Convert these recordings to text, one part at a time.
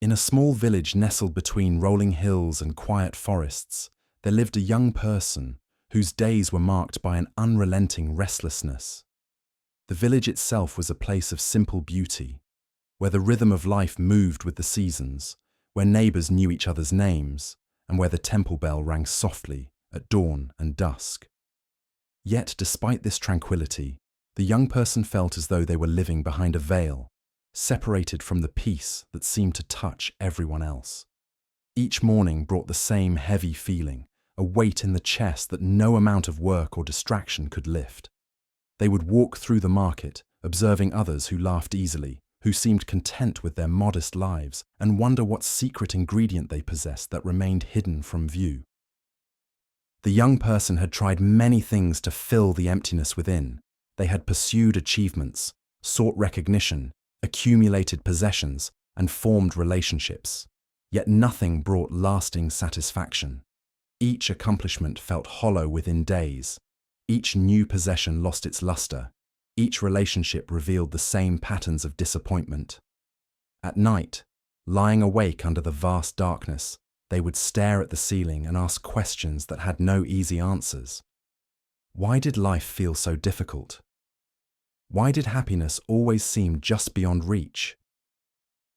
In a small village nestled between rolling hills and quiet forests, there lived a young person whose days were marked by an unrelenting restlessness. The village itself was a place of simple beauty, where the rhythm of life moved with the seasons, where neighbors knew each other's names, and where the temple bell rang softly at dawn and dusk. Yet, despite this tranquility, the young person felt as though they were living behind a veil, separated from the peace that seemed to touch everyone else. Each morning brought the same heavy feeling, a weight in the chest that no amount of work or distraction could lift. They would walk through the market, observing others who laughed easily, who seemed content with their modest lives, and wonder what secret ingredient they possessed that remained hidden from view. The young person had tried many things to fill the emptiness within. They had pursued achievements, sought recognition, accumulated possessions, and formed relationships. Yet nothing brought lasting satisfaction. Each accomplishment felt hollow within days. Each new possession lost its luster. Each relationship revealed the same patterns of disappointment. At night, lying awake under the vast darkness, they would stare at the ceiling and ask questions that had no easy answers. Why did life feel so difficult? Why did happiness always seem just beyond reach?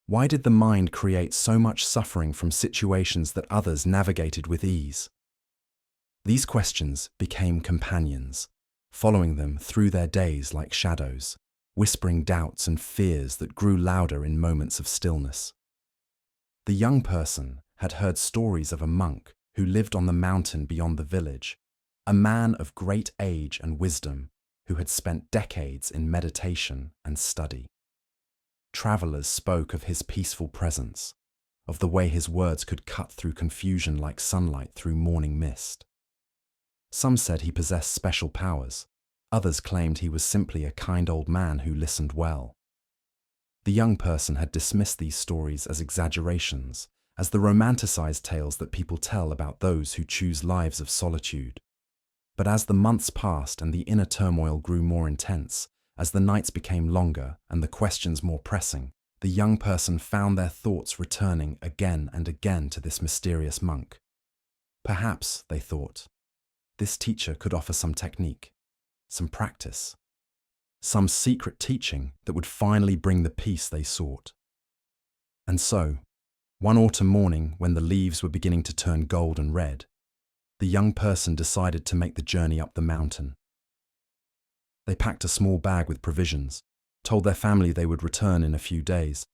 Why did the mind create so much suffering from situations that others navigated with ease? These questions became companions, following them through their days like shadows, whispering doubts and fears that grew louder in moments of stillness. The young person had heard stories of a monk who lived on the mountain beyond the village, a man of great age and wisdom who had spent decades in meditation and study. Travelers spoke of his peaceful presence, of the way his words could cut through confusion like sunlight through morning mist. Some said he possessed special powers. Others claimed he was simply a kind old man who listened well. The young person had dismissed these stories as exaggerations, as the romanticized tales that people tell about those who choose lives of solitude. But as the months passed and the inner turmoil grew more intense, as the nights became longer and the questions more pressing, the young person found their thoughts returning again and again to this mysterious monk. Perhaps, they thought, this teacher could offer some technique, some practice, some secret teaching that would finally bring the peace they sought. And so, one autumn morning when the leaves were beginning to turn gold and red, the young person decided to make the journey up the mountain. They packed a small bag with provisions, told their family they would return in a few days,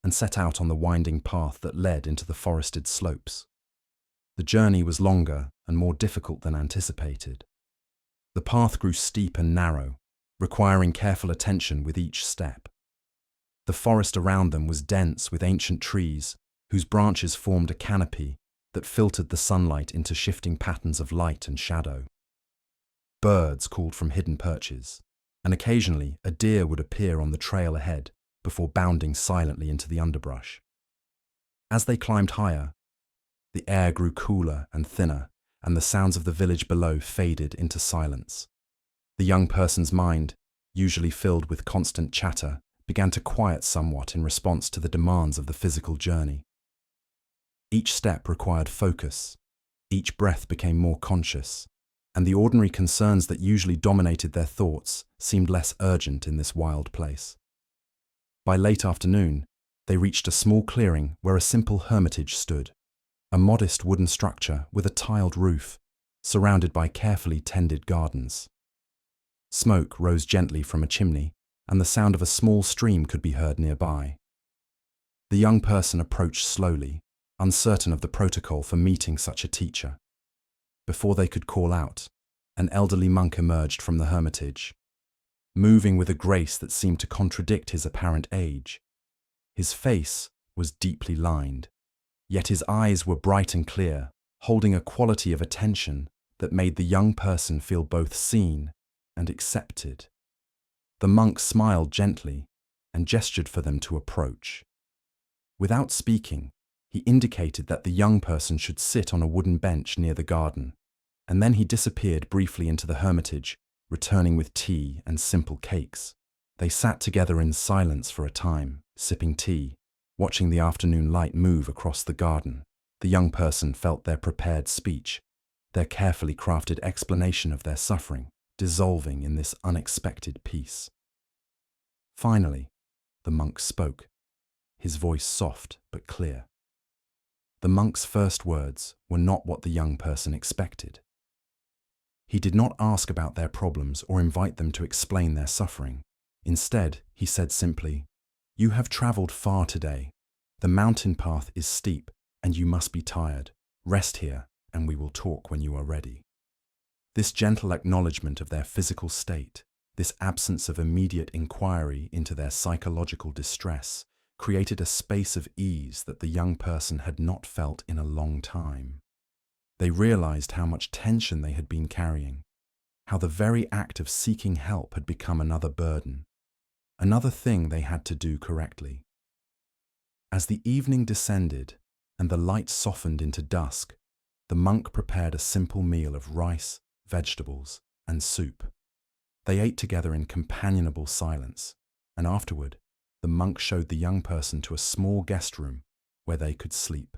and set out on the winding path that led into the forested slopes. The journey was longer and more difficult than anticipated. The path grew steep and narrow, requiring careful attention with each step. The forest around them was dense with ancient trees, whose branches formed a canopy that filtered the sunlight into shifting patterns of light and shadow. Birds called from hidden perches, and occasionally a deer would appear on the trail ahead before bounding silently into the underbrush. As they climbed higher, the air grew cooler and thinner, and the sounds of the village below faded into silence. The young person's mind, usually filled with constant chatter, began to quiet somewhat in response to the demands of the physical journey. Each step required focus, each breath became more conscious, and the ordinary concerns that usually dominated their thoughts seemed less urgent in this wild place. By late afternoon, they reached a small clearing where a simple hermitage stood, a modest wooden structure with a tiled roof, surrounded by carefully tended gardens. Smoke rose gently from a chimney, and the sound of a small stream could be heard nearby. The young person approached slowly, uncertain of the protocol for meeting such a teacher. Before they could call out, an elderly monk emerged from the hermitage, moving with a grace that seemed to contradict his apparent age. His face was deeply lined, yet his eyes were bright and clear, holding a quality of attention that made the young person feel both seen and accepted. The monk smiled gently and gestured for them to approach. Without speaking, he indicated that the young person should sit on a wooden bench near the garden, and then he disappeared briefly into the hermitage, returning with tea and simple cakes. They sat together in silence for a time, sipping tea, Watching the afternoon light move across the garden, the young person felt their prepared speech, their carefully crafted explanation of their suffering, dissolving in this unexpected peace. Finally, the monk spoke, his voice soft but clear. The monk's first words were not what the young person expected. He did not ask about their problems or invite them to explain their suffering. Instead, he said simply, "You have traveled far today. The mountain path is steep, and you must be tired. Rest here, and we will talk when you are ready." This gentle acknowledgement of their physical state, this absence of immediate inquiry into their psychological distress, created a space of ease that the young person had not felt in a long time. They realized how much tension they had been carrying, how the very act of seeking help had become another burden, another thing they had to do correctly. As the evening descended and the light softened into dusk, the monk prepared a simple meal of rice, vegetables, and soup. They ate together in companionable silence, and afterward, the monk showed the young person to a small guest room where they could sleep.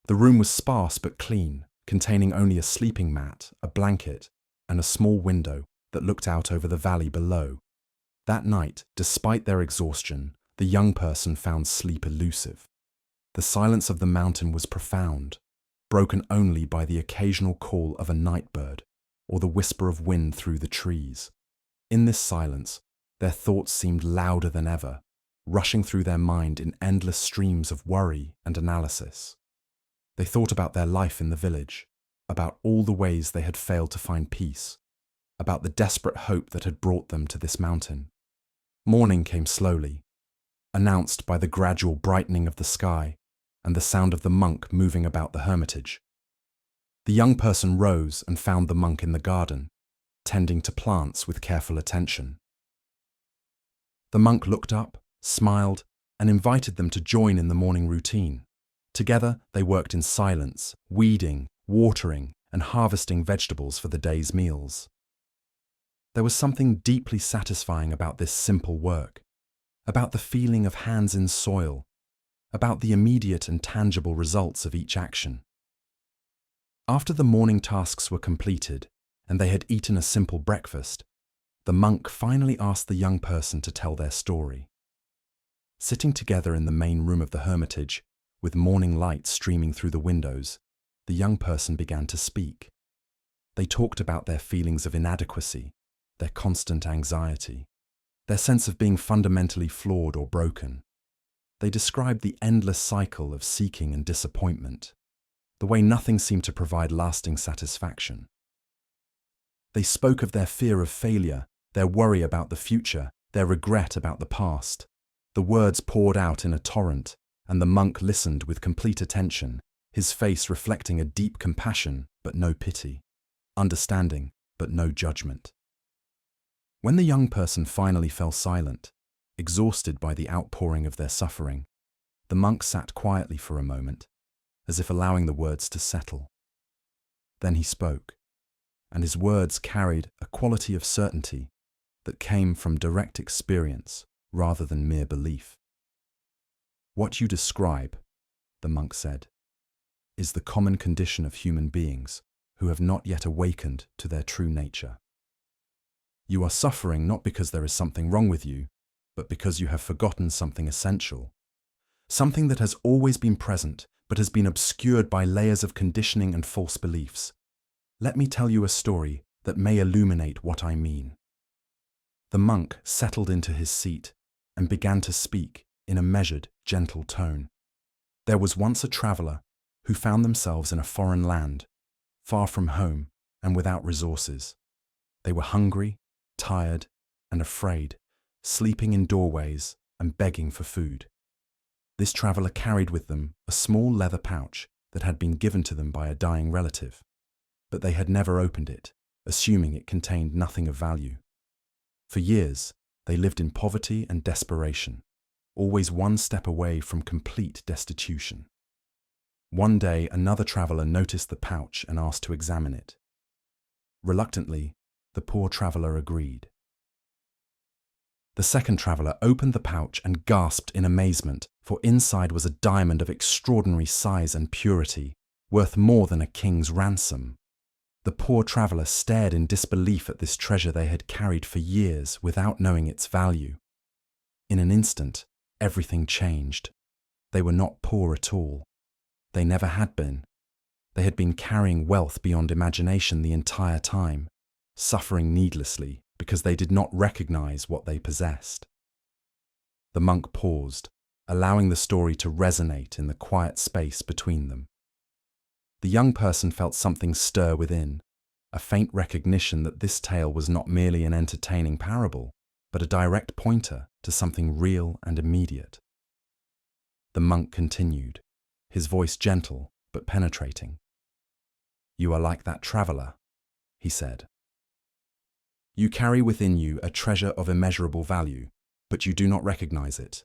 The room was sparse but clean, containing only a sleeping mat, a blanket, and a small window that looked out over the valley below. That night, despite their exhaustion, the young person found sleep elusive. The silence of the mountain was profound, broken only by the occasional call of a night bird or the whisper of wind through the trees. In this silence, their thoughts seemed louder than ever, rushing through their mind in endless streams of worry and analysis. They thought about their life in the village, about all the ways they had failed to find peace, about the desperate hope that had brought them to this mountain. Morning came slowly, announced by the gradual brightening of the sky and the sound of the monk moving about the hermitage. The young person rose and found the monk in the garden, tending to plants with careful attention. The monk looked up, smiled, and invited them to join in the morning routine. Together, they worked in silence, weeding, watering, and harvesting vegetables for the day's meals. There was something deeply satisfying about this simple work, about the feeling of hands in soil, about the immediate and tangible results of each action. After the morning tasks were completed, and they had eaten a simple breakfast, the monk finally asked the young person to tell their story. Sitting together in the main room of the hermitage, with morning light streaming through the windows, the young person began to speak. They talked about their feelings of inadequacy, their constant anxiety, their sense of being fundamentally flawed or broken. They described the endless cycle of seeking and disappointment, the way nothing seemed to provide lasting satisfaction. They spoke of their fear of failure, their worry about the future, their regret about the past. The words poured out in a torrent, and the monk listened with complete attention, his face reflecting a deep compassion but no pity, understanding but no judgment. When the young person finally fell silent, exhausted by the outpouring of their suffering, the monk sat quietly for a moment, as if allowing the words to settle. Then he spoke, and his words carried a quality of certainty that came from direct experience rather than mere belief. "What you describe," the monk said, "is the common condition of human beings who have not yet awakened to their true nature. You are suffering not because there is something wrong with you, but because you have forgotten something essential, something that has always been present but has been obscured by layers of conditioning and false beliefs. Let me tell you a story that may illuminate what I mean." The monk settled into his seat and began to speak in a measured, gentle tone. There was once a traveler who found themselves in a foreign land, far from home and without resources. They were hungry, tired, and afraid, sleeping in doorways and begging for food. This traveler carried with them a small leather pouch that had been given to them by a dying relative, but they had never opened it, assuming it contained nothing of value. For years, they lived in poverty and desperation, always one step away from complete destitution. One day, another traveler noticed the pouch and asked to examine it. Reluctantly, the poor traveler agreed. The second traveler opened the pouch and gasped in amazement, for inside was a diamond of extraordinary size and purity, worth more than a king's ransom. The poor traveller stared in disbelief at this treasure they had carried for years without knowing its value. In an instant, everything changed. They were not poor at all. They never had been. They had been carrying wealth beyond imagination the entire time, suffering needlessly because they did not recognize what they possessed. The monk paused, allowing the story to resonate in the quiet space between them. The young person felt something stir within, a faint recognition that this tale was not merely an entertaining parable, but a direct pointer to something real and immediate. The monk continued, his voice gentle but penetrating. "You are like that traveller," he said. "You carry within you a treasure of immeasurable value, but you do not recognize it.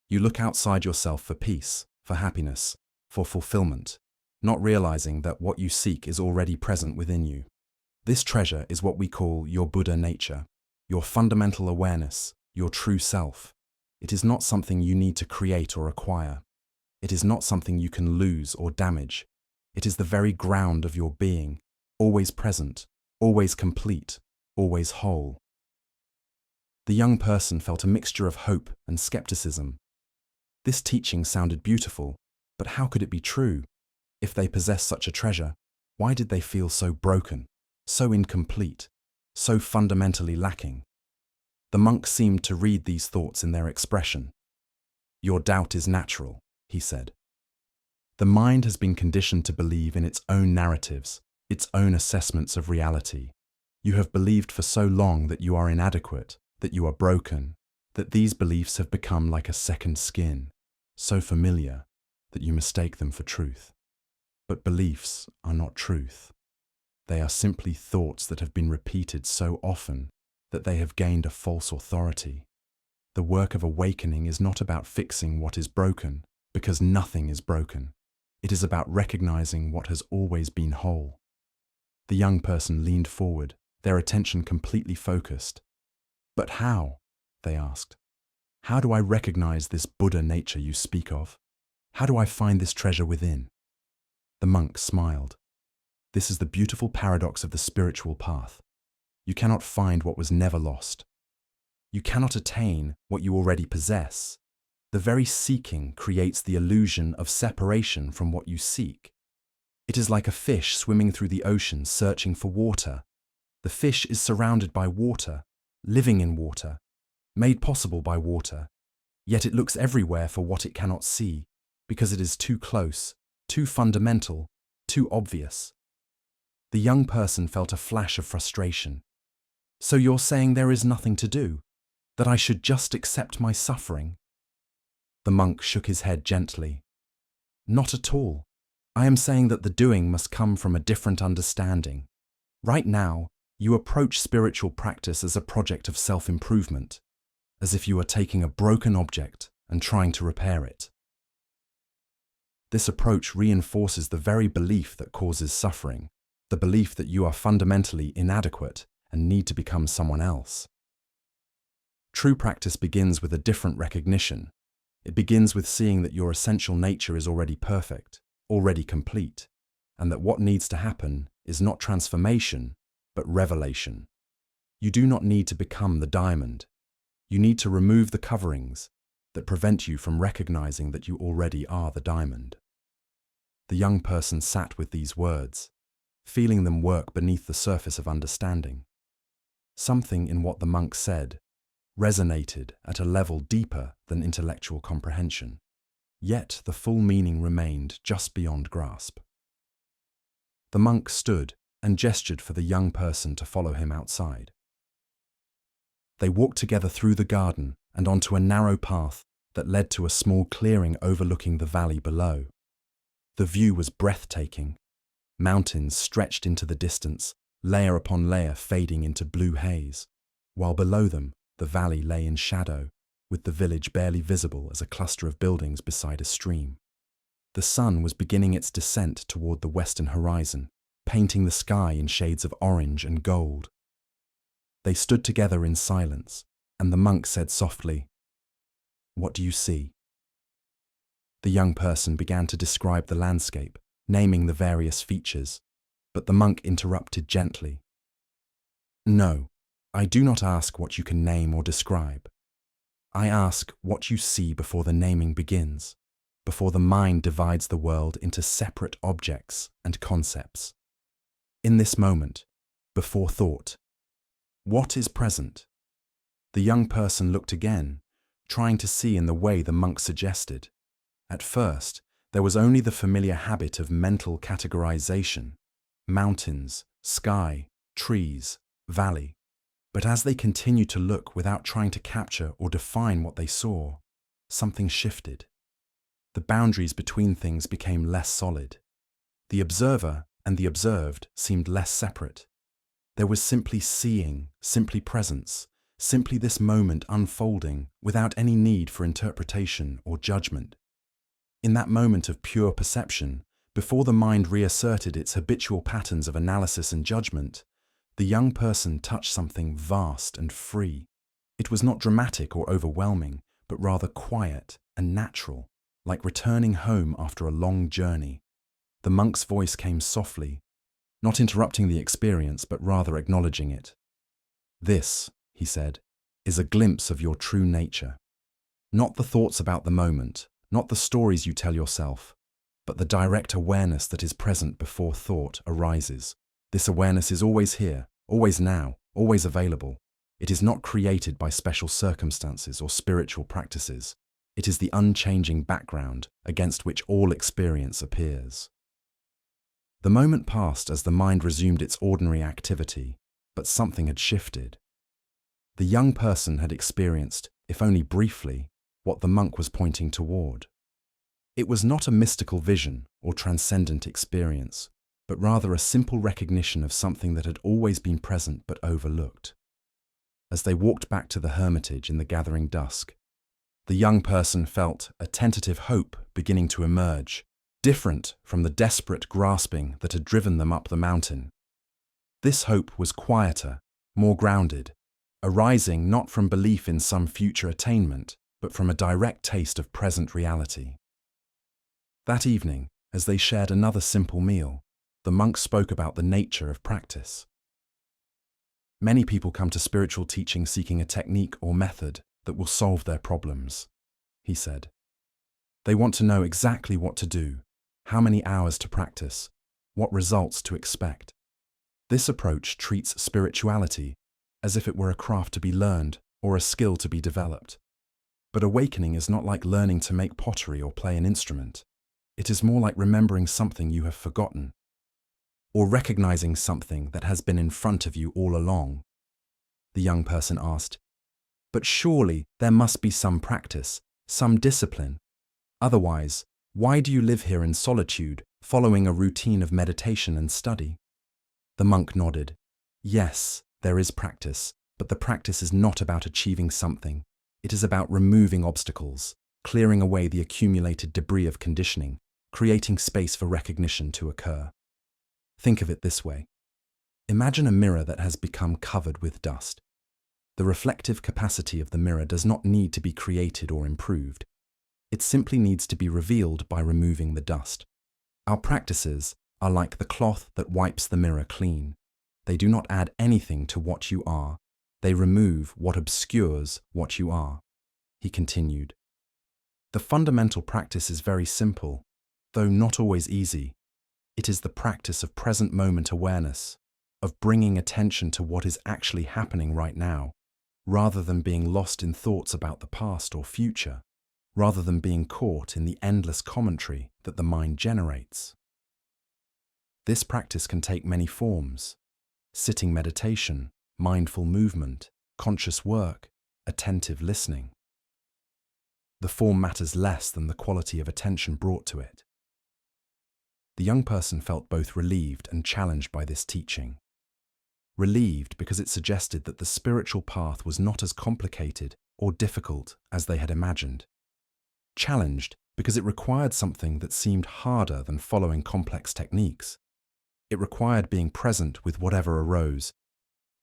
You look outside yourself for peace, for happiness, for fulfillment, not realizing that what you seek is already present within you. This treasure is what we call your Buddha nature, your fundamental awareness, your true self. It is not something you need to create or acquire. It is not something you can lose or damage. It is the very ground of your being, always present, always complete, always whole." The young person felt a mixture of hope and skepticism. This teaching sounded beautiful, but how could it be true? If they possessed such a treasure, why did they feel so broken, so incomplete, so fundamentally lacking? The monk seemed to read these thoughts in their expression. "Your doubt is natural," he said. "The mind has been conditioned to believe in its own narratives, its own assessments of reality. You have believed for so long that you are inadequate, that you are broken, that these beliefs have become like a second skin, so familiar that you mistake them for truth. But beliefs are not truth. They are simply thoughts that have been repeated so often that they have gained a false authority. The work of awakening is not about fixing what is broken, because nothing is broken. It is about recognizing what has always been whole." The young person leaned forward, their attention completely focused. "But how?" they asked. "How do I recognize this Buddha nature you speak of? How do I find this treasure within?" The monk smiled. "This is the beautiful paradox of the spiritual path. You cannot find what was never lost. You cannot attain what you already possess. The very seeking creates the illusion of separation from what you seek. It is like a fish swimming through the ocean searching for water. The fish is surrounded by water, living in water, made possible by water, yet it looks everywhere for what it cannot see, because it is too close, too fundamental, too obvious." The young person felt a flash of frustration. "So you're saying there is nothing to do? That I should just accept my suffering?" The monk shook his head gently. "Not at all. I am saying that the doing must come from a different understanding. Right now, you approach spiritual practice as a project of self-improvement, as if you are taking a broken object and trying to repair it. This approach reinforces the very belief that causes suffering, the belief that you are fundamentally inadequate and need to become someone else. True practice begins with a different recognition. It begins with seeing that your essential nature is already perfect, already complete, and that what needs to happen is not transformation, but revelation. You do not need to become the diamond. You need to remove the coverings that prevent you from recognizing that you already are the diamond." The young person sat with these words, feeling them work beneath the surface of understanding. Something in what the monk said resonated at a level deeper than intellectual comprehension, yet the full meaning remained just beyond grasp. The monk stood and gestured for the young person to follow him outside. They walked together through the garden and onto a narrow path that led to a small clearing overlooking the valley below. The view was breathtaking. Mountains stretched into the distance, layer upon layer fading into blue haze, while below them the valley lay in shadow, with the village barely visible as a cluster of buildings beside a stream. The sun was beginning its descent toward the western horizon, painting the sky in shades of orange and gold. They stood together in silence, and the monk said softly, "What do you see?" The young person began to describe the landscape, naming the various features, but the monk interrupted gently. No, I do not ask what you can name or describe. I ask what you see before the naming begins, before the mind divides the world into separate objects and concepts. In this moment, before thought, what is present? The young person looked again, trying to see in the way the monk suggested. At first, there was only the familiar habit of mental categorization: mountains, sky, trees, valley. But as they continued to look without trying to capture or define what they saw, something shifted. The boundaries between things became less solid. The observer and the observed seemed less separate. There was simply seeing, simply presence, simply this moment unfolding without any need for interpretation or judgment. In that moment of pure perception, before the mind reasserted its habitual patterns of analysis and judgment, the young person touched something vast and free. It was not dramatic or overwhelming, but rather quiet and natural, like returning home after a long journey. The monk's voice came softly, not interrupting the experience, but rather acknowledging it. This, he said, is a glimpse of your true nature. Not the thoughts about the moment, not the stories you tell yourself, but the direct awareness that is present before thought arises. This awareness is always here, always now, always available. It is not created by special circumstances or spiritual practices. It is the unchanging background against which all experience appears. The moment passed as the mind resumed its ordinary activity, but something had shifted. The young person had experienced, if only briefly, what the monk was pointing toward. It was not a mystical vision or transcendent experience, but rather a simple recognition of something that had always been present but overlooked. As they walked back to the hermitage in the gathering dusk, the young person felt a tentative hope beginning to emerge, different from the desperate grasping that had driven them up the mountain. This hope was quieter, more grounded, arising not from belief in some future attainment, but from a direct taste of present reality. That evening, as they shared another simple meal, the monk spoke about the nature of practice. Many people come to spiritual teaching seeking a technique or method that will solve their problems, he said. They want to know exactly what to do, how many hours to practice, what results to expect. This approach treats spirituality as if it were a craft to be learned or a skill to be developed. But awakening is not like learning to make pottery or play an instrument. It is more like remembering something you have forgotten, or recognizing something that has been in front of you all along. The young person asked, "But surely there must be some practice, some discipline. Otherwise, why do you live here in solitude, following a routine of meditation and study?" The monk nodded. Yes, there is practice, but the practice is not about achieving something. It is about removing obstacles, clearing away the accumulated debris of conditioning, creating space for recognition to occur. Think of it this way. Imagine a mirror that has become covered with dust. The reflective capacity of the mirror does not need to be created or improved. It simply needs to be revealed by removing the dust. Our practices are like the cloth that wipes the mirror clean. They do not add anything to what you are. They remove what obscures what you are. He continued. The fundamental practice is very simple, though not always easy. It is the practice of present moment awareness, of bringing attention to what is actually happening right now, rather than being lost in thoughts about the past or future, rather than being caught in the endless commentary that the mind generates. This practice can take many forms: sitting meditation, mindful movement, conscious work, attentive listening. The form matters less than the quality of attention brought to it. The young person felt both relieved and challenged by this teaching. Relieved because it suggested that the spiritual path was not as complicated or difficult as they had imagined. Challenged because it required something that seemed harder than following complex techniques. It required being present with whatever arose,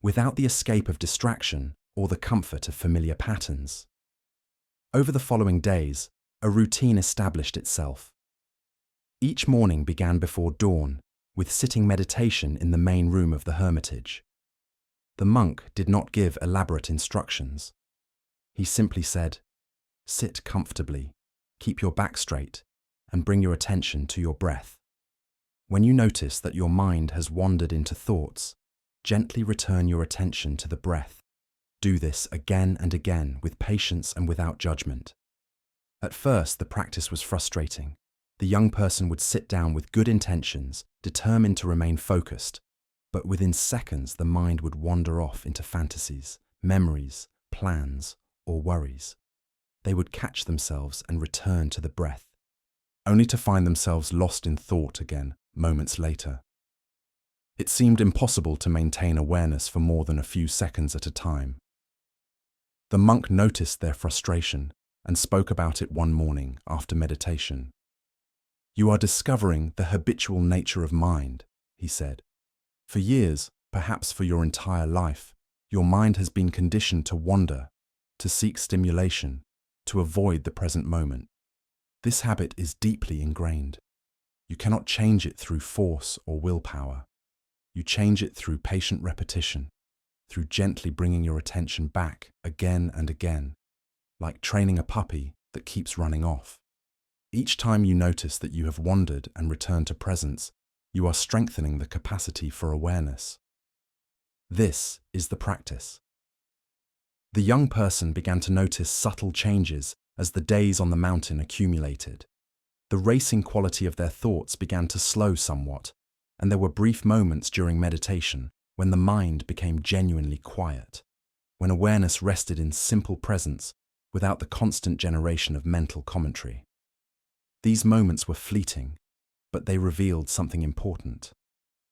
without the escape of distraction or the comfort of familiar patterns. Over the following days, A routine established itself. Each morning began before dawn, with sitting meditation in the main room of the hermitage. The monk did not give elaborate instructions. He simply said, "Sit comfortably, keep your back straight, and bring your attention to your breath. When you notice that your mind has wandered into thoughts, gently return your attention to the breath. Do this again and again with patience and without judgment." At first, the practice was frustrating. The young person would sit down with good intentions, determined to remain focused, but within seconds the mind would wander off into fantasies, memories, plans, or worries. They would catch themselves and return to the breath, only to find themselves lost in thought again moments later. It seemed impossible to maintain awareness for more than a few seconds at a time. The monk noticed their frustration and spoke about it one morning after meditation. "You are discovering the habitual nature of mind," he said. "For years, perhaps for your entire life, your mind has been conditioned to wander, to seek stimulation, to avoid the present moment. This habit is deeply ingrained. You cannot change it through force or willpower. You change it through patient repetition, through gently bringing your attention back again and again, like training a puppy that keeps running off. Each time you notice that you have wandered and returned to presence, you are strengthening the capacity for awareness. This is the practice." The young person began to notice subtle changes as the days on the mountain accumulated. The racing quality of their thoughts began to slow somewhat, and there were brief moments during meditation when the mind became genuinely quiet, when awareness rested in simple presence without the constant generation of mental commentary. These moments were fleeting, but they revealed something important.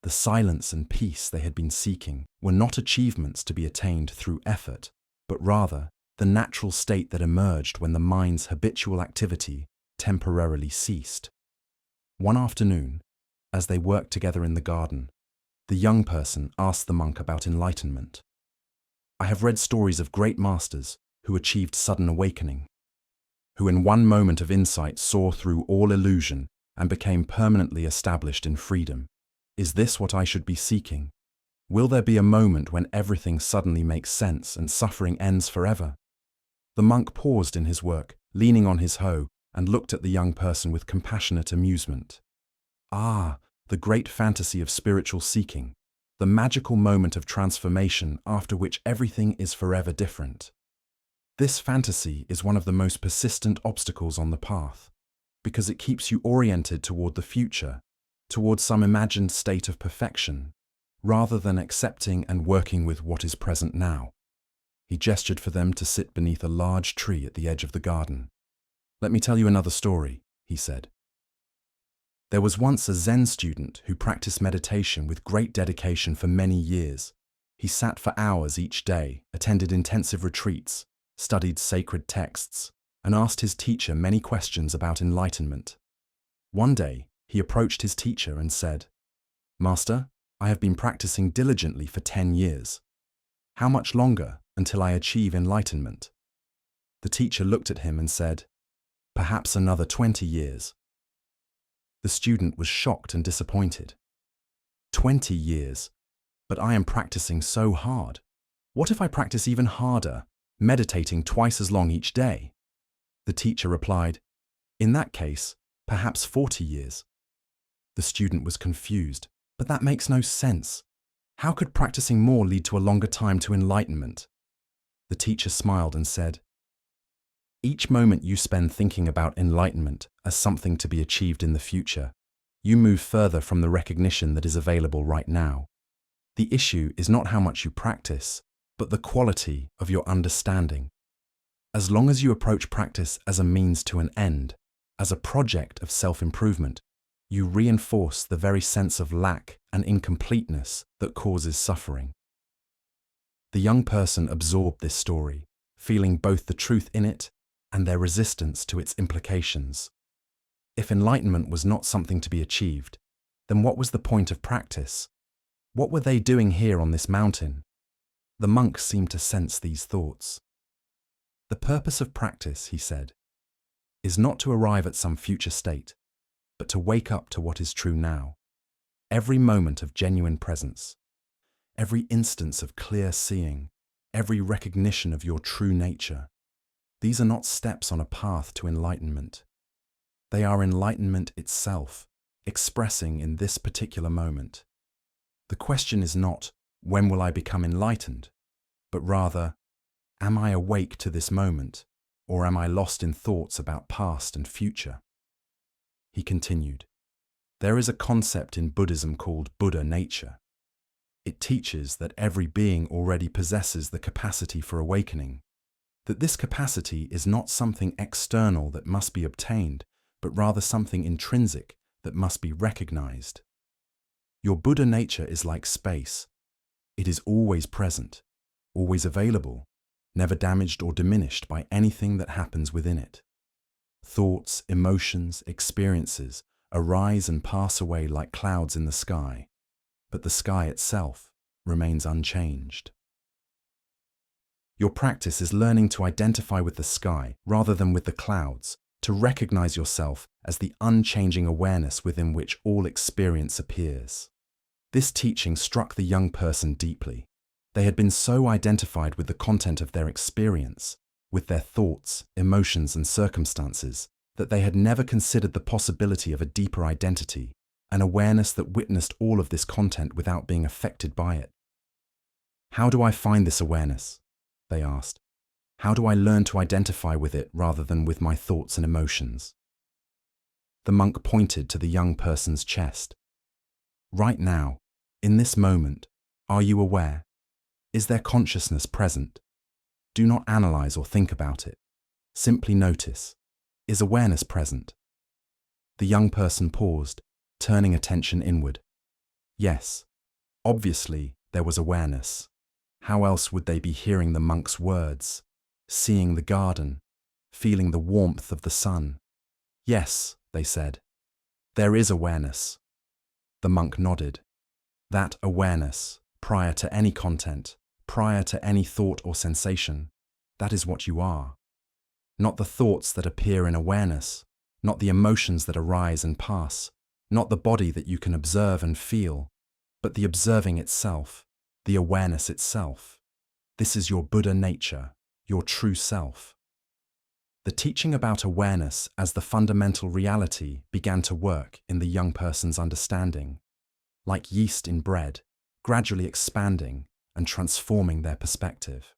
The silence and peace they had been seeking were not achievements to be attained through effort, but rather the natural state that emerged when the mind's habitual activity temporarily ceased. One afternoon, as they worked together in the garden, the young person asked the monk about enlightenment. "I have read stories of great masters who achieved sudden awakening, who in one moment of insight saw through all illusion and became permanently established in freedom. Is this what I should be seeking? Will there be a moment when everything suddenly makes sense and suffering ends forever?" The monk paused in his work, leaning on his hoe, and looked at the young person with compassionate amusement. "Ah, the great fantasy of spiritual seeking, the magical moment of transformation after which everything is forever different. This fantasy is one of the most persistent obstacles on the path, because it keeps you oriented toward the future, toward some imagined state of perfection, rather than accepting and working with what is present now." He gestured for them to sit beneath a large tree at the edge of the garden. "Let me tell you another story," he said. "There was once a Zen student who practiced meditation with great dedication for many years. He sat for hours each day, attended intensive retreats, studied sacred texts, and asked his teacher many questions about enlightenment. One day, he approached his teacher and said, 'Master, I have been practicing diligently for 10 years. How much longer until I achieve enlightenment?' The teacher looked at him and said, 'Perhaps another 20 years. The student was shocked and disappointed. 20 years, but I am practicing so hard. What if I practice even harder, meditating twice as long each day? The teacher replied, 'In that case, perhaps 40 years. The student was confused. But that makes no sense. How could practicing more lead to a longer time to enlightenment? The teacher smiled and said, "Each moment you spend thinking about enlightenment as something to be achieved in the future, you move further from the recognition that is available right now. The issue is not how much you practice, but the quality of your understanding. As long as you approach practice as a means to an end, as a project of self-improvement, you reinforce the very sense of lack and incompleteness that causes suffering." The young person absorbed this story, feeling both the truth in it and their resistance to its implications. If enlightenment was not something to be achieved, then what was the point of practice? What were they doing here on this mountain? The monk seemed to sense these thoughts. "The purpose of practice," he said, is not to arrive at some future state, but to wake up to what is true now. Every moment of genuine presence, every instance of clear seeing, every recognition of your true nature, these are not steps on a path to enlightenment. They are enlightenment itself, expressing in this particular moment. The question is not, when will I become enlightened? But rather, am I awake to this moment, or am I lost in thoughts about past and future? He continued, there is a concept in Buddhism called Buddha nature. It teaches that every being already possesses the capacity for awakening, that this capacity is not something external that must be obtained, but rather something intrinsic that must be recognized. Your Buddha nature is like space. It is always present, always available, never damaged or diminished by anything that happens within it. Thoughts, emotions, experiences arise and pass away like clouds in the sky, but the sky itself remains unchanged. Your practice is learning to identify with the sky rather than with the clouds, to recognize yourself as the unchanging awareness within which all experience appears. This teaching struck the young person deeply. They had been so identified with the content of their experience, with their thoughts, emotions, and circumstances, that they had never considered the possibility of a deeper identity, an awareness that witnessed all of this content without being affected by it. How do I find this awareness? They asked. How do I learn to identify with it rather than with my thoughts and emotions? The monk pointed to the young person's chest. Right now, in this moment, are you aware? Is there consciousness present? Do not analyze or think about it. Simply notice. Is awareness present? The young person paused, turning attention inward. Yes, obviously there was awareness. How else would they be hearing the monk's words, seeing the garden, feeling the warmth of the sun? Yes, they said. There is awareness. The monk nodded. That awareness, prior to any content, prior to any thought or sensation, that is what you are. Not the thoughts that appear in awareness, not the emotions that arise and pass, not the body that you can observe and feel, but the observing itself, the awareness itself. This is your Buddha nature, your true self. The teaching about awareness as the fundamental reality began to work in the young person's understanding, like yeast in bread, gradually expanding and transforming their perspective.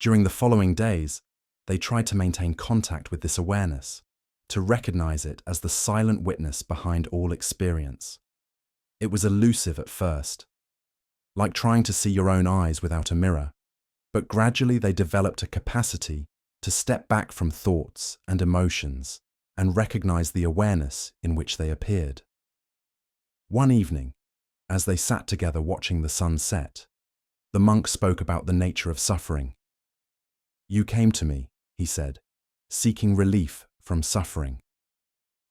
During the following days, they tried to maintain contact with this awareness, to recognize it as the silent witness behind all experience. It was elusive at first, like trying to see your own eyes without a mirror, but gradually they developed a capacity to step back from thoughts and emotions and recognize the awareness in which they appeared. One evening, as they sat together watching the sun set, the monk spoke about the nature of suffering. You came to me, he said, seeking relief from suffering.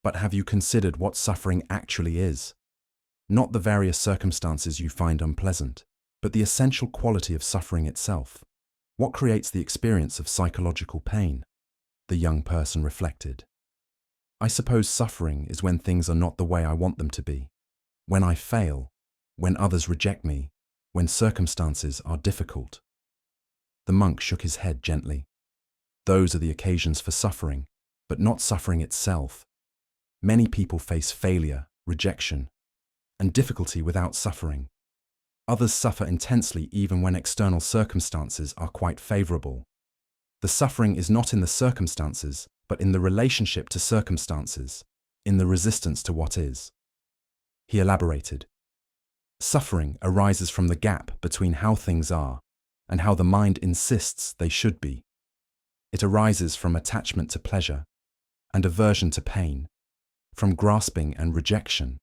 But have you considered what suffering actually is? Not the various circumstances you find unpleasant, but the essential quality of suffering itself. What creates the experience of psychological pain? The young person reflected. I suppose suffering is when things are not the way I want them to be. When I fail, when others reject me, when circumstances are difficult. The monk shook his head gently. Those are the occasions for suffering, but not suffering itself. Many people face failure, rejection, and difficulty without suffering. Others suffer intensely even when external circumstances are quite favorable. The suffering is not in the circumstances, but in the relationship to circumstances, in the resistance to what is. He elaborated. Suffering arises from the gap between how things are and how the mind insists they should be. It arises from attachment to pleasure and aversion to pain, from grasping and rejection,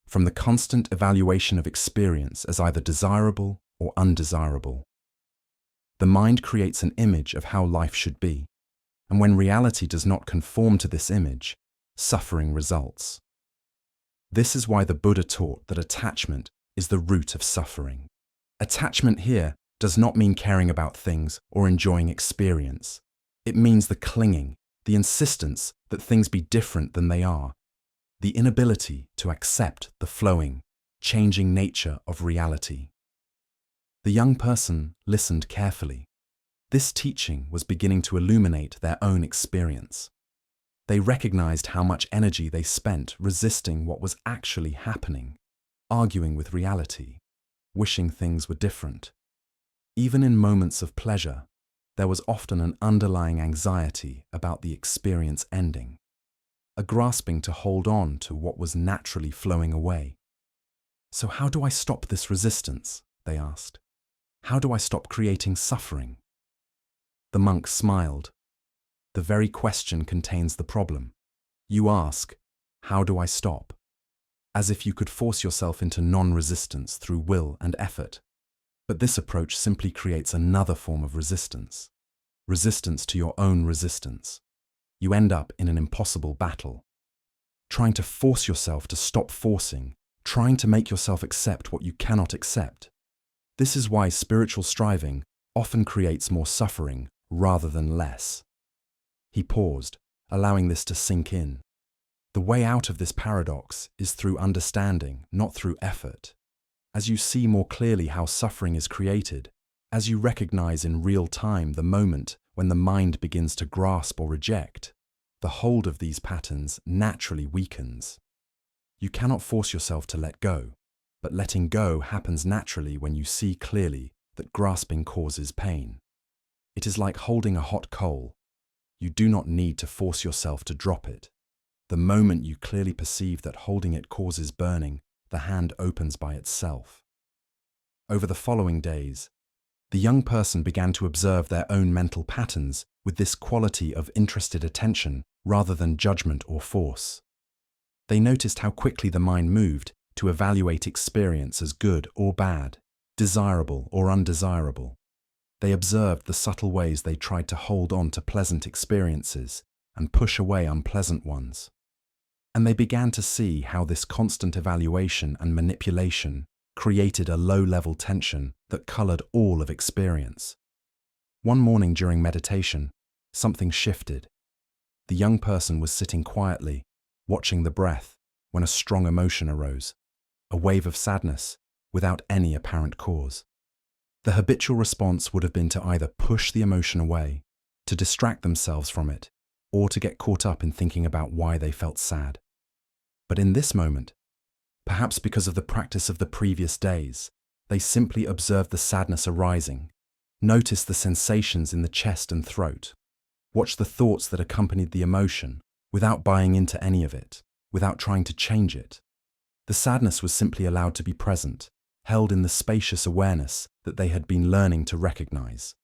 from the constant evaluation of experience as either desirable or undesirable. The mind creates an image of how life should be, and when reality does not conform to this image, suffering results. This is why the Buddha taught that attachment is the root of suffering. Attachment here does not mean caring about things or enjoying experience. It means the clinging, the insistence that things be different than they are, the inability to accept the flowing, changing nature of reality. The young person listened carefully. This teaching was beginning to illuminate their own experience. They recognized how much energy they spent resisting what was actually happening, arguing with reality, wishing things were different. Even in moments of pleasure, there was often an underlying anxiety about the experience ending, a grasping to hold on to what was naturally flowing away. So how do I stop this resistance? They asked. How do I stop creating suffering? The monk smiled. The very question contains the problem. You ask, how do I stop? As if you could force yourself into non-resistance through will and effort. But this approach simply creates another form of resistance. Resistance to your own resistance. You end up in an impossible battle. Trying to force yourself to stop forcing, trying to make yourself accept what you cannot accept. This is why spiritual striving often creates more suffering rather than less. He paused, allowing this to sink in. The way out of this paradox is through understanding, not through effort. As you see more clearly how suffering is created, as you recognize in real time the moment when the mind begins to grasp or reject, the hold of these patterns naturally weakens. You cannot force yourself to let go, but letting go happens naturally when you see clearly that grasping causes pain. It is like holding a hot coal. You do not need to force yourself to drop it. The moment you clearly perceive that holding it causes burning, the hand opens by itself. Over the following days, the young person began to observe their own mental patterns with this quality of interested attention rather than judgment or force. They noticed how quickly the mind moved to evaluate experience as good or bad, desirable or undesirable. They observed the subtle ways they tried to hold on to pleasant experiences and push away unpleasant ones. And they began to see how this constant evaluation and manipulation created a low-level tension that colored all of experience. One morning during meditation, something shifted. The young person was sitting quietly, watching the breath, when a strong emotion arose, a wave of sadness, without any apparent cause. The habitual response would have been to either push the emotion away, to distract themselves from it, or to get caught up in thinking about why they felt sad. But in this moment, perhaps because of the practice of the previous days, they simply observed the sadness arising, noticed the sensations in the chest and throat, watched the thoughts that accompanied the emotion, without buying into any of it, without trying to change it. The sadness was simply allowed to be present, held in the spacious awareness that they had been learning to recognize.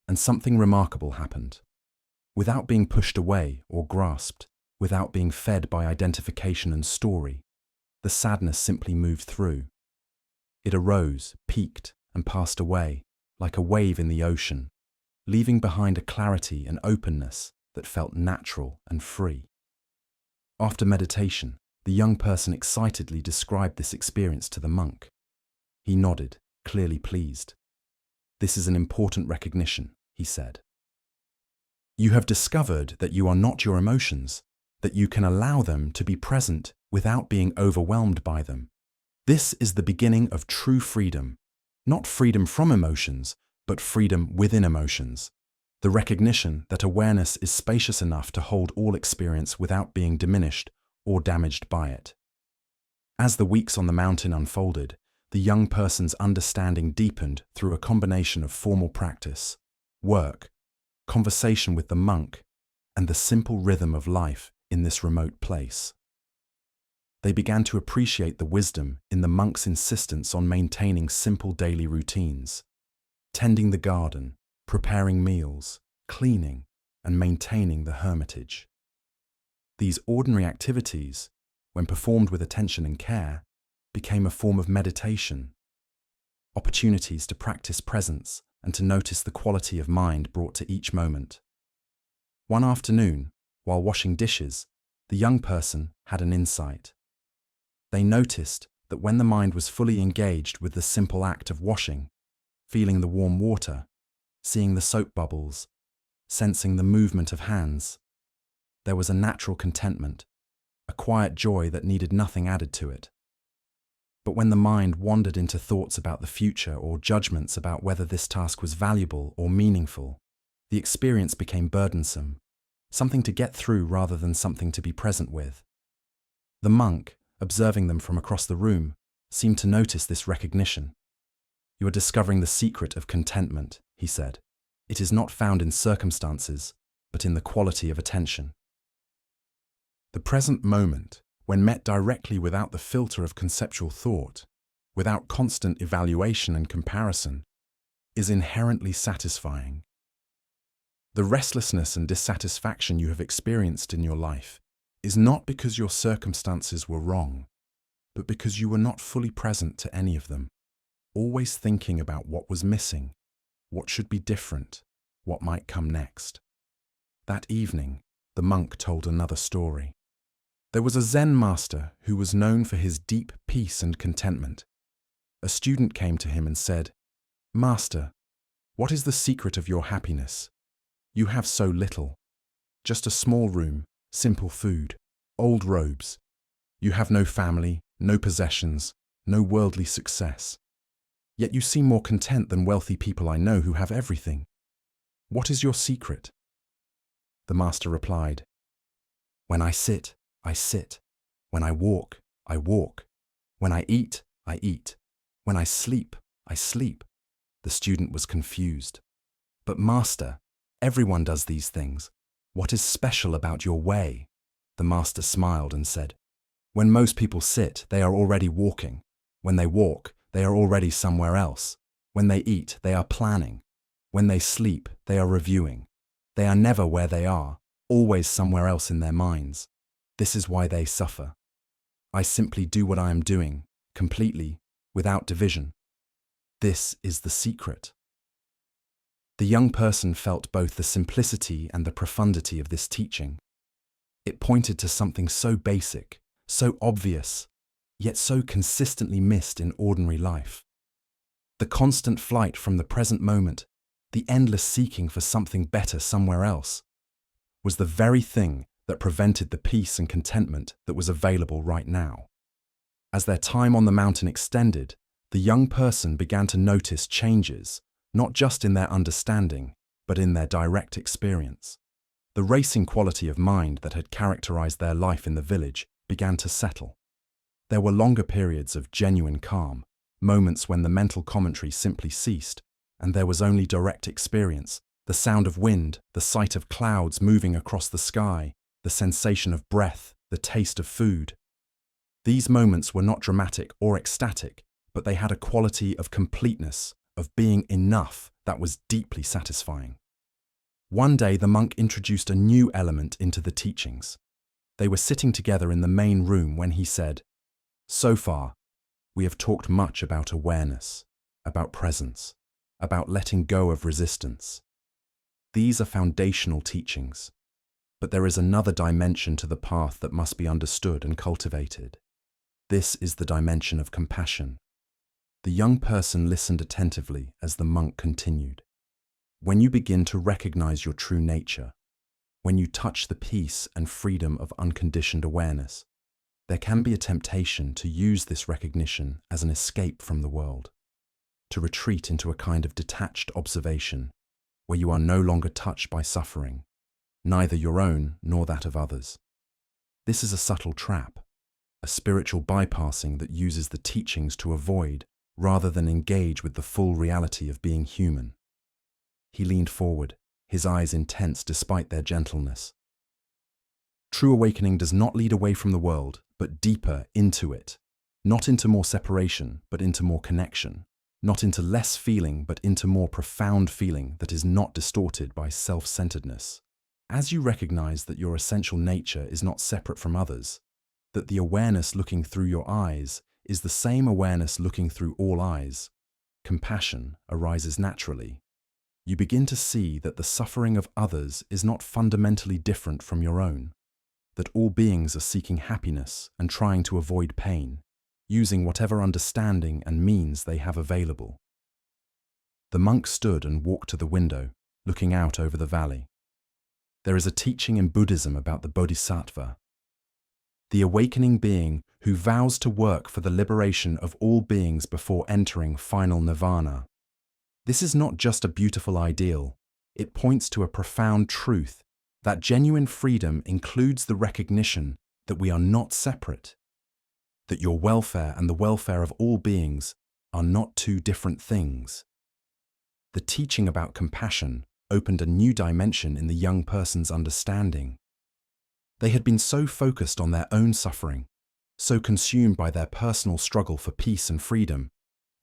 And something remarkable happened. Without being pushed away or grasped, without being fed by identification and story, the sadness simply moved through. It arose, peaked, and passed away, like a wave in the ocean, leaving behind a clarity and openness that felt natural and free. After meditation, the young person excitedly described this experience to the monk. He nodded, clearly pleased. "This is an important recognition," he said. "You have discovered that you are not your emotions, that you can allow them to be present without being overwhelmed by them. This is the beginning of true freedom, not freedom from emotions, but freedom within emotions. The recognition that awareness is spacious enough to hold all experience without being diminished or damaged by it." As the weeks on the mountain unfolded, the young person's understanding deepened through a combination of formal practice, work, conversation with the monk, and the simple rhythm of life in this remote place. They began to appreciate the wisdom in the monk's insistence on maintaining simple daily routines, tending the garden, preparing meals, cleaning, and maintaining the hermitage. These ordinary activities, when performed with attention and care, became a form of meditation, opportunities to practice presence and to notice the quality of mind brought to each moment. One afternoon, while washing dishes, the young person had an insight. They noticed that when the mind was fully engaged with the simple act of washing, feeling the warm water, seeing the soap bubbles, sensing the movement of hands, There was a natural contentment, a quiet joy that needed nothing added to it. But when the mind wandered into thoughts about the future or judgments about whether this task was valuable or meaningful, the experience became burdensome, something to get through rather than something to be present with. The monk, observing them from across the room, seemed to notice this recognition. "You are discovering the secret of contentment," he said. "It is not found in circumstances, but in the quality of attention." The present moment, when met directly without the filter of conceptual thought, without constant evaluation and comparison, is inherently satisfying. The restlessness and dissatisfaction you have experienced in your life is not because your circumstances were wrong, but because you were not fully present to any of them, always thinking about what was missing, what should be different, what might come next. That evening, the monk told another story. There was a Zen master who was known for his deep peace and contentment. A student came to him and said, "Master, what is the secret of your happiness? You have so little. Just a small room, simple food, old robes. You have no family, no possessions, no worldly success. Yet you seem more content than wealthy people I know who have everything. What is your secret?" The master replied, "When I sit, I sit. When I walk, I walk. When I eat, I eat. When I sleep, I sleep." The student was confused. "But master, everyone does these things. What is special about your way?" The master smiled and said, "When most people sit, they are already walking. When they walk, they are already somewhere else. When they eat, they are planning. When they sleep, they are reviewing. They are never where they are, always somewhere else in their minds. This is why they suffer. I simply do what I am doing, completely, without division. This is the secret." The young person felt both the simplicity and the profundity of this teaching. It pointed to something so basic, so obvious, yet so consistently missed in ordinary life. The constant flight from the present moment, the endless seeking for something better somewhere else, was the very thing that prevented the peace and contentment that was available right now. As their time on the mountain extended, the young person began to notice changes, not just in their understanding, but in their direct experience. The racing quality of mind that had characterized their life in the village began to settle. There were longer periods of genuine calm, moments when the mental commentary simply ceased, and there was only direct experience, the sound of wind, the sight of clouds moving across the sky, the sensation of breath, the taste of food. These moments were not dramatic or ecstatic, but they had a quality of completeness, of being enough that was deeply satisfying. One day the monk introduced a new element into the teachings. They were sitting together in the main room when he said, "So far, we have talked much about awareness, about presence, about letting go of resistance. These are foundational teachings. But there is another dimension to the path that must be understood and cultivated. This is the dimension of compassion." The young person listened attentively as the monk continued. When you begin to recognize your true nature, when you touch the peace and freedom of unconditioned awareness, there can be a temptation to use this recognition as an escape from the world, to retreat into a kind of detached observation where you are no longer touched by suffering, neither your own nor that of others. This is a subtle trap, a spiritual bypassing that uses the teachings to avoid rather than engage with the full reality of being human. He leaned forward, his eyes intense despite their gentleness. True awakening does not lead away from the world, but deeper into it, not into more separation, but into more connection, not into less feeling, but into more profound feeling that is not distorted by self-centeredness. As you recognize that your essential nature is not separate from others, that the awareness looking through your eyes is the same awareness looking through all eyes, compassion arises naturally. You begin to see that the suffering of others is not fundamentally different from your own, that all beings are seeking happiness and trying to avoid pain, using whatever understanding and means they have available. The monk stood and walked to the window, looking out over the valley. There is a teaching in Buddhism about the Bodhisattva, the awakening being who vows to work for the liberation of all beings before entering final nirvana. This is not just a beautiful ideal, it points to a profound truth that genuine freedom includes the recognition that we are not separate, that your welfare and the welfare of all beings are not two different things. The teaching about compassion opened a new dimension in the young person's understanding. They had been so focused on their own suffering, so consumed by their personal struggle for peace and freedom,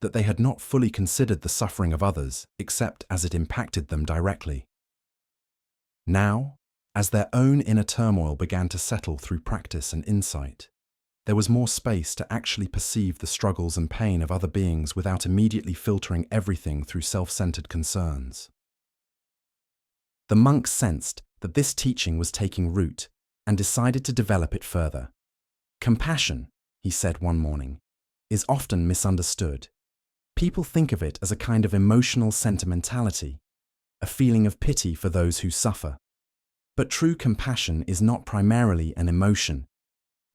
that they had not fully considered the suffering of others except as it impacted them directly. Now, as their own inner turmoil began to settle through practice and insight, there was more space to actually perceive the struggles and pain of other beings without immediately filtering everything through self-centered concerns. The monk sensed that this teaching was taking root and decided to develop it further. Compassion, he said one morning, is often misunderstood. People think of it as a kind of emotional sentimentality, a feeling of pity for those who suffer. But true compassion is not primarily an emotion.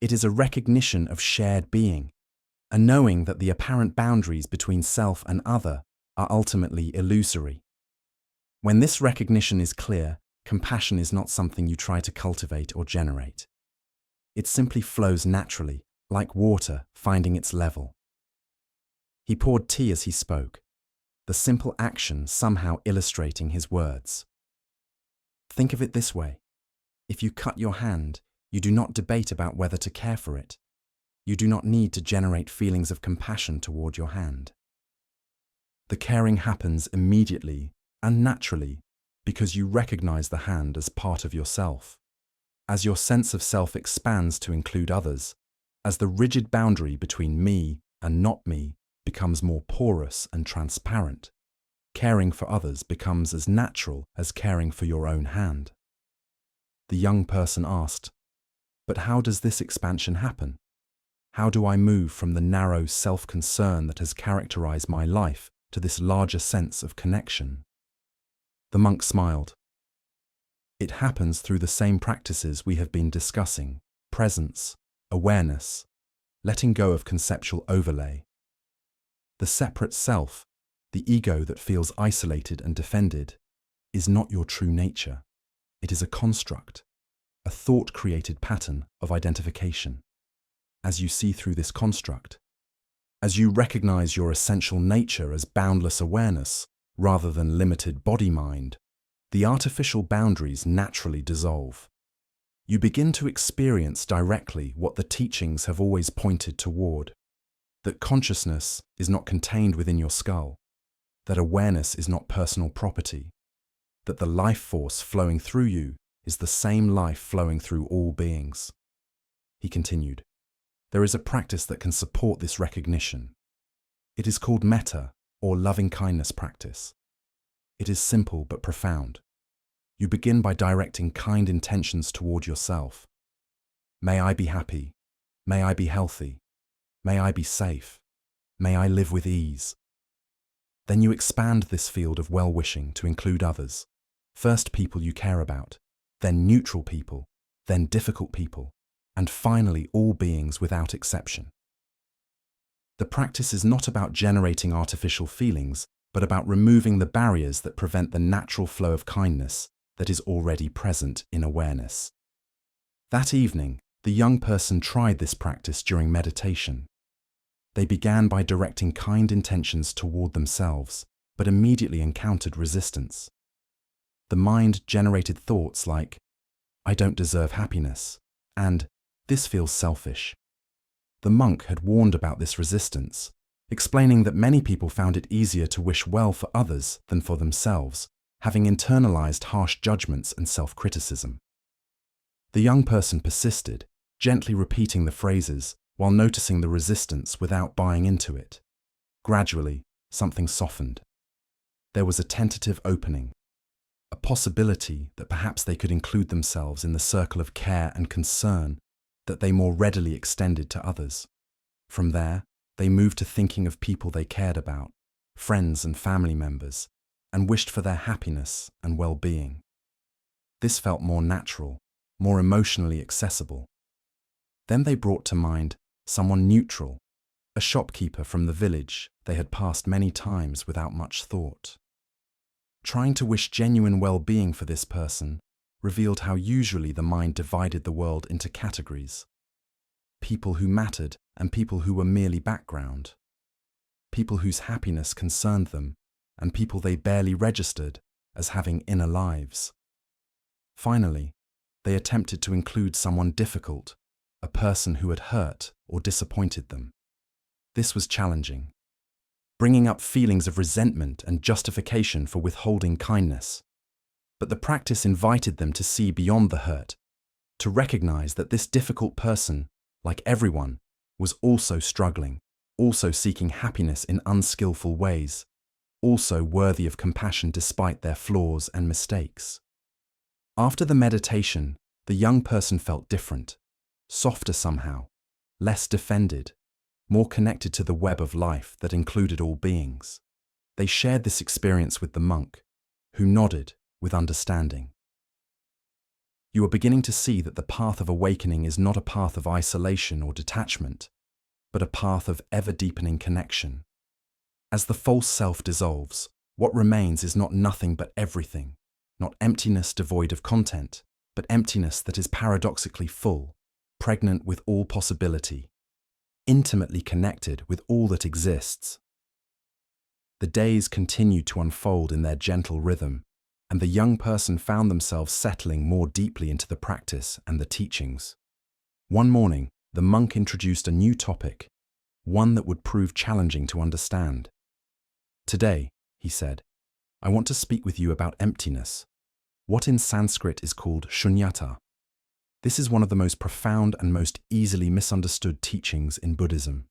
It is a recognition of shared being, a knowing that the apparent boundaries between self and other are ultimately illusory. When this recognition is clear, compassion is not something you try to cultivate or generate. It simply flows naturally, like water finding its level. He poured tea as he spoke, the simple action somehow illustrating his words. Think of it this way. If you cut your hand, you do not debate about whether to care for it. You do not need to generate feelings of compassion toward your hand. The caring happens immediately and naturally because you recognize the hand as part of yourself. As your sense of self expands to include others, as the rigid boundary between me and not me becomes more porous and transparent, caring for others becomes as natural as caring for your own hand. The young person asked, "But how does this expansion happen? How do I move from the narrow self-concern that has characterized my life to this larger sense of connection?" The monk smiled. "It happens through the same practices we have been discussing: presence, awareness, letting go of conceptual overlay. The separate self, the ego that feels isolated and defended, is not your true nature. It is a construct, a thought-created pattern of identification. As you see through this construct, as you recognize your essential nature as boundless awareness rather than limited body-mind, the artificial boundaries naturally dissolve. You begin to experience directly what the teachings have always pointed toward: that consciousness is not contained within your skull, that awareness is not personal property, that the life force flowing through you is the same life flowing through all beings." He continued, "There is a practice that can support this recognition. It is called metta, or loving-kindness practice. It is simple but profound. You begin by directing kind intentions toward yourself. May I be happy. May I be healthy. May I be safe. May I live with ease. Then you expand this field of well-wishing to include others. First people you care about, then neutral people, then difficult people, and finally all beings without exception. The practice is not about generating artificial feelings, but about removing the barriers that prevent the natural flow of kindness that is already present in awareness." That evening, the young person tried this practice during meditation. They began by directing kind intentions toward themselves, but immediately encountered resistance. The mind generated thoughts like, "I don't deserve happiness," and "This feels selfish." The monk had warned about this resistance, explaining that many people found it easier to wish well for others than for themselves, having internalized harsh judgments and self-criticism. The young person persisted, gently repeating the phrases while noticing the resistance without buying into it. Gradually, something softened. There was a tentative opening, a possibility that perhaps they could include themselves in the circle of care and concern that they more readily extended to others. From there, they moved to thinking of people they cared about, friends and family members, and wished for their happiness and well-being. This felt more natural, more emotionally accessible. Then they brought to mind someone neutral, a shopkeeper from the village they had passed many times without much thought. Trying to wish genuine well-being for this person revealed how usually the mind divided the world into categories. People who mattered and people who were merely background. People whose happiness concerned them and people they barely registered as having inner lives. Finally, they attempted to include someone difficult, a person who had hurt or disappointed them. This was challenging, bringing up feelings of resentment and justification for withholding kindness. But the practice invited them to see beyond the hurt, to recognize that this difficult person, like everyone, was also struggling, also seeking happiness in unskillful ways, also worthy of compassion despite their flaws and mistakes. After the meditation, the young person felt different, softer somehow, less defended, more connected to the web of life that included all beings. They shared this experience with the monk, who nodded with understanding. You are beginning to see that the path of awakening is not a path of isolation or detachment, but a path of ever-deepening connection. As the false self dissolves, what remains is not nothing but everything, not emptiness devoid of content, but emptiness that is paradoxically full, pregnant with all possibility, intimately connected with all that exists. The days continued to unfold in their gentle rhythm, and the young person found themselves settling more deeply into the practice and the teachings. One morning, the monk introduced a new topic, one that would prove challenging to understand. Today, he said, I want to speak with you about emptiness, what in Sanskrit is called shunyata. This is one of the most profound and most easily misunderstood teachings in Buddhism.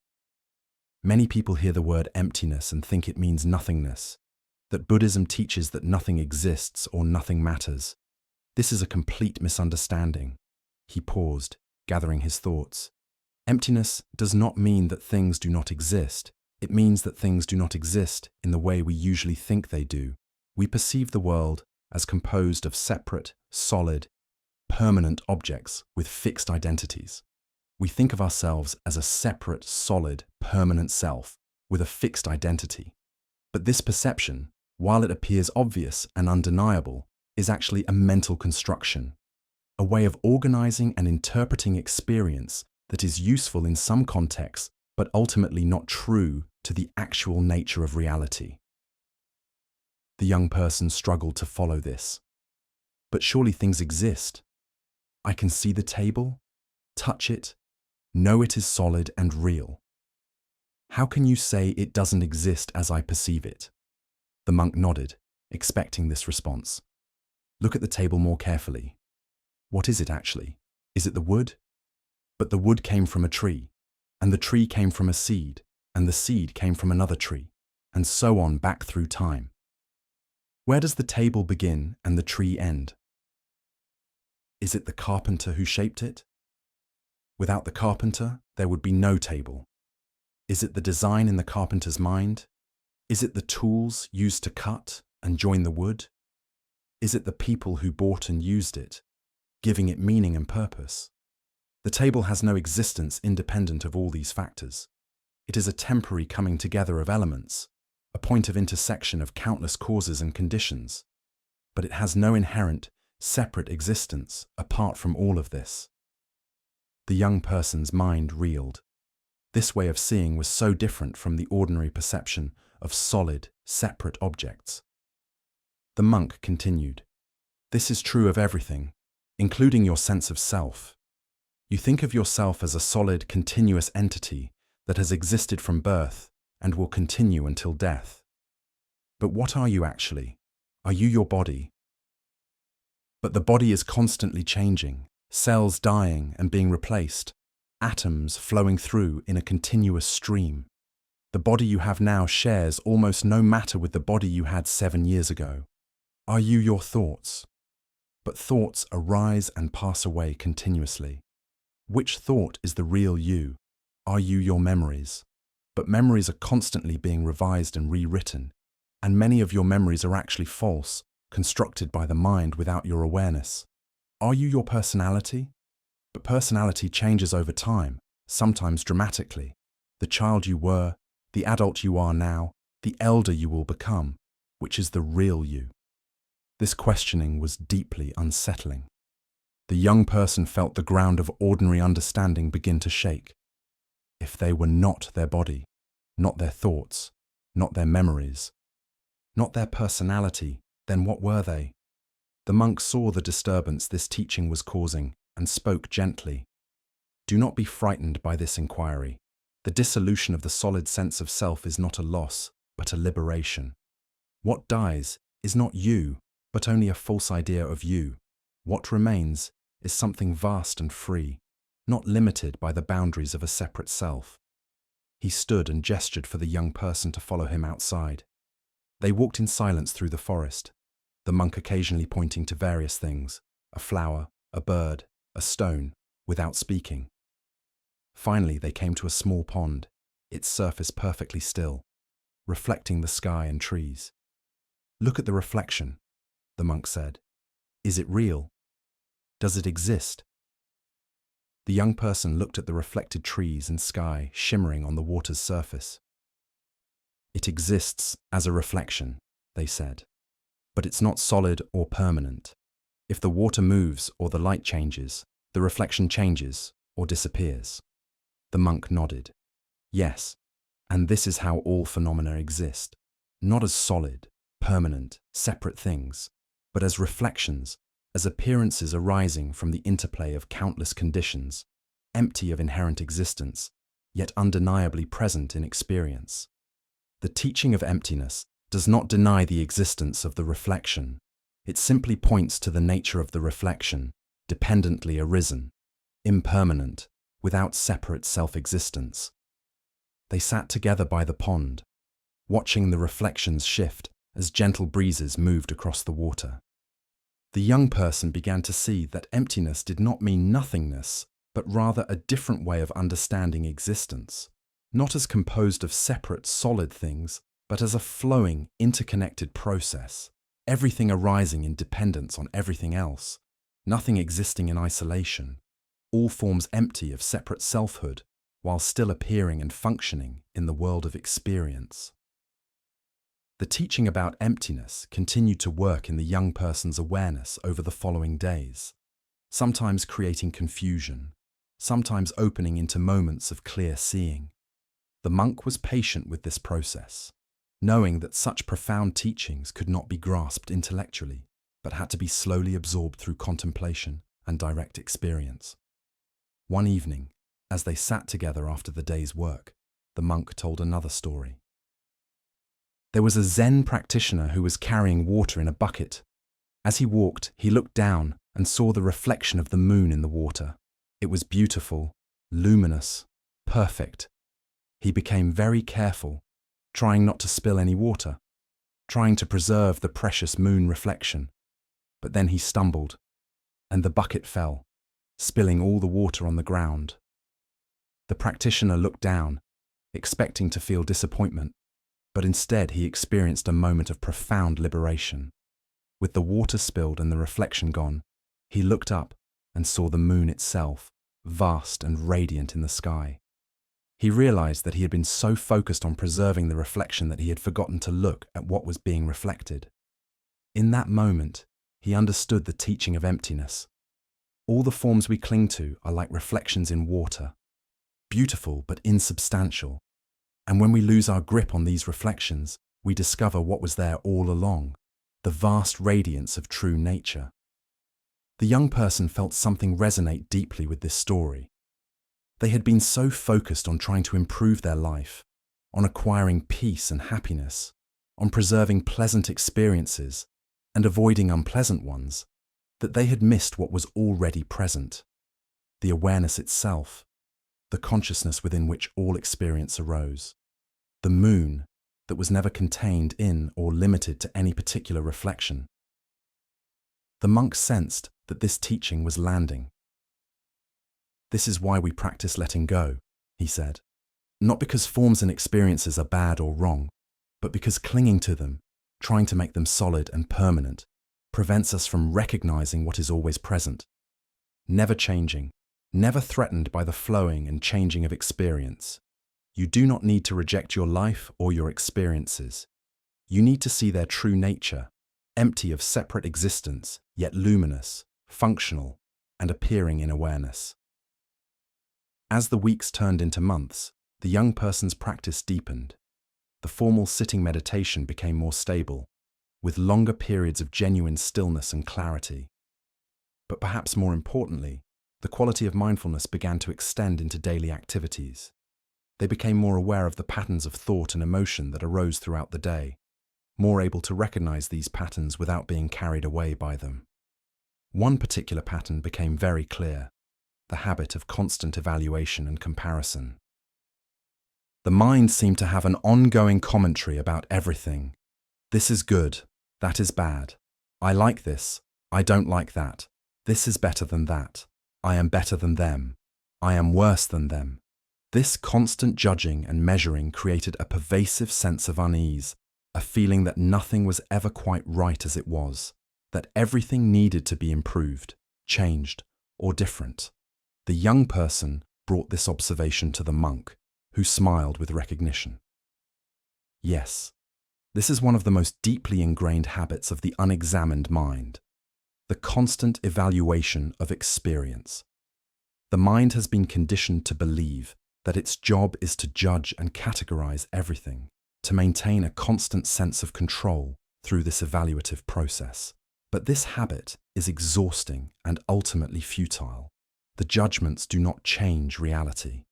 Many people hear the word emptiness and think it means nothingness, that Buddhism teaches that nothing exists or nothing matters. This is a complete misunderstanding. He paused, gathering his thoughts. Emptiness does not mean that things do not exist. It means that things do not exist in the way we usually think they do. We perceive the world as composed of separate, solid, permanent objects with fixed identities. We think of ourselves as a separate, solid, permanent self with a fixed identity. But this perception, while it appears obvious and undeniable, is actually a mental construction, a way of organizing and interpreting experience that is useful in some contexts, but ultimately not true to the actual nature of reality. The young person struggled to follow this. But surely things exist. I can see the table, touch it, know it is solid and real. How can you say it doesn't exist as I perceive it? The monk nodded, expecting this response. Look at the table more carefully. What is it actually? Is it the wood? But the wood came from a tree, and the tree came from a seed, and the seed came from another tree, and so on back through time. Where does the table begin and the tree end? Is it the carpenter who shaped it? Without the carpenter, there would be no table. Is it the design in the carpenter's mind? Is it the tools used to cut and join the wood? Is it the people who bought and used it, giving it meaning and purpose? The table has no existence independent of all these factors. It is a temporary coming together of elements, a point of intersection of countless causes and conditions, but it has no inherent, separate existence apart from all of this. The young person's mind reeled. This way of seeing was so different from the ordinary perception of solid, separate objects. The monk continued, This is true of everything, including your sense of self. You think of yourself as a solid, continuous entity that has existed from birth and will continue until death. But what are you actually? Are you your body? But the body is constantly changing, cells dying and being replaced, atoms flowing through in a continuous stream. The body you have now shares almost no matter with the body you had 7 years ago. Are you your thoughts? But thoughts arise and pass away continuously. Which thought is the real you? Are you your memories? But memories are constantly being revised and rewritten, and many of your memories are actually false, constructed by the mind without your awareness. Are you your personality? But personality changes over time, sometimes dramatically. The child you were, the adult you are now, the elder you will become, which is the real you? This questioning was deeply unsettling. The young person felt the ground of ordinary understanding begin to shake. If they were not their body, not their thoughts, not their memories, not their personality, then what were they? The monk saw the disturbance this teaching was causing and spoke gently. Do not be frightened by this inquiry. The dissolution of the solid sense of self is not a loss, but a liberation. What dies is not you, but only a false idea of you. What remains is something vast and free, not limited by the boundaries of a separate self. He stood and gestured for the young person to follow him outside. They walked in silence through the forest, the monk occasionally pointing to various things, a flower, a bird, a stone, without speaking. Finally, they came to a small pond, its surface perfectly still, reflecting the sky and trees. Look at the reflection, the monk said. Is it real? Does it exist? The young person looked at the reflected trees and sky shimmering on the water's surface. It exists as a reflection, they said, but it's not solid or permanent. If the water moves or the light changes, the reflection changes or disappears. The monk nodded. Yes, and this is how all phenomena exist, not as solid, permanent, separate things, but as reflections, as appearances arising from the interplay of countless conditions, empty of inherent existence, yet undeniably present in experience. The teaching of emptiness does not deny the existence of the reflection. It simply points to the nature of the reflection, dependently arisen, impermanent, without separate self-existence. They sat together by the pond, watching the reflections shift as gentle breezes moved across the water. The young person began to see that emptiness did not mean nothingness, but rather a different way of understanding existence, not as composed of separate, solid things, but as a flowing, interconnected process, everything arising in dependence on everything else, nothing existing in isolation, all forms empty of separate selfhood, while still appearing and functioning in the world of experience. The teaching about emptiness continued to work in the young person's awareness over the following days, sometimes creating confusion, sometimes opening into moments of clear seeing. The monk was patient with this process, knowing that such profound teachings could not be grasped intellectually, but had to be slowly absorbed through contemplation and direct experience. One evening, as they sat together after the day's work, the monk told another story. There was a Zen practitioner who was carrying water in a bucket. As he walked, he looked down and saw the reflection of the moon in the water. It was beautiful, luminous, perfect. He became very careful, trying not to spill any water, trying to preserve the precious moon reflection. But then he stumbled, and the bucket fell, spilling all the water on the ground. The practitioner looked down, expecting to feel disappointment, but instead he experienced a moment of profound liberation. With the water spilled and the reflection gone, he looked up and saw the moon itself, vast and radiant in the sky. He realized that he had been so focused on preserving the reflection that he had forgotten to look at what was being reflected. In that moment, he understood the teaching of emptiness. All the forms we cling to are like reflections in water, beautiful but insubstantial. And when we lose our grip on these reflections, we discover what was there all along, the vast radiance of true nature. The young person felt something resonate deeply with this story. They had been so focused on trying to improve their life, on acquiring peace and happiness, on preserving pleasant experiences and avoiding unpleasant ones, that they had missed what was already present, the awareness itself, the consciousness within which all experience arose, the moon that was never contained in or limited to any particular reflection. The monk sensed that this teaching was landing. This is why we practice letting go, he said, not because forms and experiences are bad or wrong, but because clinging to them, trying to make them solid and permanent, prevents us from recognizing what is always present, never changing, never threatened by the flowing and changing of experience. You do not need to reject your life or your experiences. You need to see their true nature, empty of separate existence, yet luminous, functional, and appearing in awareness. As the weeks turned into months, the young person's practice deepened. The formal sitting meditation became more stable, with longer periods of genuine stillness and clarity. But perhaps more importantly, the quality of mindfulness began to extend into daily activities. They became more aware of the patterns of thought and emotion that arose throughout the day, more able to recognize these patterns without being carried away by them. One particular pattern became very clear: the habit of constant evaluation and comparison. The mind seemed to have an ongoing commentary about everything. This is good, that is bad. I like this, I don't like that. This is better than that. I am better than them. I am worse than them. This constant judging and measuring created a pervasive sense of unease, a feeling that nothing was ever quite right as it was, that everything needed to be improved, changed, or different. The young person brought this observation to the monk, who smiled with recognition. Yes, this is one of the most deeply ingrained habits of the unexamined mind, the constant evaluation of experience. The mind has been conditioned to believe that its job is to judge and categorize everything, to maintain a constant sense of control through this evaluative process. But this habit is exhausting and ultimately futile. The judgments do not change reality.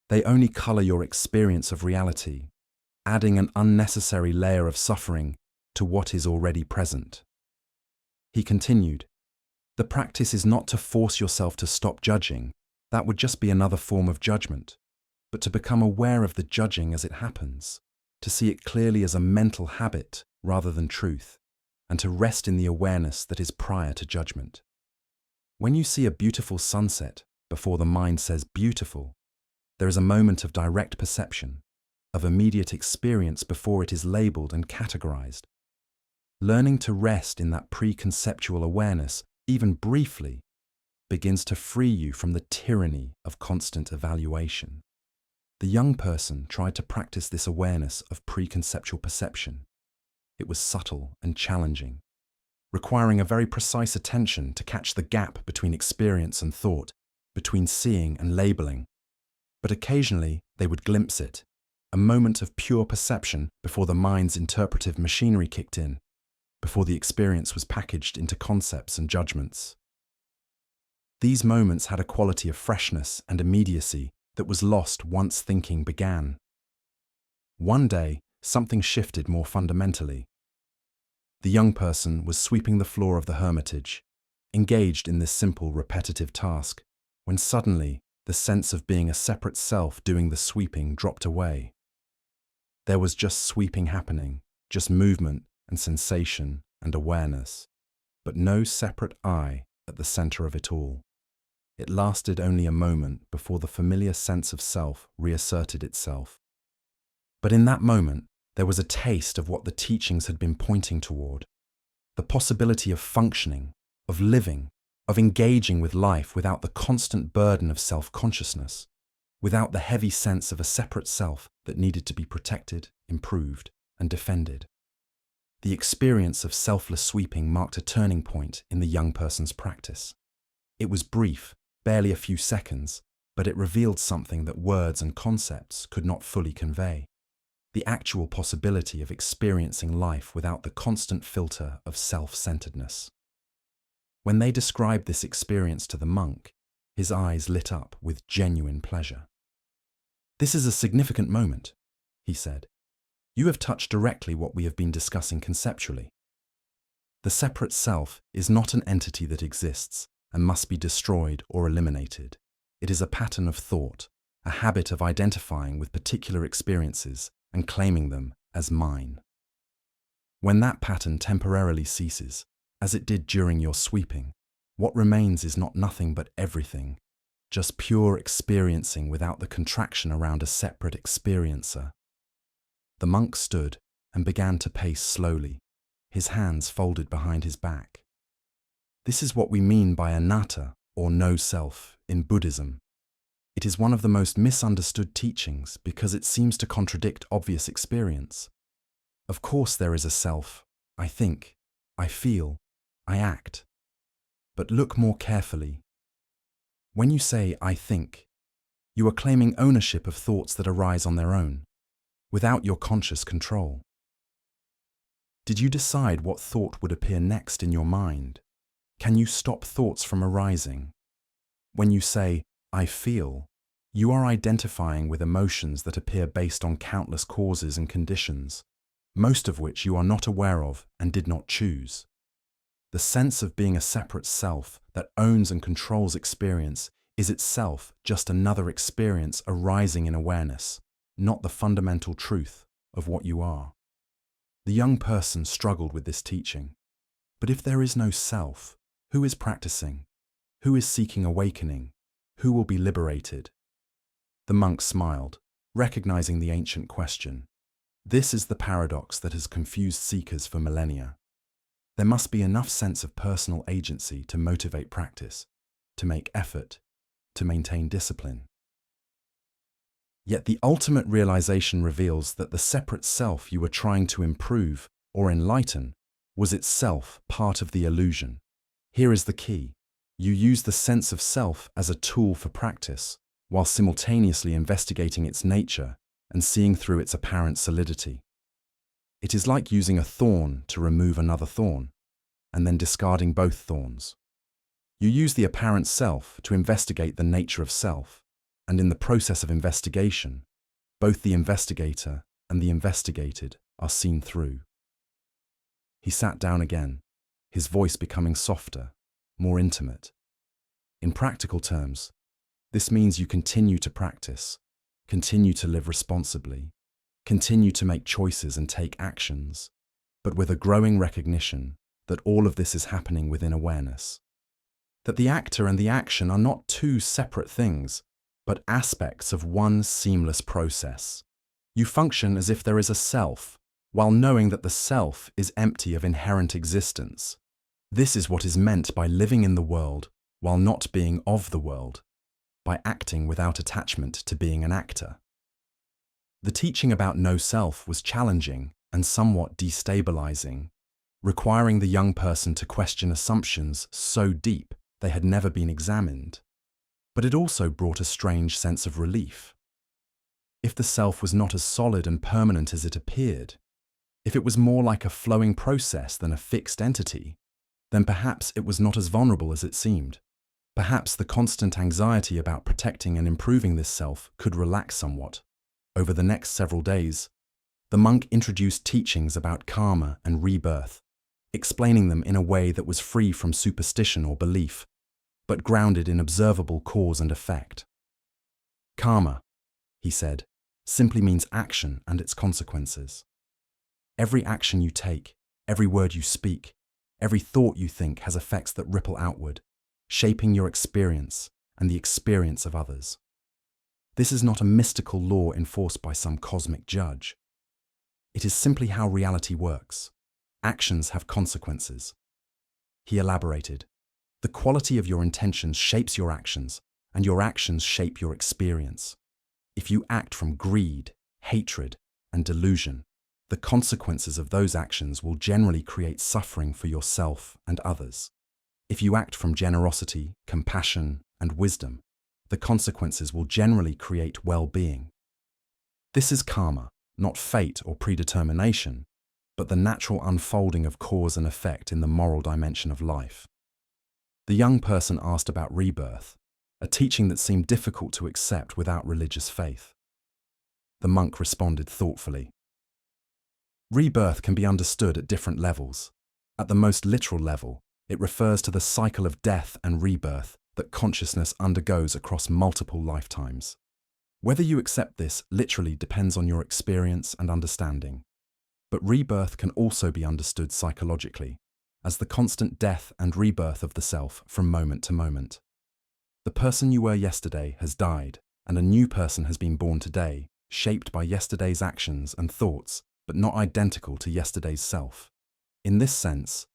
They only color your experience of reality, adding an unnecessary layer of suffering to what is already present. He continued, "The practice is not to force yourself to stop judging. That would just be another form of judgment, but to become aware of the judging as it happens, to see it clearly as a mental habit rather than truth, and to rest in the awareness that is prior to judgment. When you see a beautiful sunset before the mind says beautiful, there is a moment of direct perception, of immediate experience before it is labeled and categorized. Learning to rest in that preconceptual awareness, even briefly, begins to free you from the tyranny of constant evaluation." The young person tried to practice this awareness of preconceptual perception. It was subtle and challenging, requiring a very precise attention to catch the gap between experience and thought, between seeing and labeling. But occasionally they would glimpse it, a moment of pure perception before the mind's interpretive machinery kicked in, before the experience was packaged into concepts and judgments. These moments had a quality of freshness and immediacy that was lost once thinking began. One day, something shifted more fundamentally. The young person was sweeping the floor of the hermitage, engaged in this simple, repetitive task, when suddenly the sense of being a separate self doing the sweeping dropped away. There was just sweeping happening, just movement and sensation and awareness, but no separate I at the center of it all. It lasted only a moment before the familiar sense of self reasserted itself. But in that moment, there was a taste of what the teachings had been pointing toward, the possibility of functioning, of living, of engaging with life without the constant burden of self-consciousness, without the heavy sense of a separate self that needed to be protected, improved, and defended. The experience of selfless sweeping marked a turning point in the young person's practice. It was brief, barely a few seconds, but it revealed something that words and concepts could not fully convey: the actual possibility of experiencing life without the constant filter of self-centeredness. When they described this experience to the monk, his eyes lit up with genuine pleasure. "This is a significant moment," he said. "You have touched directly what we have been discussing conceptually. The separate self is not an entity that exists and must be destroyed or eliminated. It is a pattern of thought, a habit of identifying with particular experiences and claiming them as mine. When that pattern temporarily ceases, as it did during your sweeping, what remains is not nothing but everything, just pure experiencing without the contraction around a separate experiencer." The monk stood and began to pace slowly, his hands folded behind his back. This is what we mean by anatta, or no self, in Buddhism. It is one of the most misunderstood teachings because it seems to contradict obvious experience. Of course there is a self. I think, I feel, I act. But look more carefully. When you say, I think, you are claiming ownership of thoughts that arise on their own, without your conscious control. Did you decide what thought would appear next in your mind? Can you stop thoughts from arising? When you say, I feel, you are identifying with emotions that appear based on countless causes and conditions, most of which you are not aware of and did not choose. The sense of being a separate self that owns and controls experience is itself just another experience arising in awareness, not the fundamental truth of what you are. The young person struggled with this teaching. But if there is no self, who is practicing? Who is seeking awakening? Who will be liberated? The monk smiled, recognizing the ancient question. This is the paradox that has confused seekers for millennia. There must be enough sense of personal agency to motivate practice, to make effort, to maintain discipline. Yet the ultimate realization reveals that the separate self you were trying to improve or enlighten was itself part of the illusion. Here is the key. You use the sense of self as a tool for practice, while simultaneously investigating its nature and seeing through its apparent solidity. It is like using a thorn to remove another thorn, and then discarding both thorns. You use the apparent self to investigate the nature of self, and in the process of investigation, both the investigator and the investigated are seen through. He sat down again, his voice becoming softer, more intimate. In practical terms, this means you continue to practice, continue to live responsibly, continue to make choices and take actions, but with a growing recognition that all of this is happening within awareness. That the actor and the action are not two separate things, but aspects of one seamless process. You function as if there is a self, while knowing that the self is empty of inherent existence. This is what is meant by living in the world while not being of the world, by acting without attachment to being an actor. The teaching about no self was challenging and somewhat destabilizing, requiring the young person to question assumptions so deep they had never been examined. But it also brought a strange sense of relief. If the self was not as solid and permanent as it appeared, if it was more like a flowing process than a fixed entity, then perhaps it was not as vulnerable as it seemed. Perhaps the constant anxiety about protecting and improving this self could relax somewhat. Over the next several days, the monk introduced teachings about karma and rebirth, explaining them in a way that was free from superstition or belief, but grounded in observable cause and effect. Karma, he said, simply means action and its consequences. Every action you take, every word you speak, every thought you think has effects that ripple outward, shaping your experience and the experience of others. This is not a mystical law enforced by some cosmic judge. It is simply how reality works. Actions have consequences. He elaborated. The quality of your intentions shapes your actions, and your actions shape your experience. If you act from greed, hatred, and delusion, the consequences of those actions will generally create suffering for yourself and others. If you act from generosity, compassion, and wisdom, the consequences will generally create well-being. This is karma, not fate or predetermination, but the natural unfolding of cause and effect in the moral dimension of life. The young person asked about rebirth, a teaching that seemed difficult to accept without religious faith. The monk responded thoughtfully. Rebirth can be understood at different levels. At the most literal level, it refers to the cycle of death and rebirth that consciousness undergoes across multiple lifetimes. Whether you accept this literally depends on your experience and understanding. But rebirth can also be understood psychologically, as the constant death and rebirth of the self from moment to moment. The person you were yesterday has died, and a new person has been born today, shaped by yesterday's actions and thoughts, but not identical to yesterday's self. In this sense,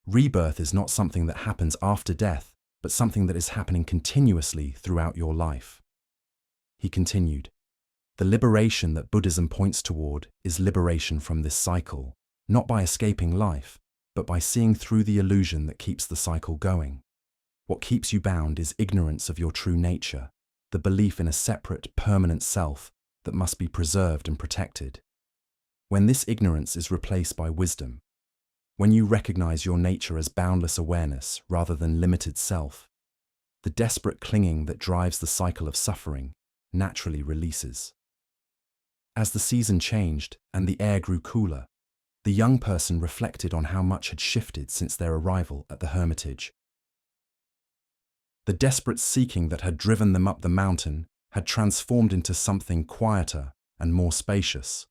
rebirth is not something that happens after death, but something that is happening continuously throughout your life. He continued, the liberation that Buddhism points toward is liberation from this cycle, not by escaping life, but by seeing through the illusion that keeps the cycle going. What keeps you bound is ignorance of your true nature, the belief in a separate, permanent self that must be preserved and protected. When this ignorance is replaced by wisdom, when you recognize your nature as boundless awareness rather than limited self, the desperate clinging that drives the cycle of suffering naturally releases. As the season changed and the air grew cooler, the young person reflected on how much had shifted since their arrival at the hermitage. The desperate seeking that had driven them up the mountain had transformed into something quieter and more spacious,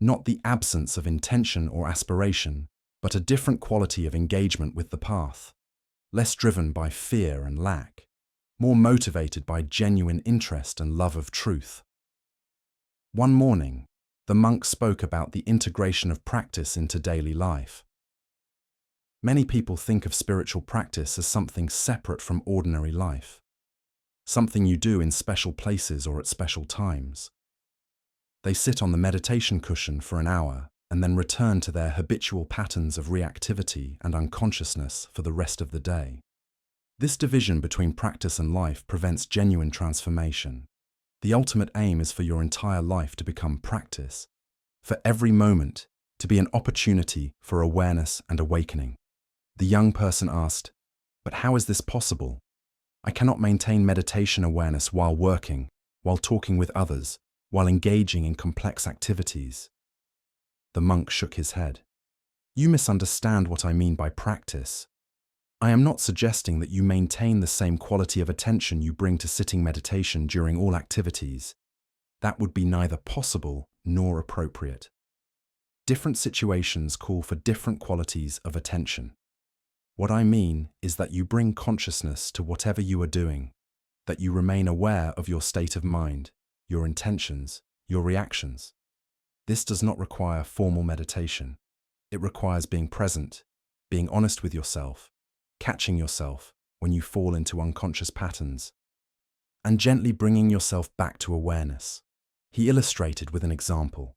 not the absence of intention or aspiration, but a different quality of engagement with the path, less driven by fear and lack, more motivated by genuine interest and love of truth. One morning, the monk spoke about the integration of practice into daily life. Many people think of spiritual practice as something separate from ordinary life, something you do in special places or at special times. They sit on the meditation cushion for an hour and then return to their habitual patterns of reactivity and unconsciousness for the rest of the day. This division between practice and life prevents genuine transformation. The ultimate aim is for your entire life to become practice, for every moment to be an opportunity for awareness and awakening. The young person asked, "But how is this possible? I cannot maintain meditation awareness while working, while talking with others, while engaging in complex activities." The monk shook his head. "You misunderstand what I mean by practice. I am not suggesting that you maintain the same quality of attention you bring to sitting meditation during all activities. That would be neither possible nor appropriate. Different situations call for different qualities of attention. What I mean is that you bring consciousness to whatever you are doing, that you remain aware of your state of mind, your intentions, your reactions. This does not require formal meditation. It requires being present, being honest with yourself, catching yourself when you fall into unconscious patterns, and gently bringing yourself back to awareness." He illustrated with an example.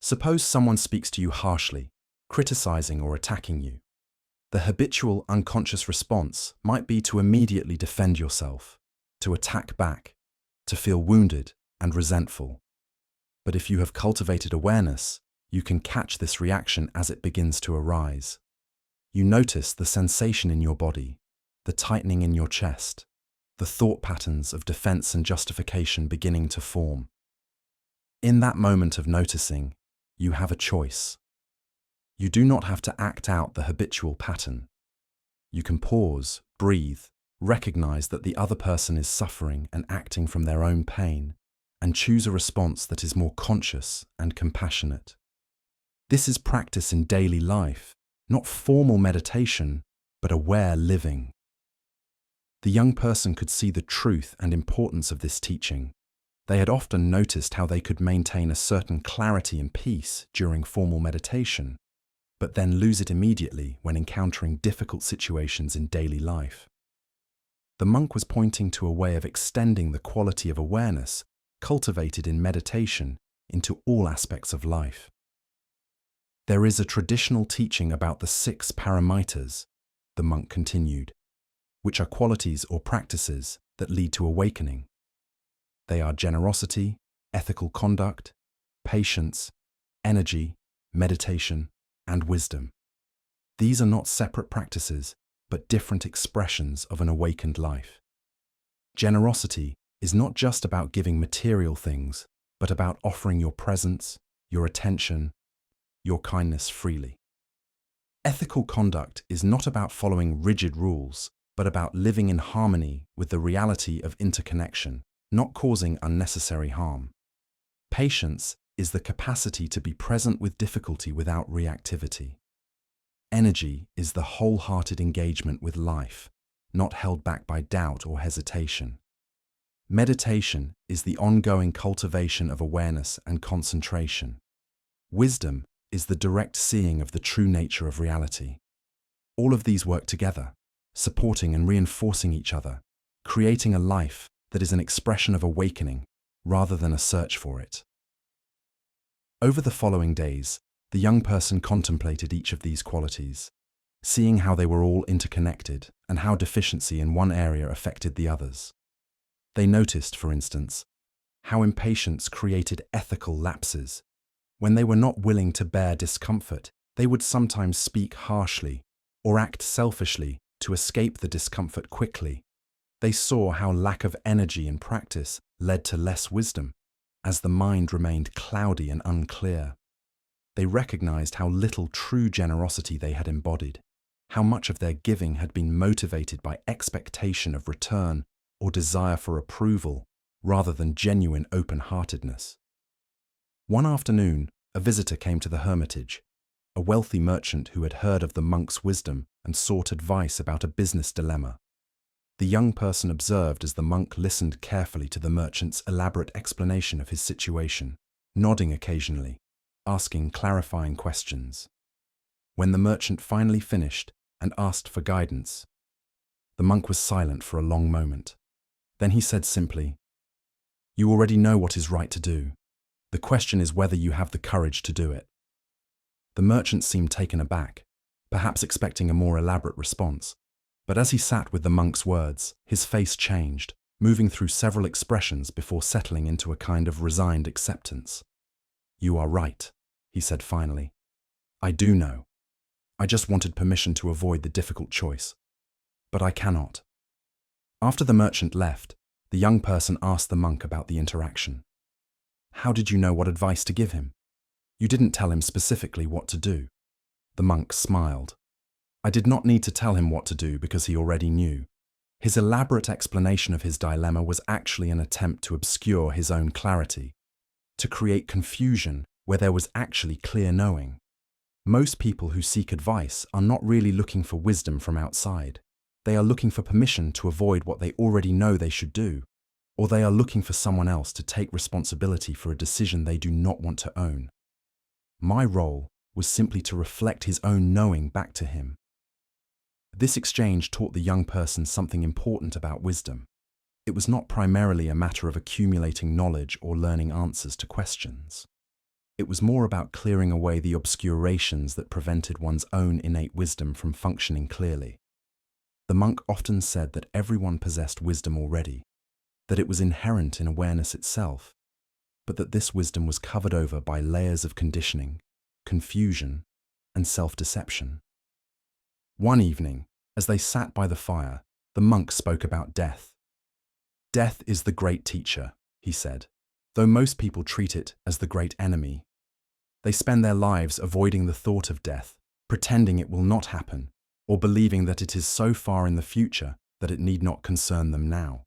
Suppose someone speaks to you harshly, criticizing or attacking you. The habitual unconscious response might be to immediately defend yourself, to attack back, to feel wounded and resentful. But if you have cultivated awareness, you can catch this reaction as it begins to arise. You notice the sensation in your body, the tightening in your chest, the thought patterns of defense and justification beginning to form. In that moment of noticing, you have a choice. You do not have to act out the habitual pattern. You can pause, breathe, recognize that the other person is suffering and acting from their own pain, and choose a response that is more conscious and compassionate. This is practice in daily life, not formal meditation, but aware living. The young person could see the truth and importance of this teaching. They had often noticed how they could maintain a certain clarity and peace during formal meditation, but then lose it immediately when encountering difficult situations in daily life. The monk was pointing to a way of extending the quality of awareness cultivated in meditation into all aspects of life. There is a traditional teaching about the 6 paramitas, the monk continued, which are qualities or practices that lead to awakening. They are generosity, ethical conduct, patience, energy, meditation, and wisdom. These are not separate practices, but different expressions of an awakened life. Generosity is not just about giving material things, but about offering your presence, your attention, your kindness freely. Ethical conduct is not about following rigid rules, but about living in harmony with the reality of interconnection, not causing unnecessary harm. Patience is the capacity to be present with difficulty without reactivity. Energy is the wholehearted engagement with life, not held back by doubt or hesitation. Meditation is the ongoing cultivation of awareness and concentration. Wisdom is the direct seeing of the true nature of reality. All of these work together, supporting and reinforcing each other, creating a life that is an expression of awakening rather than a search for it. Over the following days, the young person contemplated each of these qualities, seeing how they were all interconnected and how deficiency in one area affected the others. They noticed, for instance, how impatience created ethical lapses. When they were not willing to bear discomfort, they would sometimes speak harshly or act selfishly to escape the discomfort quickly. They saw how lack of energy in practice led to less wisdom, as the mind remained cloudy and unclear. They recognized how little true generosity they had embodied, how much of their giving had been motivated by expectation of return or desire for approval, rather than genuine open-heartedness. One afternoon, a visitor came to the hermitage, a wealthy merchant who had heard of the monk's wisdom and sought advice about a business dilemma. The young person observed as the monk listened carefully to the merchant's elaborate explanation of his situation, nodding occasionally, asking clarifying questions. When the merchant finally finished and asked for guidance, the monk was silent for a long moment. Then he said simply, "You already know what is right to do. The question is whether you have the courage to do it." The merchant seemed taken aback, perhaps expecting a more elaborate response. But as he sat with the monk's words, his face changed, moving through several expressions before settling into a kind of resigned acceptance. "You are right," he said finally. "I do know. I just wanted permission to avoid the difficult choice. But I cannot." After the merchant left, the young person asked the monk about the interaction. "How did you know what advice to give him? You didn't tell him specifically what to do." The monk smiled. "I did not need to tell him what to do because he already knew. His elaborate explanation of his dilemma was actually an attempt to obscure his own clarity, to create confusion where there was actually clear knowing. Most people who seek advice are not really looking for wisdom from outside. They are looking for permission to avoid what they already know they should do, or they are looking for someone else to take responsibility for a decision they do not want to own. My role was simply to reflect his own knowing back to him." This exchange taught the young person something important about wisdom. It was not primarily a matter of accumulating knowledge or learning answers to questions. It was more about clearing away the obscurations that prevented one's own innate wisdom from functioning clearly. The monk often said that everyone possessed wisdom already, that it was inherent in awareness itself, but that this wisdom was covered over by layers of conditioning, confusion, and self-deception. One evening, as they sat by the fire, the monk spoke about death. "Death is the great teacher," he said, "though most people treat it as the great enemy. They spend their lives avoiding the thought of death, pretending it will not happen, or believing that it is so far in the future that it need not concern them now.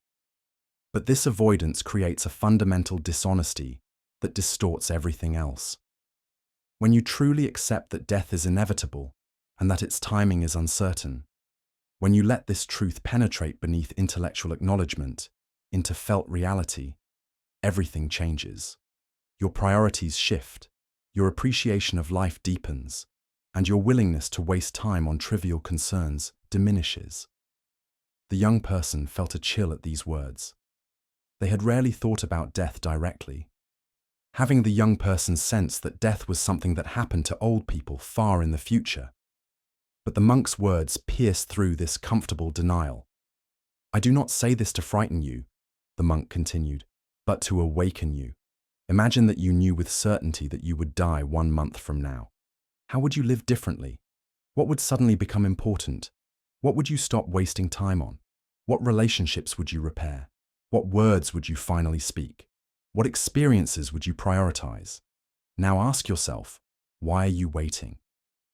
But this avoidance creates a fundamental dishonesty that distorts everything else. When you truly accept that death is inevitable and that its timing is uncertain, when you let this truth penetrate beneath intellectual acknowledgement into felt reality, everything changes. Your priorities shift, your appreciation of life deepens, and your willingness to waste time on trivial concerns diminishes." The young person felt a chill at these words. They had rarely thought about death directly. Having the young person sense that death was something that happened to old people far in the future. But the monk's words pierced through this comfortable denial. "I do not say this to frighten you," the monk continued, "but to awaken you. Imagine that you knew with certainty that you would die 1 month from now. How would you live differently? What would suddenly become important? What would you stop wasting time on? What relationships would you repair? What words would you finally speak? What experiences would you prioritize? Now ask yourself, why are you waiting?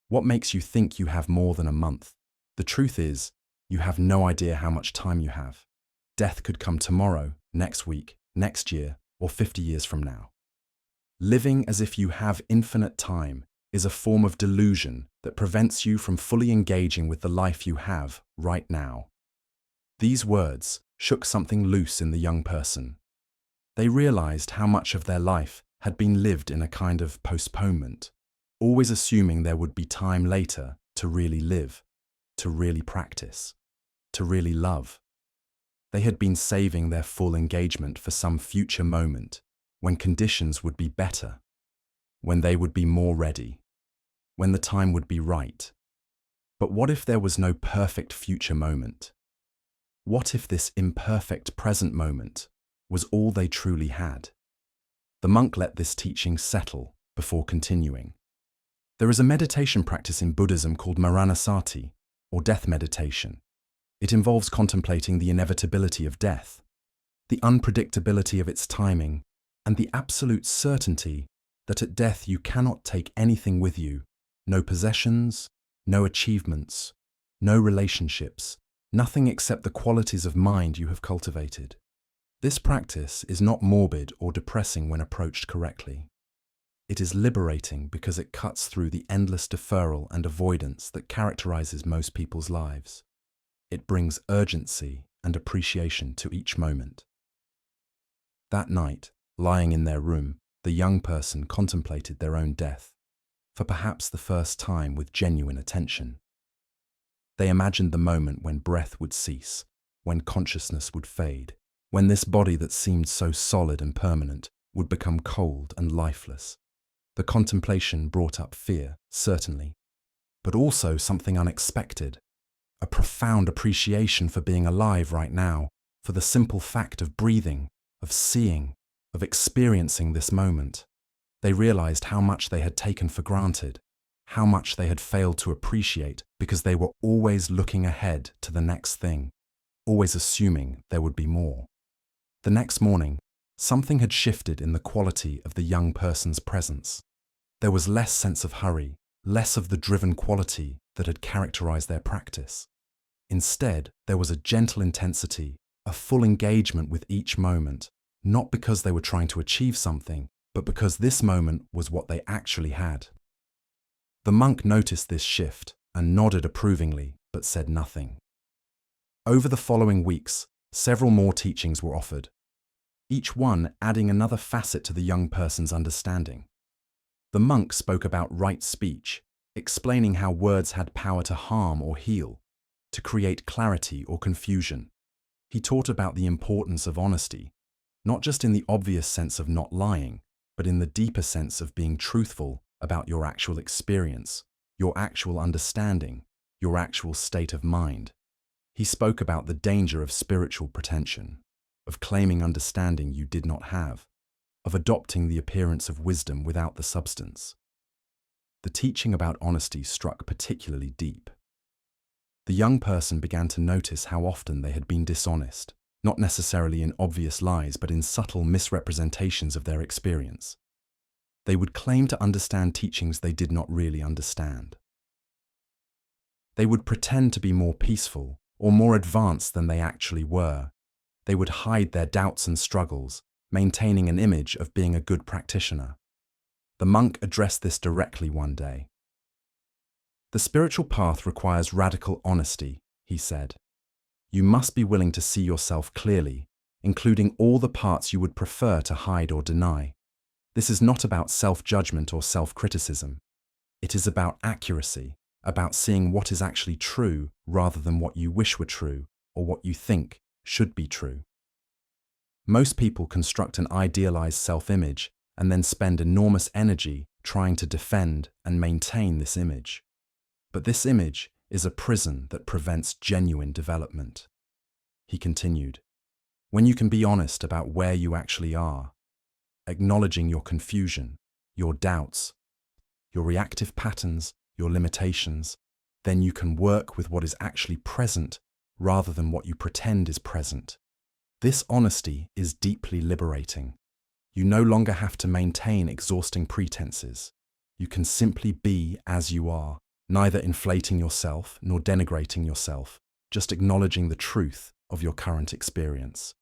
What makes you think you have more than a month? The truth is, you have no idea how much time you have. Death could come tomorrow, next week, next year, or 50 years from now. Living as if you have infinite time is a form of delusion that prevents you from fully engaging with the life you have right now." These words shook something loose in the young person. They realized how much of their life had been lived in a kind of postponement, always assuming there would be time later to really live, to really practice, to really love. They had been saving their full engagement for some future moment when conditions would be better, when they would be more ready, when the time would be right. But what if there was no perfect future moment? What if this imperfect present moment was all they truly had? The monk let this teaching settle before continuing. There is a meditation practice in Buddhism called maranasati, or death meditation. It involves contemplating the inevitability of death, the unpredictability of its timing, and the absolute certainty that at death you cannot take anything with you, no possessions, no achievements, no relationships, nothing except the qualities of mind you have cultivated. This practice is not morbid or depressing when approached correctly. It is liberating because it cuts through the endless deferral and avoidance that characterizes most people's lives. It brings urgency and appreciation to each moment. That night, lying in their room, the young person contemplated their own death, for perhaps the first time with genuine attention. They imagined the moment when breath would cease, when consciousness would fade, when this body that seemed so solid and permanent would become cold and lifeless. The contemplation brought up fear, certainly, but also something unexpected, a profound appreciation for being alive right now, for the simple fact of breathing, of seeing, of experiencing this moment. They realized how much they had taken for granted, how much they had failed to appreciate because they were always looking ahead to the next thing, always assuming there would be more. The next morning, something had shifted in the quality of the young person's presence. There was less sense of hurry, less of the driven quality that had characterized their practice. Instead, there was a gentle intensity, a full engagement with each moment, not because they were trying to achieve something, but because this moment was what they actually had. The monk noticed this shift and nodded approvingly, but said nothing. Over the following weeks, several more teachings were offered, each one adding another facet to the young person's understanding. The monk spoke about right speech, explaining how words had power to harm or heal, to create clarity or confusion. He taught about the importance of honesty, not just in the obvious sense of not lying, but in the deeper sense of being truthful about your actual experience, your actual understanding, your actual state of mind. He spoke about the danger of spiritual pretension, of claiming understanding you did not have, of adopting the appearance of wisdom without the substance. The teaching about honesty struck particularly deep. The young person began to notice how often they had been dishonest, not necessarily in obvious lies, but in subtle misrepresentations of their experience. They would claim to understand teachings they did not really understand. They would pretend to be more peaceful or more advanced than they actually were. They would hide their doubts and struggles, maintaining an image of being a good practitioner. The monk addressed this directly one day. The spiritual path requires radical honesty, he said. You must be willing to see yourself clearly, including all the parts you would prefer to hide or deny. This is not about self-judgment or self-criticism. It is about accuracy, about seeing what is actually true rather than what you wish were true or what you think should be true. Most people construct an idealized self-image and then spend enormous energy trying to defend and maintain this image. But this image is a prison that prevents genuine development. He continued, when you can be honest about where you actually are, acknowledging your confusion, your doubts, your reactive patterns, your limitations, then you can work with what is actually present rather than what you pretend is present. This honesty is deeply liberating. You no longer have to maintain exhausting pretenses. You can simply be as you are, neither inflating yourself nor denigrating yourself, just acknowledging the truth of your current experience.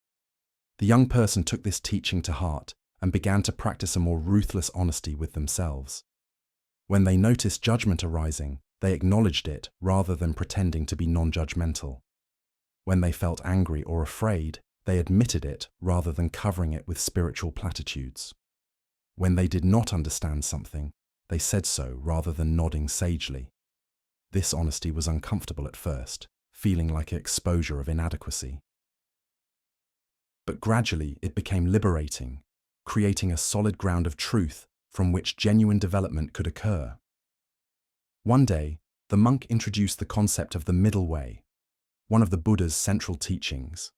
The young person took this teaching to heart and began to practice a more ruthless honesty with themselves. When they noticed judgment arising, they acknowledged it rather than pretending to be non-judgmental. When they felt angry or afraid, they admitted it rather than covering it with spiritual platitudes. When they did not understand something, They said so rather than nodding sagely. This honesty was uncomfortable at first, feeling like exposure of inadequacy. But gradually it became liberating, creating a solid ground of truth from which genuine development could occur. One day, the monk introduced the concept of the middle way, one of the Buddha's central teachings.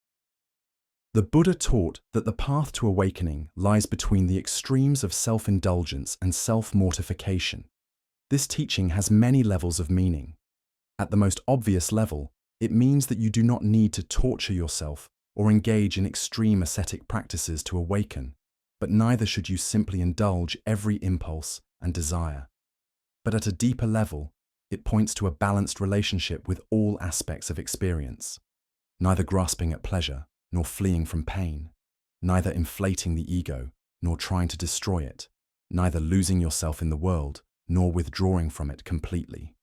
The Buddha taught that the path to awakening lies between the extremes of self-indulgence and self-mortification. This teaching has many levels of meaning. At the most obvious level, it means that you do not need to torture yourself or engage in extreme ascetic practices to awaken, but neither should you simply indulge every impulse and desire. But at a deeper level, it points to a balanced relationship with all aspects of experience, neither grasping at pleasure nor fleeing from pain, neither inflating the ego nor trying to destroy it, neither losing yourself in the world nor withdrawing from it completely.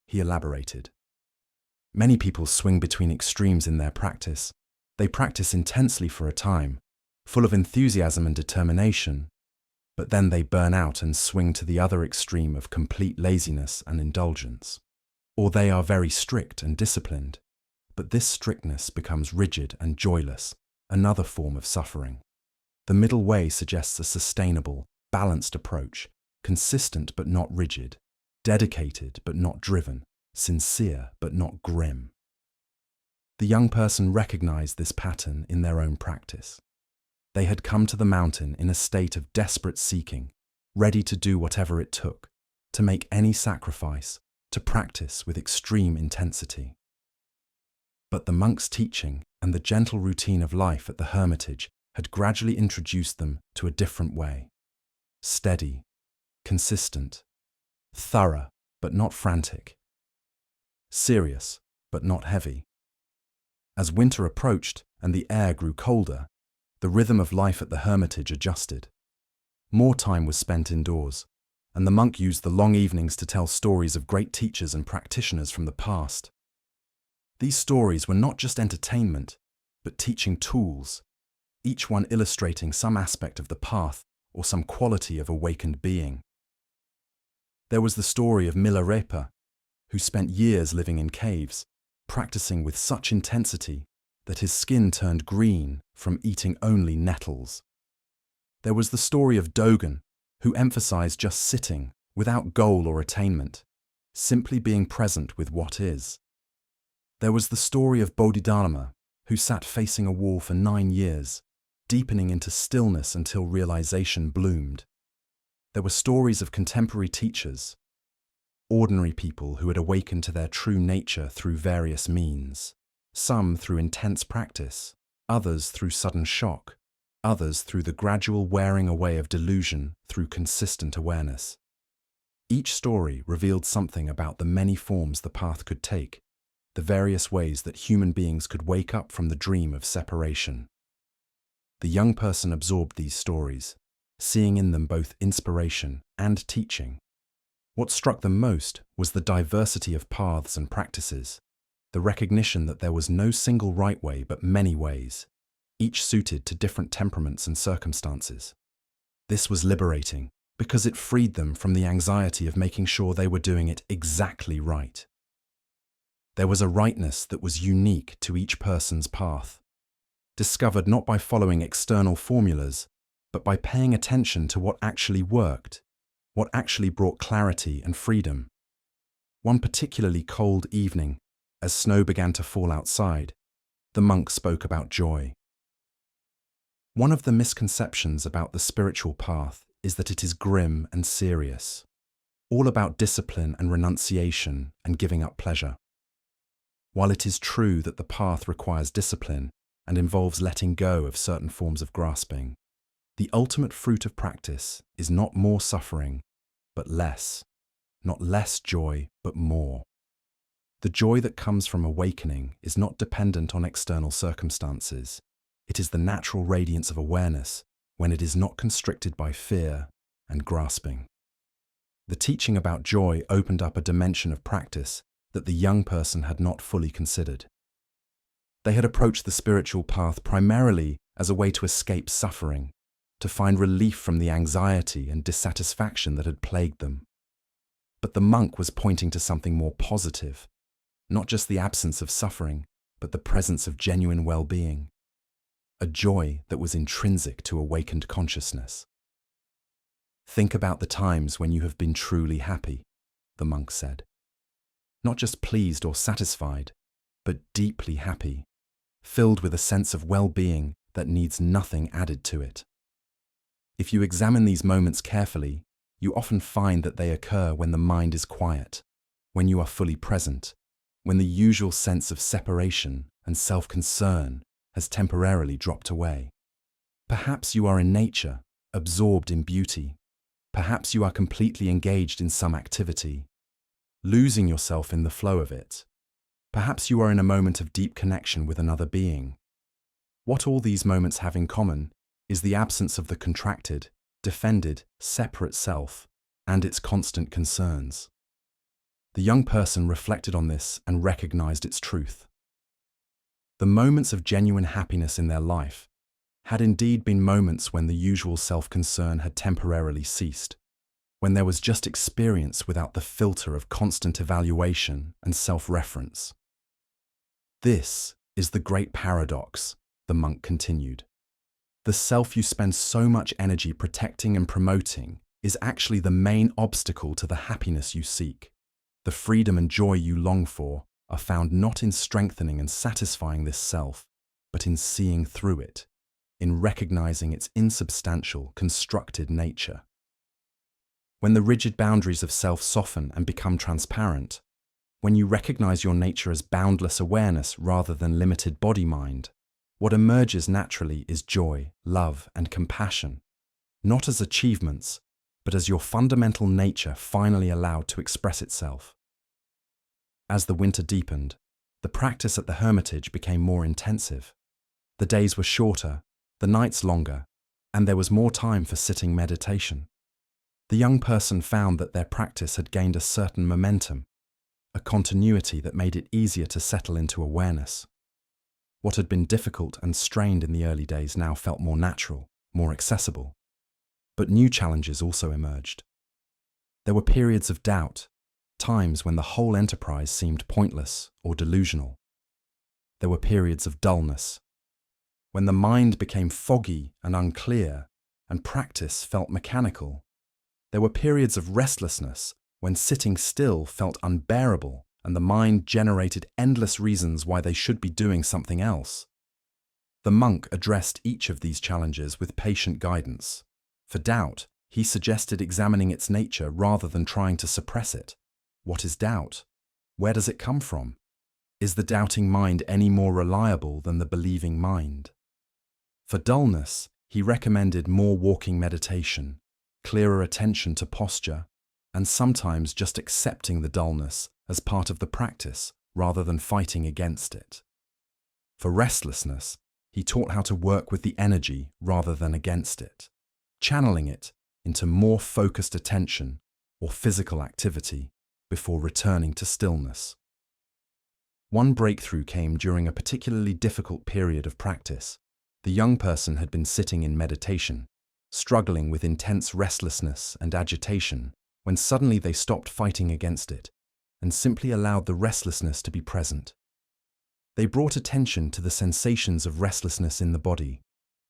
He elaborated. Many people swing between extremes in their practice. They practice intensely for a time, full of enthusiasm and determination, but then they burn out and swing to the other extreme of complete laziness and indulgence. Or they are very strict and disciplined, but this strictness becomes rigid and joyless, another form of suffering. The middle way suggests a sustainable, balanced approach, consistent but not rigid, dedicated but not driven, sincere but not grim. The young person recognized this pattern in their own practice. They had come to the mountain in a state of desperate seeking, ready to do whatever it took, to make any sacrifice, to practice with extreme intensity. But the monk's teaching and the gentle routine of life at the hermitage had gradually introduced them to a different way. Steady, consistent, thorough but not frantic, serious but not heavy. As winter approached and the air grew colder, the rhythm of life at the hermitage adjusted. More time was spent indoors, and the monk used the long evenings to tell stories of great teachers and practitioners from the past. These stories were not just entertainment, but teaching tools, each one illustrating some aspect of the path or some quality of awakened being. There was the story of Milarepa, who spent years living in caves, practicing with such intensity that his skin turned green from eating only nettles. There was the story of Dogen, who emphasized just sitting, without goal or attainment, simply being present with what is. There was the story of Bodhidharma, who sat facing a wall for 9 years, deepening into stillness until realization bloomed. There were stories of contemporary teachers, ordinary people who had awakened to their true nature through various means, some through intense practice, others through sudden shock, others through the gradual wearing away of delusion through consistent awareness. Each story revealed something about the many forms the path could take, the various ways that human beings could wake up from the dream of separation. The young person absorbed these stories, seeing in them both inspiration and teaching. What struck them most was the diversity of paths and practices, the recognition that there was no single right way but many ways, each suited to different temperaments and circumstances. This was liberating because it freed them from the anxiety of making sure they were doing it exactly right. There was a rightness that was unique to each person's path, discovered not by following external formulas, but by paying attention to what actually worked, what actually brought clarity and freedom. One particularly cold evening, as snow began to fall outside, the monk spoke about joy. One of the misconceptions about the spiritual path is that it is grim and serious, all about discipline and renunciation and giving up pleasure. While it is true that the path requires discipline and involves letting go of certain forms of grasping, the ultimate fruit of practice is not more suffering, but less, not less joy, but more. The joy that comes from awakening is not dependent on external circumstances. It is the natural radiance of awareness when it is not constricted by fear and grasping. The teaching about joy opened up a dimension of practice that the young person had not fully considered. They had approached the spiritual path primarily as a way to escape suffering, to find relief from the anxiety and dissatisfaction that had plagued them. But the monk was pointing to something more positive, not just the absence of suffering, but the presence of genuine well-being, a joy that was intrinsic to awakened consciousness. Think about the times when you have been truly happy, the monk said. Not just pleased or satisfied, but deeply happy, filled with a sense of well-being that needs nothing added to it. If you examine these moments carefully, you often find that they occur when the mind is quiet, when you are fully present, when the usual sense of separation and self-concern has temporarily dropped away. Perhaps you are in nature, absorbed in beauty. Perhaps you are completely engaged in some activity, losing yourself in the flow of it. Perhaps you are in a moment of deep connection with another being. What all these moments have in common is the absence of the contracted, defended, separate self and its constant concerns. The young person reflected on this and recognized its truth. The moments of genuine happiness in their life had indeed been moments when the usual self-concern had temporarily ceased, when there was just experience without the filter of constant evaluation and self-reference. This is the great paradox, the monk continued. The self you spend so much energy protecting and promoting is actually the main obstacle to the happiness you seek. The freedom and joy you long for are found not in strengthening and satisfying this self, but in seeing through it, in recognizing its insubstantial, constructed nature. When the rigid boundaries of self soften and become transparent, when you recognize your nature as boundless awareness rather than limited body-mind, what emerges naturally is joy, love, and compassion, not as achievements, but as your fundamental nature finally allowed to express itself. As the winter deepened, the practice at the hermitage became more intensive. The days were shorter, the nights longer, and there was more time for sitting meditation. The young person found that their practice had gained a certain momentum, a continuity that made it easier to settle into awareness. What had been difficult and strained in the early days now felt more natural, more accessible. But new challenges also emerged. There were periods of doubt, times when the whole enterprise seemed pointless or delusional. There were periods of dullness, when the mind became foggy and unclear and practice felt mechanical. There were periods of restlessness, when sitting still felt unbearable and the mind generated endless reasons why they should be doing something else. The monk addressed each of these challenges with patient guidance. For doubt, he suggested examining its nature rather than trying to suppress it. What is doubt? Where does it come from? Is the doubting mind any more reliable than the believing mind? For dullness, he recommended more walking meditation, clearer attention to posture, and sometimes just accepting the dullness as part of the practice rather than fighting against it. For restlessness, he taught how to work with the energy rather than against it, channeling it into more focused attention or physical activity before returning to stillness. One breakthrough came during a particularly difficult period of practice. The young person had been sitting in meditation, struggling with intense restlessness and agitation, when suddenly they stopped fighting against it and simply allowed the restlessness to be present. They brought attention to the sensations of restlessness in the body,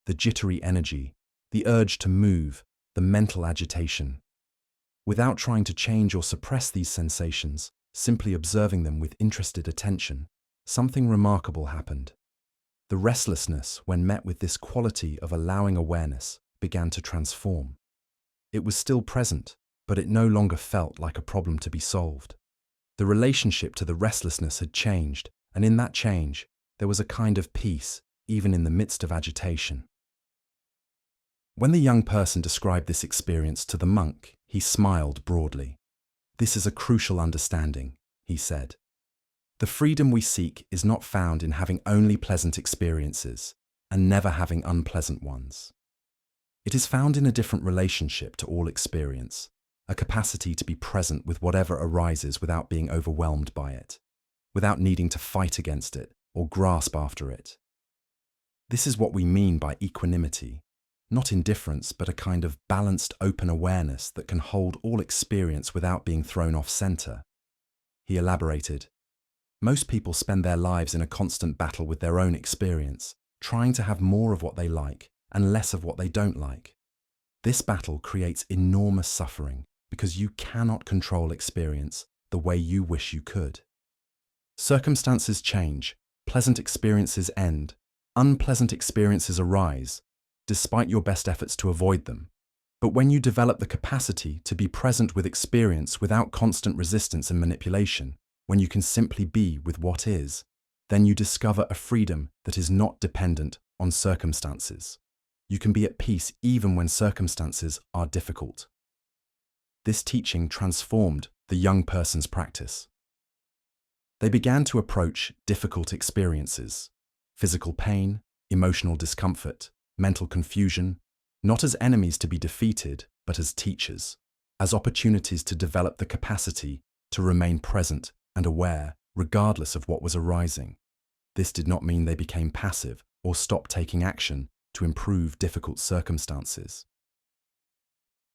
the jittery energy, the urge to move, the mental agitation. Without trying to change or suppress these sensations, simply observing them with interested attention, something remarkable happened. The restlessness, when met with this quality of allowing awareness, began to transform. It was still present, but it no longer felt like a problem to be solved. The relationship to the restlessness had changed, and in that change, there was a kind of peace, even in the midst of agitation. When the young person described this experience to the monk, he smiled broadly. "This is a crucial understanding," he said. "The freedom we seek is not found in having only pleasant experiences and never having unpleasant ones. It is found in a different relationship to all experience, a capacity to be present with whatever arises without being overwhelmed by it, without needing to fight against it or grasp after it. This is what we mean by equanimity, Not indifference, but a kind of balanced, open awareness that can hold all experience without being thrown off center. He elaborated, most people spend their lives in a constant battle with their own experience, trying to have more of what they like and less of what they don't like. This battle creates enormous suffering because you cannot control experience the way you wish you could. Circumstances change, pleasant experiences end, unpleasant experiences arise, despite your best efforts to avoid them. But when you develop the capacity to be present with experience without constant resistance and manipulation, when you can simply be with what is, then you discover a freedom that is not dependent on circumstances. You can be at peace even when circumstances are difficult. This teaching transformed the young person's practice. They began to approach difficult experiences, physical pain, emotional discomfort, mental confusion, not as enemies to be defeated, but as teachers, as opportunities to develop the capacity to remain present and aware, regardless of what was arising. This did not mean they became passive or stopped taking action to improve difficult circumstances.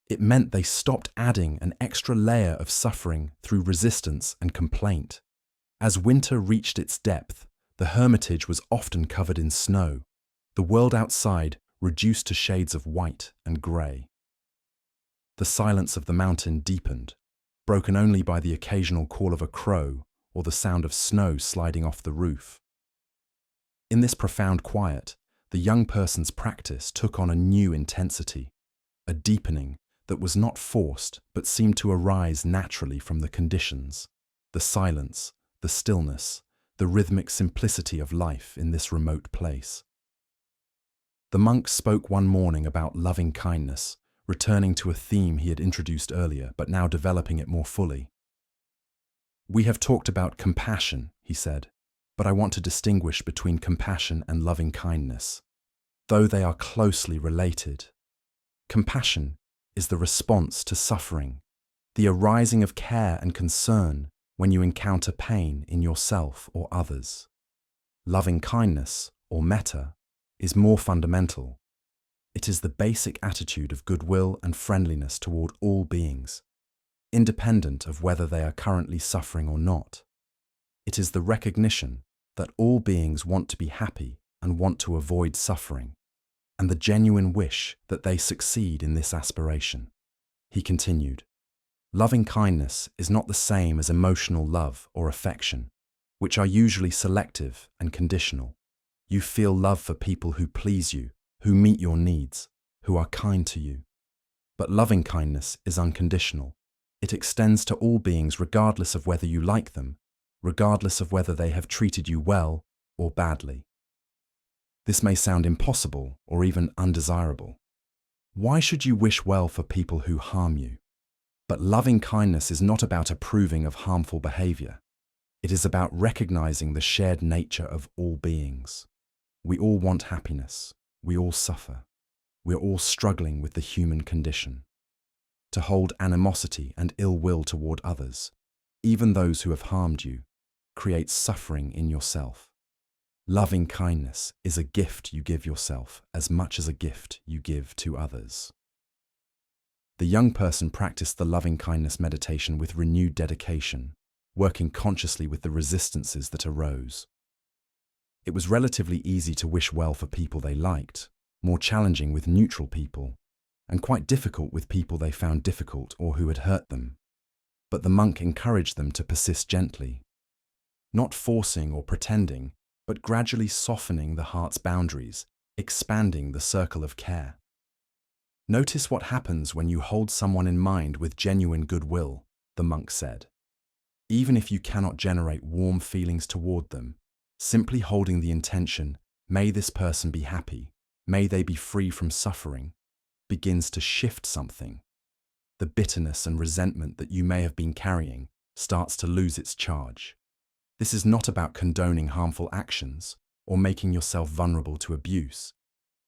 It meant they stopped adding an extra layer of suffering through resistance and complaint. As winter reached its depth, the hermitage was often covered in snow, the world outside reduced to shades of white and grey. The silence of the mountain deepened, broken only by the occasional call of a crow or the sound of snow sliding off the roof. In this profound quiet, the young person's practice took on a new intensity, a deepening that was not forced but seemed to arise naturally from the conditions, the silence, the stillness, the rhythmic simplicity of life in this remote place. The monk spoke one morning about loving kindness, returning to a theme he had introduced earlier, but now developing it more fully. We have talked about compassion, he said, but I want to distinguish between compassion and loving kindness, though they are closely related. Compassion is the response to suffering, the arising of care and concern when you encounter pain in yourself or others. Loving kindness, or metta, is more fundamental. It is the basic attitude of goodwill and friendliness toward all beings, independent of whether they are currently suffering or not. It is the recognition that all beings want to be happy and want to avoid suffering, and the genuine wish that they succeed in this aspiration. He continued, loving kindness is not the same as emotional love or affection, which are usually selective and conditional. You feel love for people who please you, who meet your needs, who are kind to you. But loving kindness is unconditional. It extends to all beings regardless of whether you like them, regardless of whether they have treated you well or badly. This may sound impossible or even undesirable. Why should you wish well for people who harm you? But loving kindness is not about approving of harmful behavior. It is about recognizing the shared nature of all beings. We all want happiness. We all suffer. We're all struggling with the human condition. To hold animosity and ill will toward others, even those who have harmed you, creates suffering in yourself. Loving kindness is a gift you give yourself as much as a gift you give to others. The young person practiced the loving kindness meditation with renewed dedication, working consciously with the resistances that arose. It was relatively easy to wish well for people they liked, more challenging with neutral people, and quite difficult with people they found difficult or who had hurt them. But the monk encouraged them to persist gently, not forcing or pretending, but gradually softening the heart's boundaries, expanding the circle of care. Notice what happens when you hold someone in mind with genuine goodwill, the monk said. Even if you cannot generate warm feelings toward them, simply holding the intention, may this person be happy, may they be free from suffering, begins to shift something. The bitterness and resentment that you may have been carrying starts to lose its charge. This is not about condoning harmful actions or making yourself vulnerable to abuse.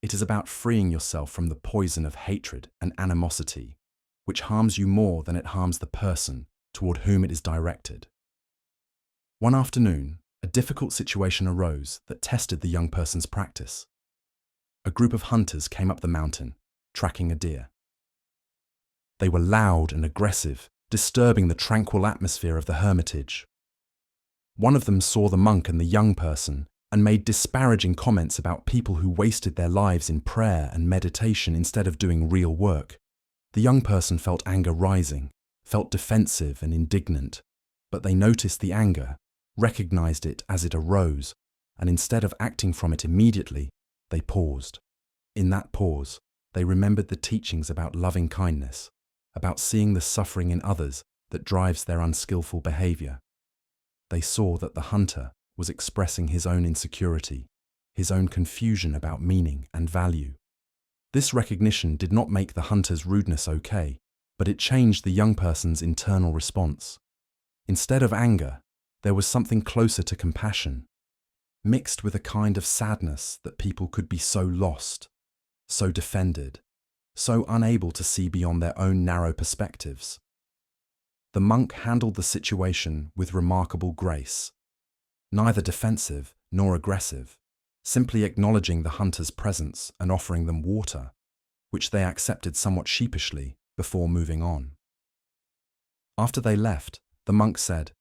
It is about freeing yourself from the poison of hatred and animosity, which harms you more than it harms the person toward whom it is directed. One afternoon, a difficult situation arose that tested the young person's practice. a group of hunters came up the mountain, tracking a deer. They were loud and aggressive, disturbing the tranquil atmosphere of the hermitage. One of them saw the monk and the young person and made disparaging comments about people who wasted their lives in prayer and meditation instead of doing real work. The young person felt anger rising, felt defensive and indignant, but they noticed the anger, recognized it as it arose, and instead of acting from it immediately, they paused. In that pause, they remembered the teachings about loving kindness, about seeing the suffering in others that drives their unskillful behavior. They saw that the hunter was expressing his own insecurity, his own confusion about meaning and value. This recognition did not make the hunter's rudeness okay, but it changed the young person's internal response. Instead of anger, there was something closer to compassion, mixed with a kind of sadness that people could be so lost, so defended, so unable to see beyond their own narrow perspectives. The monk handled the situation with remarkable grace, neither defensive nor aggressive, simply acknowledging the hunter's presence and offering them water, which they accepted somewhat sheepishly before moving on. After they left, the monk said,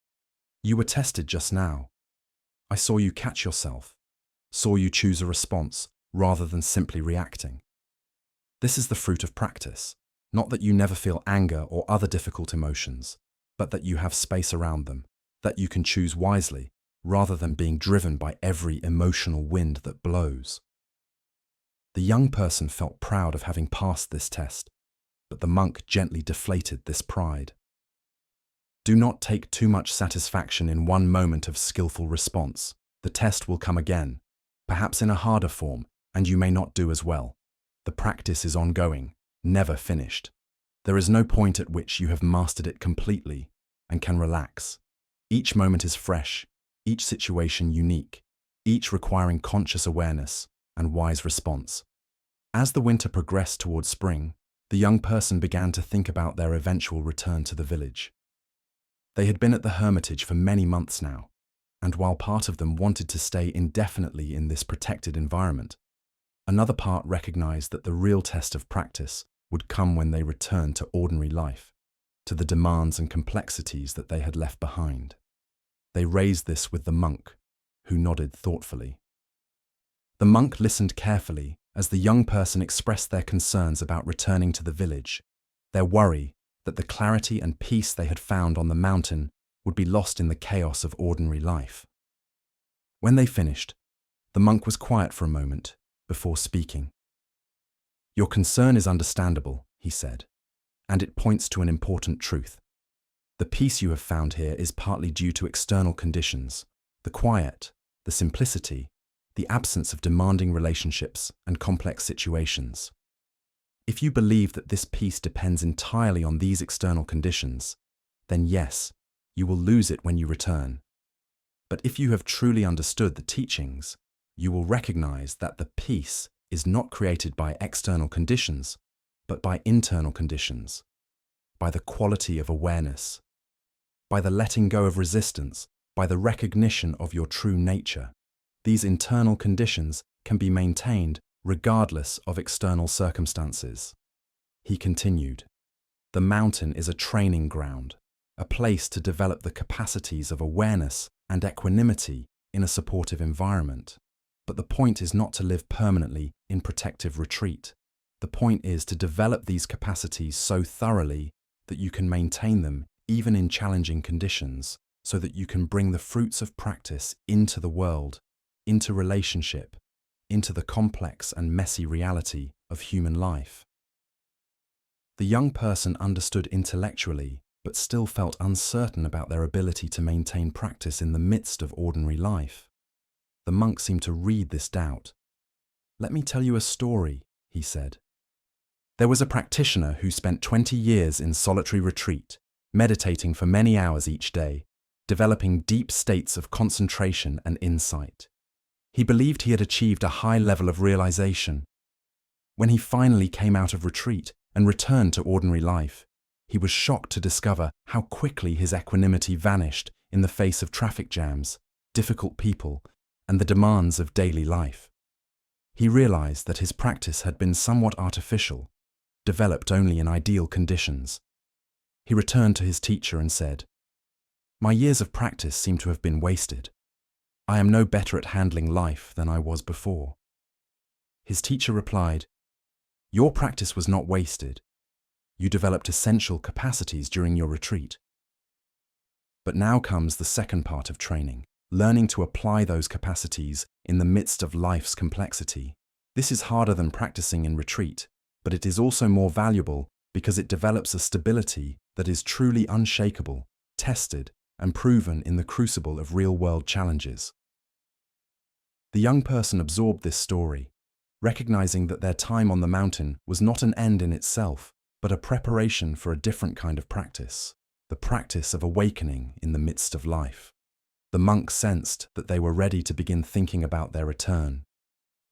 "You were tested just now. I saw you catch yourself, saw you choose a response rather than simply reacting. This is the fruit of practice, not that you never feel anger or other difficult emotions, but that you have space around them, that you can choose wisely, rather than being driven by every emotional wind that blows." The young person felt proud of having passed this test, but the monk gently deflated this pride. Do not take too much satisfaction in one moment of skillful response. The test will come again, perhaps in a harder form, and you may not do as well. The practice is ongoing, never finished. There is no point at which you have mastered it completely and can relax. Each moment is fresh, each situation unique, each requiring conscious awareness and wise response. As the winter progressed towards spring, the young person began to think about their eventual return to the village. They had been at the hermitage for many months now, and while part of them wanted to stay indefinitely in this protected environment, another part recognized that the real test of practice would come when they returned to ordinary life, to the demands and complexities that they had left behind. They raised this with the monk, who nodded thoughtfully. The monk listened carefully as the young person expressed their concerns about returning to the village, their worry that the clarity and peace they had found on the mountain would be lost in the chaos of ordinary life. When they finished, the monk was quiet for a moment before speaking. "Your concern is understandable," he said, "and it points to an important truth. The peace you have found here is partly due to external conditions, the quiet, the simplicity, the absence of demanding relationships and complex situations. If you believe that this peace depends entirely on these external conditions, then yes, you will lose it when you return. But if you have truly understood the teachings, you will recognize that the peace is not created by external conditions, but by internal conditions, by the quality of awareness, by the letting go of resistance, by the recognition of your true nature. These internal conditions can be maintained regardless of external circumstances." He continued, "The mountain is a training ground, a place to develop the capacities of awareness and equanimity in a supportive environment. But the point is not to live permanently in protective retreat. The point is to develop these capacities so thoroughly that you can maintain them even in challenging conditions, so that you can bring the fruits of practice into the world, into relationship, into the complex and messy reality of human life." The young person understood intellectually, but still felt uncertain about their ability to maintain practice in the midst of ordinary life. The monk seemed to read this doubt. "Let me tell you a story," he said. "There was a practitioner who spent 20 years in solitary retreat, meditating for many hours each day, developing deep states of concentration and insight. He believed he had achieved a high level of realization. When he finally came out of retreat and returned to ordinary life, he was shocked to discover how quickly his equanimity vanished in the face of traffic jams, difficult people, and the demands of daily life. He realized that his practice had been somewhat artificial, developed only in ideal conditions. He returned to his teacher and said, "My years of practice seem to have been wasted. I am no better at handling life than I was before." His teacher replied, "Your practice was not wasted. You developed essential capacities during your retreat." But now comes the second part of training, learning to apply those capacities in the midst of life's complexity. This is harder than practicing in retreat, but it is also more valuable because it develops a stability that is truly unshakable, tested, and proven in the crucible of real-world challenges. The young person absorbed this story, recognizing that their time on the mountain was not an end in itself, but a preparation for a different kind of practice, the practice of awakening in the midst of life. The monk sensed that they were ready to begin thinking about their return.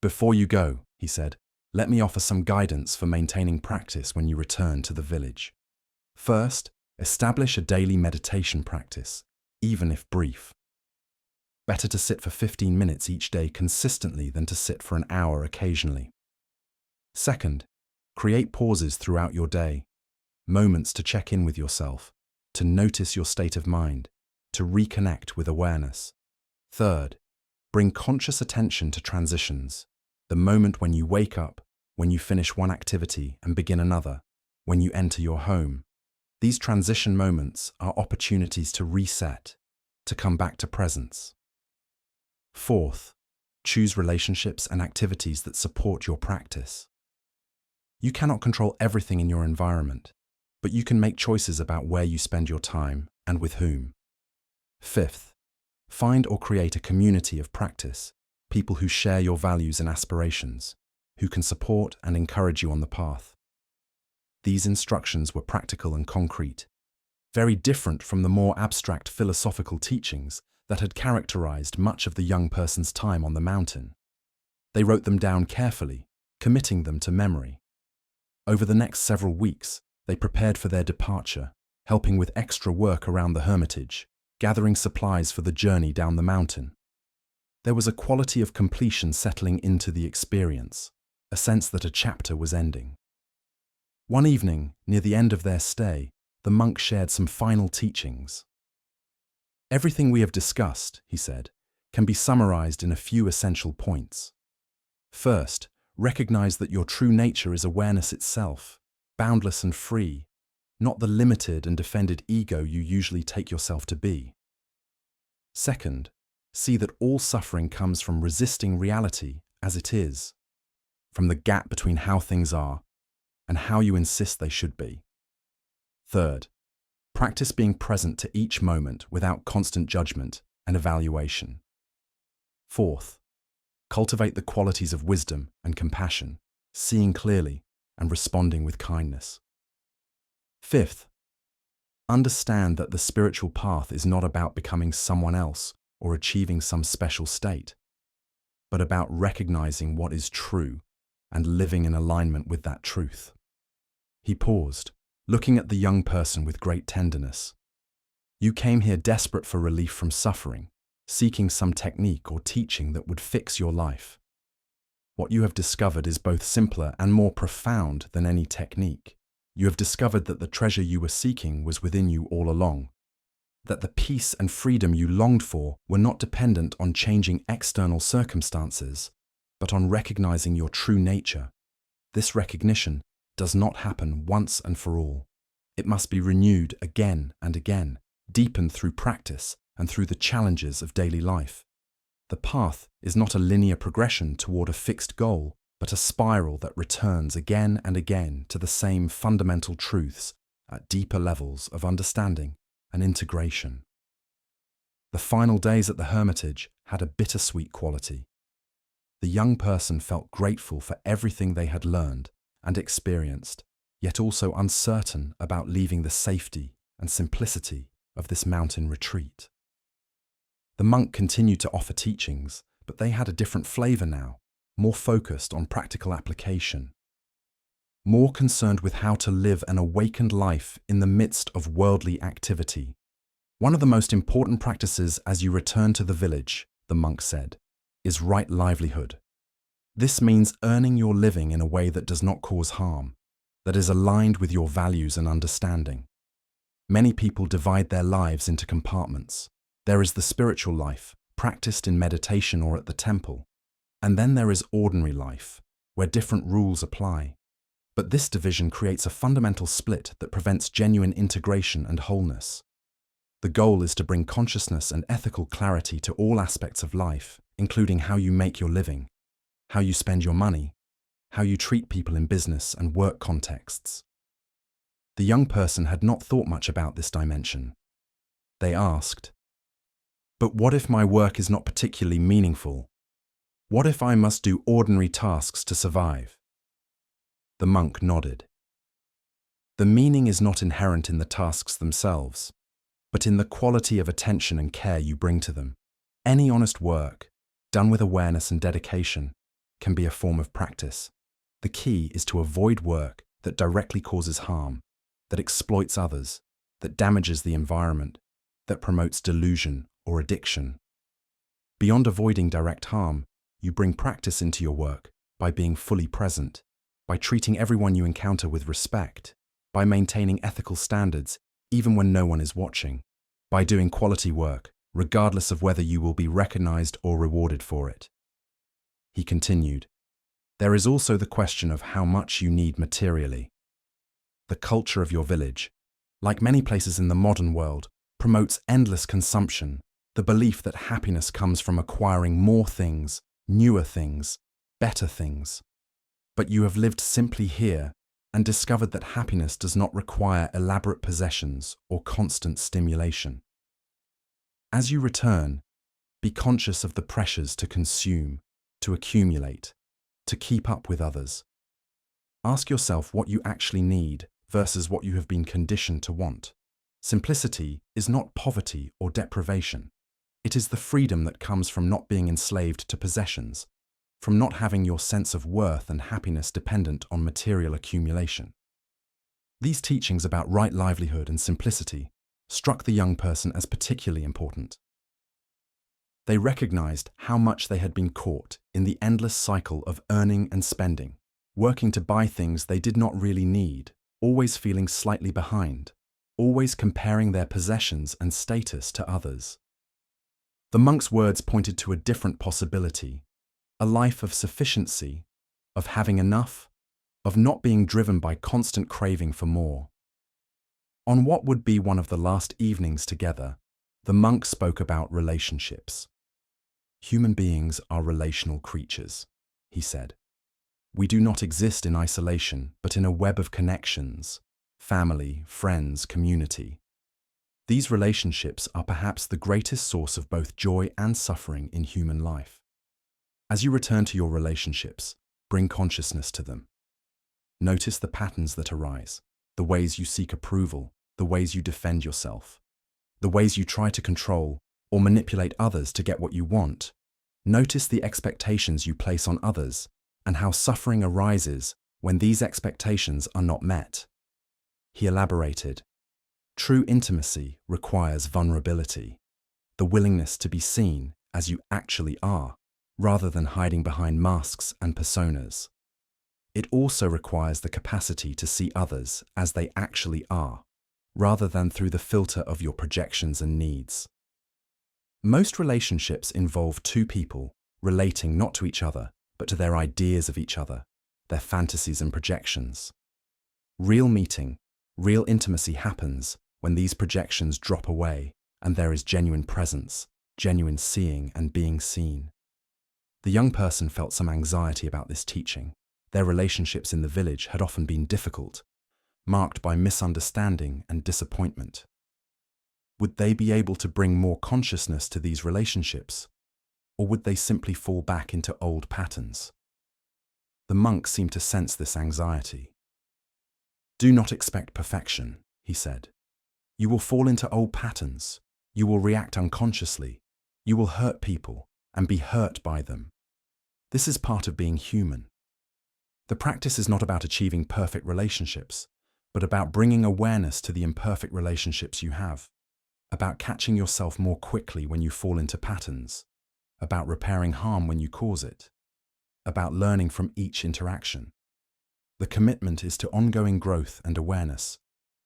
"Before you go," he said, "let me offer some guidance for maintaining practice when you return to the village. First, establish a daily meditation practice, even if brief. Better to sit for 15 minutes each day consistently than to sit for an hour occasionally. Second, create pauses throughout your day, moments to check in with yourself, to notice your state of mind, to reconnect with awareness. Third, bring conscious attention to transitions, the moment when you wake up, when you finish one activity and begin another, when you enter your home. These transition moments are opportunities to reset, to come back to presence. Fourth, choose relationships and activities that support your practice. You cannot control everything in your environment, but you can make choices about where you spend your time and with whom. Fifth, find or create a community of practice, people who share your values and aspirations, who can support and encourage you on the path. These instructions were practical and concrete, very different from the more abstract philosophical teachings that had characterized much of the young person's time on the mountain. They wrote them down carefully, committing them to memory. Over the next several weeks, they prepared for their departure, helping with extra work around the hermitage, gathering supplies for the journey down the mountain. There was a quality of completion settling into the experience, a sense that a chapter was ending. One evening, near the end of their stay, the monk shared some final teachings. "Everything we have discussed," he said, "can be summarized in a few essential points. First, recognize that your true nature is awareness itself, boundless and free, not the limited and defended ego you usually take yourself to be. Second, see that all suffering comes from resisting reality as it is, from the gap between how things are and how you insist they should be. Third, practice being present to each moment without constant judgment and evaluation. Fourth, cultivate the qualities of wisdom and compassion, seeing clearly and responding with kindness. Fifth, understand that the spiritual path is not about becoming someone else or achieving some special state, but about recognizing what is true and living in alignment with that truth." He paused, looking at the young person with great tenderness. "You came here desperate for relief from suffering, seeking some technique or teaching that would fix your life. What you have discovered is both simpler and more profound than any technique. You have discovered that the treasure you were seeking was within you all along, that the peace and freedom you longed for were not dependent on changing external circumstances, but on recognizing your true nature. This recognition does not happen once and for all. It must be renewed again and again, deepened through practice and through the challenges of daily life. The path is not a linear progression toward a fixed goal, but a spiral that returns again and again to the same fundamental truths at deeper levels of understanding and integration." The final days at the hermitage had a bittersweet quality. The young person felt grateful for everything they had learned and experienced, yet also uncertain about leaving the safety and simplicity of this mountain retreat. The monk continued to offer teachings, but they had a different flavor now, more focused on practical application, more concerned with how to live an awakened life in the midst of worldly activity. "One of the most important practices as you return to the village," the monk said, "is right livelihood. This means earning your living in a way that does not cause harm, that is aligned with your values and understanding. Many people divide their lives into compartments. There is the spiritual life, practiced in meditation or at the temple, and then there is ordinary life, where different rules apply. But this division creates a fundamental split that prevents genuine integration and wholeness. The goal is to bring consciousness and ethical clarity to all aspects of life, including how you make your living, how you spend your money, how you treat people in business and work contexts. The young person had not thought much about this dimension. They asked, "But what if my work is not particularly meaningful? What if I must do ordinary tasks to survive?" The monk nodded. The meaning is not inherent in the tasks themselves, but in the quality of attention and care you bring to them. Any honest work, done with awareness and dedication, can be a form of practice. The key is to avoid work that directly causes harm, that exploits others, that damages the environment, that promotes delusion or addiction. Beyond avoiding direct harm, you bring practice into your work by being fully present, by treating everyone you encounter with respect, by maintaining ethical standards even when no one is watching, by doing quality work, regardless of whether you will be recognized or rewarded for it. He continued, "There is also the question of how much you need materially. The culture of your village, like many places in the modern world, promotes endless consumption, the belief that happiness comes from acquiring more things, newer things, better things. But you have lived simply here and discovered that happiness does not require elaborate possessions or constant stimulation. As you return, be conscious of the pressures to consume, to accumulate, to keep up with others. Ask yourself what you actually need versus what you have been conditioned to want. Simplicity is not poverty or deprivation. It is the freedom that comes from not being enslaved to possessions, from not having your sense of worth and happiness dependent on material accumulation." These teachings about right livelihood and simplicity struck the young person as particularly important. They recognized how much they had been caught in the endless cycle of earning and spending, working to buy things they did not really need, always feeling slightly behind, always comparing their possessions and status to others. The monk's words pointed to a different possibility, a life of sufficiency, of having enough, of not being driven by constant craving for more. On what would be one of the last evenings together, the monk spoke about relationships. "Human beings are relational creatures," he said. "We do not exist in isolation, but in a web of connections, family, friends, community. These relationships are perhaps the greatest source of both joy and suffering in human life. As you return to your relationships, bring consciousness to them. Notice the patterns that arise, the ways you seek approval, the ways you defend yourself, the ways you try to control or manipulate others to get what you want. Notice the expectations you place on others and how suffering arises when these expectations are not met." He elaborated, "True intimacy requires vulnerability, the willingness to be seen as you actually are, rather than hiding behind masks and personas. It also requires the capacity to see others as they actually are, rather than through the filter of your projections and needs." Most relationships involve two people relating not to each other, but to their ideas of each other, their fantasies and projections. Real meeting, real intimacy happens when these projections drop away and there is genuine presence, genuine seeing and being seen. The young person felt some anxiety about this teaching. Their relationships in the village had often been difficult, marked by misunderstanding and disappointment. Would they be able to bring more consciousness to these relationships, or would they simply fall back into old patterns? The monk seemed to sense this anxiety. "Do not expect perfection," he said. "You will fall into old patterns. You will react unconsciously. You will hurt people and be hurt by them. This is part of being human. The practice is not about achieving perfect relationships, but about bringing awareness to the imperfect relationships you have, about catching yourself more quickly when you fall into patterns, about repairing harm when you cause it. about learning from each interaction. The commitment is to ongoing growth and awareness,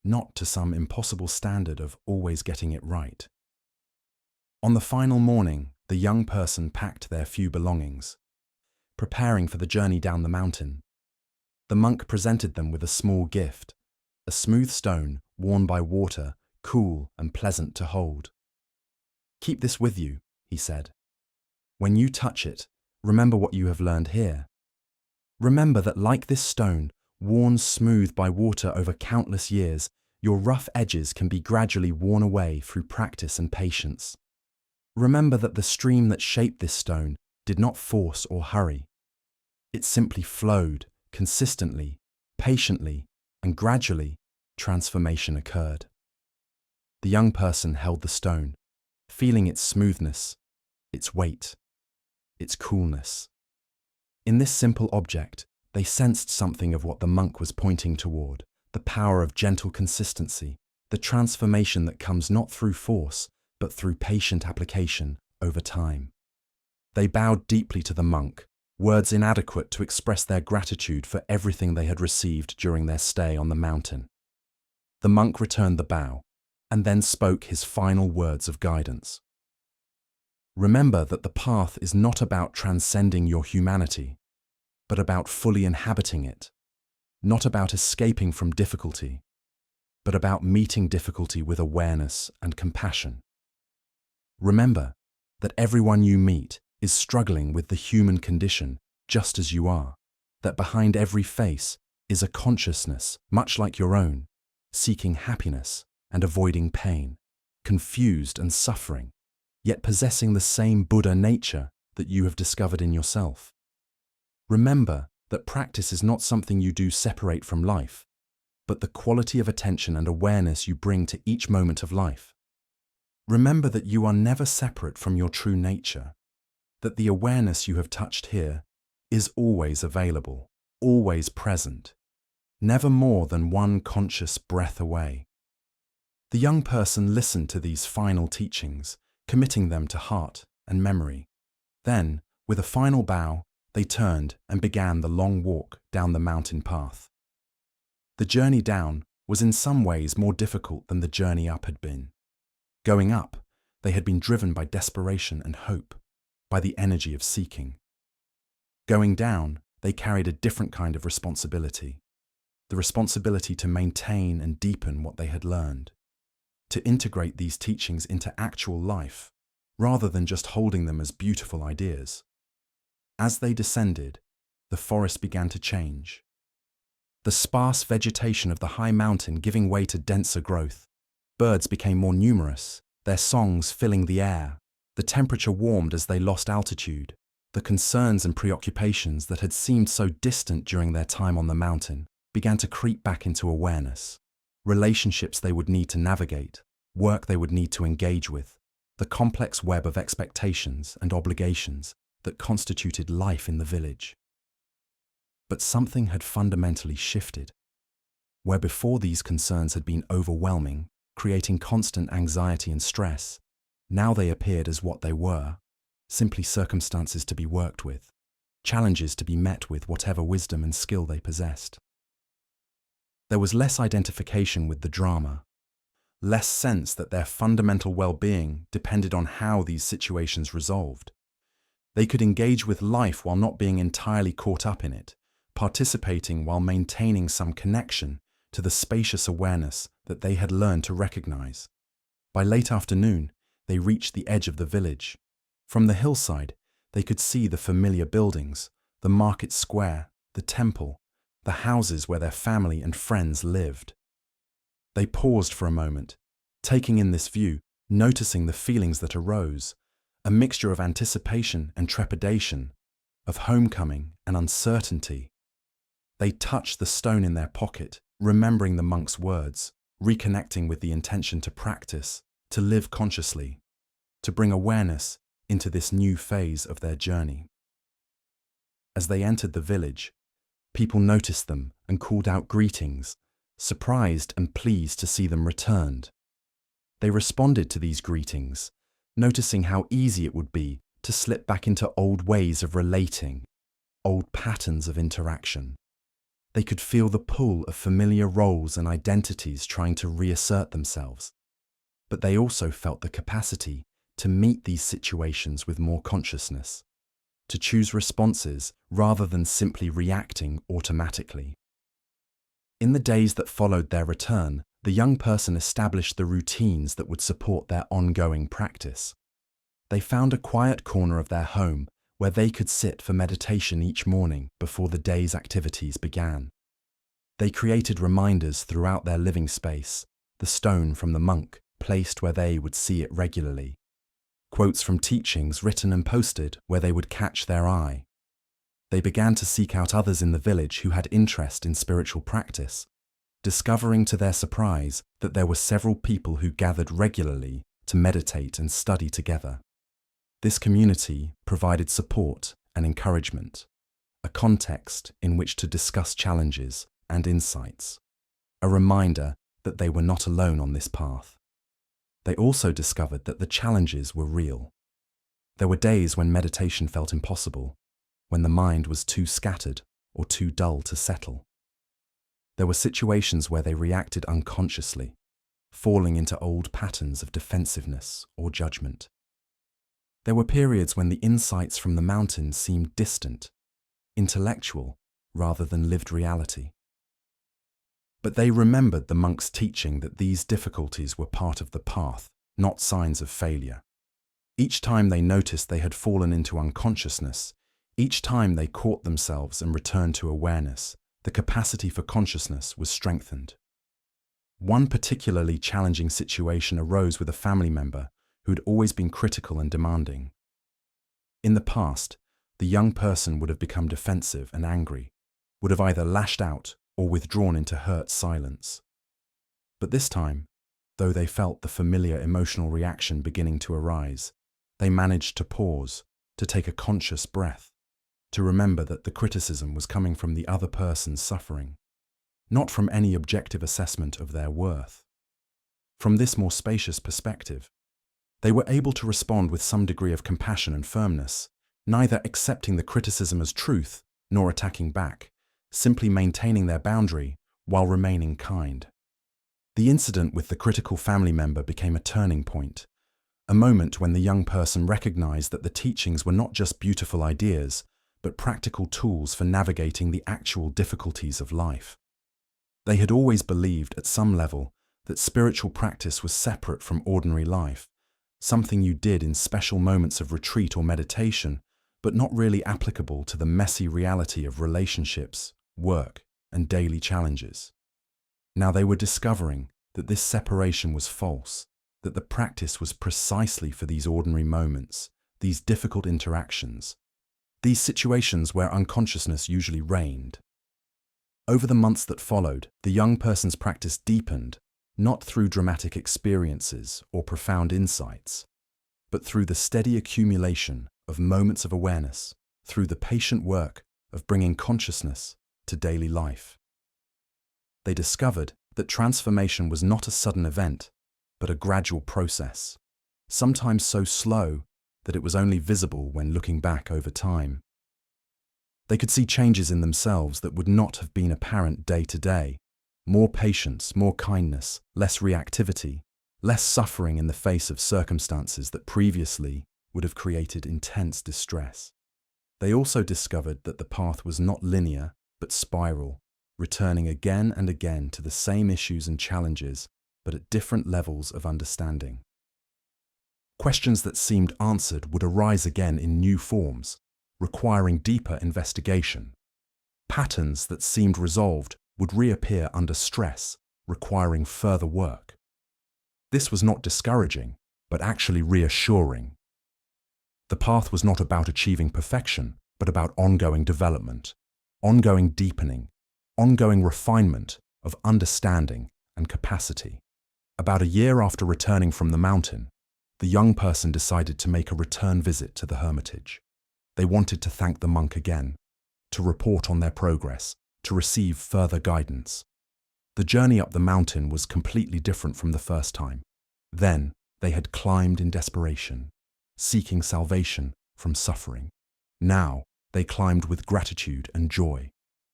not to some impossible standard of always getting it right. On the final morning, the young person packed their few belongings, preparing for the journey down the mountain. The monk presented them with a small gift, a smooth stone worn by water, cool and pleasant to hold. "Keep this with you," he said. "When you touch it, remember what you have learned here. Remember that like this stone, worn smooth by water over countless years, your rough edges can be gradually worn away through practice and patience. Remember that the stream that shaped this stone did not force or hurry. It simply flowed consistently, patiently, and gradually transformation occurred." The young person held the stone, feeling its smoothness, its weight, its coolness. In this simple object, they sensed something of what the monk was pointing toward, the power of gentle consistency, the transformation that comes not through force, but through patient application over time. They bowed deeply to the monk, words inadequate to express their gratitude for everything they had received during their stay on the mountain. The monk returned the bow, and then spoke his final words of guidance. "Remember that the path is not about transcending your humanity, but about fully inhabiting it, not about escaping from difficulty, but about meeting difficulty with awareness and compassion. Remember that everyone you meet is struggling with the human condition just as you are, that behind every face is a consciousness much like your own, seeking happiness and avoiding pain, confused and suffering, yet possessing the same Buddha nature that you have discovered in yourself. Remember that practice is not something you do separate from life, but the quality of attention and awareness you bring to each moment of life. Remember that you are never separate from your true nature, that the awareness you have touched here is always available, always present, never more than one conscious breath away." The young person listened to these final teachings, committing them to heart and memory. Then, with a final bow, they turned and began the long walk down the mountain path. The journey down was in some ways more difficult than the journey up had been. Going up, they had been driven by desperation and hope, by the energy of seeking. Going down, they carried a different kind of responsibility, the responsibility to maintain and deepen what they had learned, to integrate these teachings into actual life, rather than just holding them as beautiful ideas. As they descended, the forest began to change. The sparse vegetation of the high mountain giving way to denser growth. Birds became more numerous, their songs filling the air. The temperature warmed as they lost altitude. The concerns and preoccupations that had seemed so distant during their time on the mountain began to creep back into awareness. Relationships they would need to navigate, work they would need to engage with, the complex web of expectations and obligations that constituted life in the village. But something had fundamentally shifted. Where before these concerns had been overwhelming, creating constant anxiety and stress, now they appeared as what they were, simply circumstances to be worked with, challenges to be met with whatever wisdom and skill they possessed. There was less identification with the drama, less sense that their fundamental well-being depended on how these situations resolved. They could engage with life while not being entirely caught up in it, participating while maintaining some connection to the spacious awareness that they had learned to recognize. By late afternoon, they reached the edge of the village. From the hillside, they could see the familiar buildings, the market square, the temple, the houses where their family and friends lived. They paused for a moment, taking in this view, noticing the feelings that arose, a mixture of anticipation and trepidation, of homecoming and uncertainty. They touched the stone in their pocket, remembering the monk's words, reconnecting with the intention to practice, to live consciously, to bring awareness into this new phase of their journey. As they entered the village, people noticed them and called out greetings, surprised and pleased to see them returned. They responded to these greetings, noticing how easy it would be to slip back into old ways of relating, old patterns of interaction. They could feel the pull of familiar roles and identities trying to reassert themselves. But they also felt the capacity to meet these situations with more consciousness, to choose responses rather than simply reacting automatically. In the days that followed their return, the young person established the routines that would support their ongoing practice. They found a quiet corner of their home where they could sit for meditation each morning before the day's activities began. They created reminders throughout their living space, the stone from the monk placed where they would see it regularly, quotes from teachings written and posted where they would catch their eye. They began to seek out others in the village who had interest in spiritual practice, discovering to their surprise that there were several people who gathered regularly to meditate and study together. This community provided support and encouragement, a context in which to discuss challenges and insights, a reminder that they were not alone on this path. They also discovered that the challenges were real. There were days when meditation felt impossible, when the mind was too scattered or too dull to settle. There were situations where they reacted unconsciously, falling into old patterns of defensiveness or judgment. There were periods when the insights from the mountain seemed distant, intellectual rather than lived reality. But they remembered the monk's teaching that these difficulties were part of the path, not signs of failure. Each time they noticed they had fallen into unconsciousness, each time they caught themselves and returned to awareness, the capacity for consciousness was strengthened. One particularly challenging situation arose with a family member who had always been critical and demanding. In the past, the young person would have become defensive and angry, would have either lashed out or withdrawn into hurt silence. But this time, though they felt the familiar emotional reaction beginning to arise, they managed to pause, to take a conscious breath, to remember that the criticism was coming from the other person's suffering, not from any objective assessment of their worth. From this more spacious perspective, they were able to respond with some degree of compassion and firmness, neither accepting the criticism as truth nor attacking back, simply maintaining their boundary while remaining kind. The incident with the critical family member became a turning point, a moment when the young person recognized that the teachings were not just beautiful ideas, but practical tools for navigating the actual difficulties of life. They had always believed at some level that spiritual practice was separate from ordinary life, something you did in special moments of retreat or meditation, but not really applicable to the messy reality of relationships, work, and daily challenges. Now they were discovering that this separation was false, that the practice was precisely for these ordinary moments, these difficult interactions, these situations where unconsciousness usually reigned. Over the months that followed, the young person's practice deepened, not through dramatic experiences or profound insights, but through the steady accumulation of moments of awareness, through the patient work of bringing consciousness to daily life. They discovered that transformation was not a sudden event, but a gradual process, sometimes so slow that it was only visible when looking back over time. They could see changes in themselves that would not have been apparent day to day. More patience, more kindness, less reactivity, less suffering in the face of circumstances that previously would have created intense distress. They also discovered that the path was not linear, but spiral, returning again and again to the same issues and challenges, but at different levels of understanding. Questions that seemed answered would arise again in new forms, requiring deeper investigation. Patterns that seemed resolved would reappear under stress, requiring further work. This was not discouraging, but actually reassuring. The path was not about achieving perfection, but about ongoing development, ongoing deepening, ongoing refinement of understanding and capacity. About a year after returning from the mountain, the young person decided to make a return visit to the hermitage. They wanted to thank the monk again, to report on their progress, to receive further guidance. The journey up the mountain was completely different from the first time. Then they had climbed in desperation, seeking salvation from suffering. Now They climbed with gratitude and joy,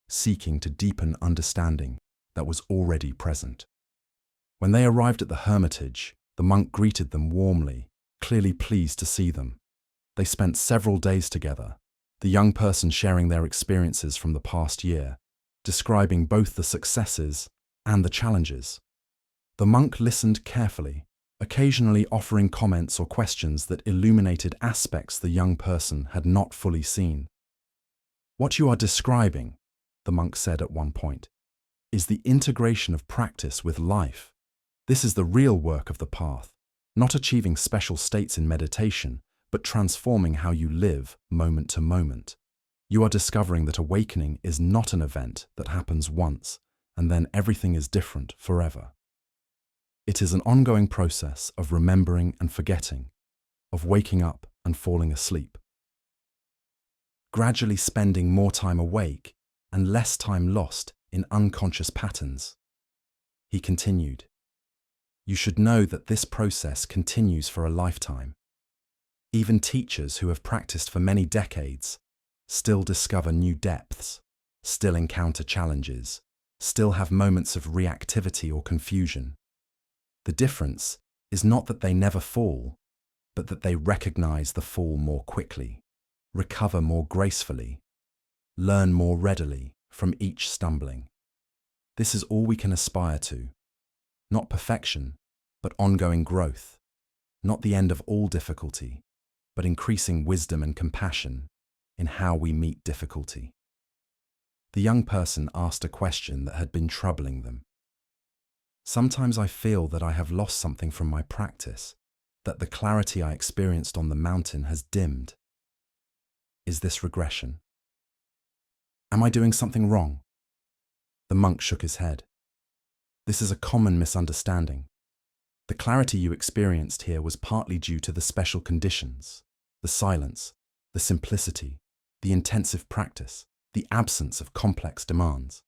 seeking to deepen understanding that was already present. When they arrived at the hermitage, the monk greeted them warmly, clearly pleased to see them. They spent several days together, the young person sharing their experiences from the past year, describing both the successes and the challenges. The monk listened carefully, occasionally offering comments or questions that illuminated aspects the young person had not fully seen. "What you are describing," the monk said at one point, "is the integration of practice with life. This is the real work of the path, not achieving special states in meditation, but transforming how you live moment to moment. You are discovering that awakening is not an event that happens once, and then everything is different forever. It is an ongoing process of remembering and forgetting, of waking up and falling asleep, gradually spending more time awake and less time lost in unconscious patterns." He continued, "You should know that this process continues for a lifetime. Even teachers who have practiced for many decades still discover new depths, still encounter challenges, still have moments of reactivity or confusion. The difference is not that they never fall, but that they recognize the fall more quickly, recover more gracefully, learn more readily from each stumbling. This is all we can aspire to. Not perfection, but ongoing growth. Not the end of all difficulty, but increasing wisdom and compassion in how we meet difficulty." The young person asked a question that had been troubling them. "Sometimes I feel that I have lost something from my practice, that the clarity I experienced on the mountain has dimmed. Is this regression? Am I doing something wrong?" The monk shook his head. "This is a common misunderstanding. The clarity you experienced here was partly due to the special conditions, the silence, the simplicity, the intensive practice, the absence of complex demands.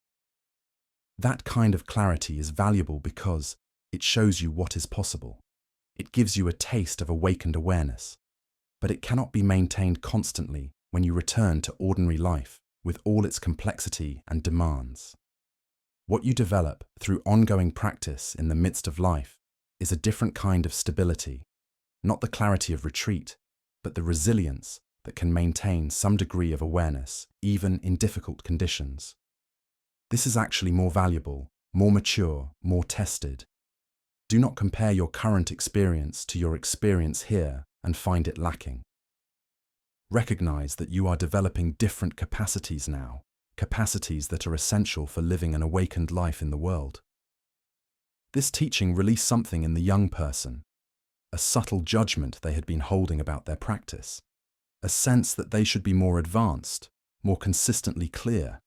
That kind of clarity is valuable because it shows you what is possible. It gives you a taste of awakened awareness, but it cannot be maintained constantly when you return to ordinary life with all its complexity and demands. What you develop through ongoing practice in the midst of life is a different kind of stability, not the clarity of retreat, but the resilience that can maintain some degree of awareness even in difficult conditions. This is actually more valuable, more mature, more tested. Do not compare your current experience to your experience here and find it lacking. Recognize that you are developing different capacities now, capacities that are essential for living an awakened life in the world." This teaching released something in the young person, a subtle judgment they had been holding about their practice, a sense that they should be more advanced, more consistently clear.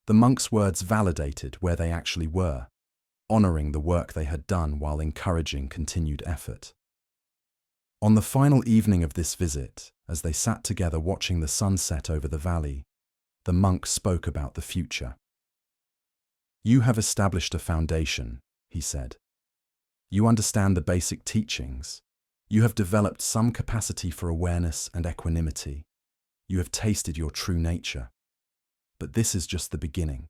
The monk's words validated where they actually were, honoring the work they had done while encouraging continued effort. On the final evening of this visit, as they sat together watching the sunset over the valley, the monk spoke about the future. "You have established a foundation," he said. "You understand the basic teachings. You have developed some capacity for awareness and equanimity. You have tasted your true nature. But this is just the beginning.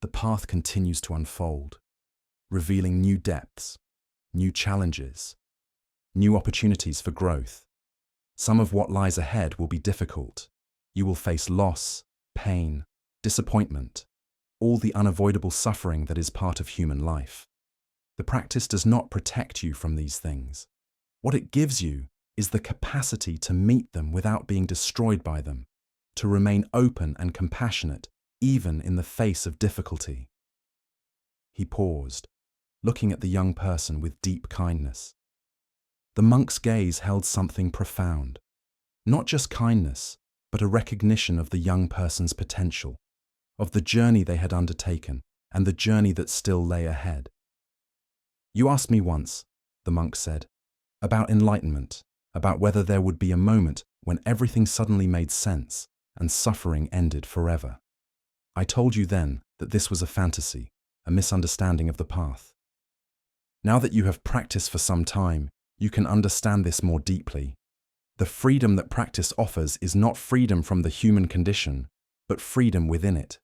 The path continues to unfold, revealing new depths, new challenges, new opportunities for growth. Some of what lies ahead will be difficult. You will face loss, pain, disappointment, all the unavoidable suffering that is part of human life. The practice does not protect you from these things. What it gives you is the capacity to meet them without being destroyed by them, to remain open and compassionate even in the face of difficulty." He paused, looking at the young person with deep kindness. The monk's gaze held something profound. Not just kindness, but a recognition of the young person's potential, of the journey they had undertaken and the journey that still lay ahead. "You asked me once," the monk said, "about enlightenment, about whether there would be a moment when everything suddenly made sense and suffering ended forever. I told you then that this was a fantasy, a misunderstanding of the path. Now that you have practiced for some time, you can understand this more deeply. The freedom that practice offers is not freedom from the human condition, but freedom within it.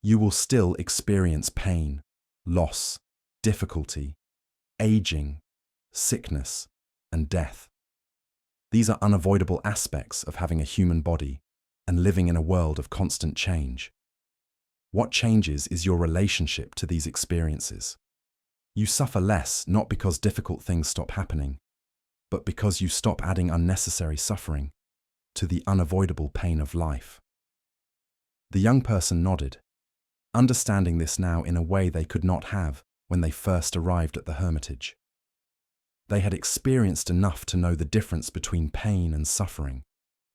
You will still experience pain, loss, difficulty, aging, sickness, and death. These are unavoidable aspects of having a human body and living in a world of constant change. What changes is your relationship to these experiences. You suffer less not because difficult things stop happening, but because you stop adding unnecessary suffering to the unavoidable pain of life. The young person nodded, understanding this now in a way they could not have when they first arrived at the hermitage. They had experienced enough to know the difference between pain and suffering,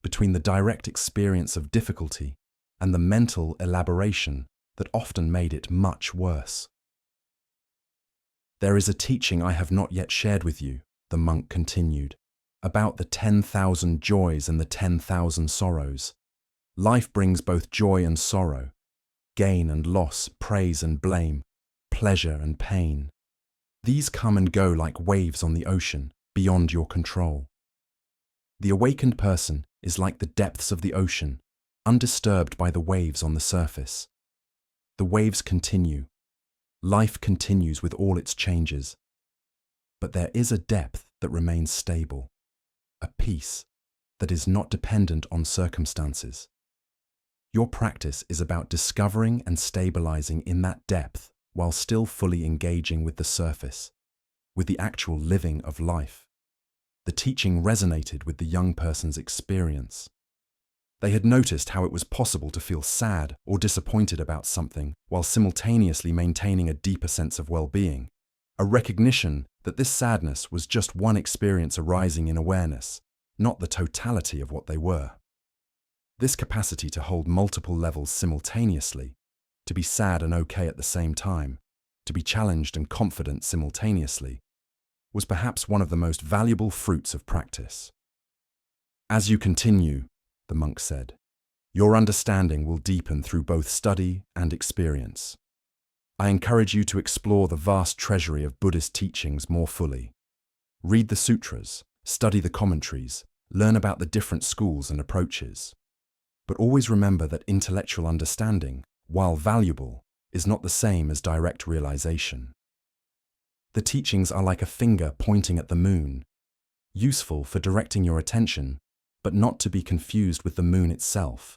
between the direct experience of difficulty and the mental elaboration that often made it much worse. There is a teaching I have not yet shared with you, the monk continued, about the 10,000 joys and the 10,000 sorrows. Life brings both joy and sorrow, gain and loss, praise and blame, pleasure and pain. These come and go like waves on the ocean, beyond your control. The awakened person is like the depths of the ocean, undisturbed by the waves on the surface. The waves continue. Life continues with all its changes. But there is a depth that remains stable, a peace that is not dependent on circumstances. Your practice is about discovering and stabilizing in that depth while still fully engaging with the surface, with the actual living of life. The teaching resonated with the young person's experience. They had noticed how it was possible to feel sad or disappointed about something while simultaneously maintaining a deeper sense of well-being, a recognition that this sadness was just one experience arising in awareness, not the totality of what they were. This capacity to hold multiple levels simultaneously, to be sad and okay at the same time, to be challenged and confident simultaneously, was perhaps one of the most valuable fruits of practice. As you continue, the monk said, your understanding will deepen through both study and experience. I encourage you to explore the vast treasury of Buddhist teachings more fully. Read the sutras, study the commentaries, learn about the different schools and approaches. But always remember that intellectual understanding, while valuable, is not the same as direct realization. The teachings are like a finger pointing at the moon, useful for directing your attention, but not to be confused with the moon itself.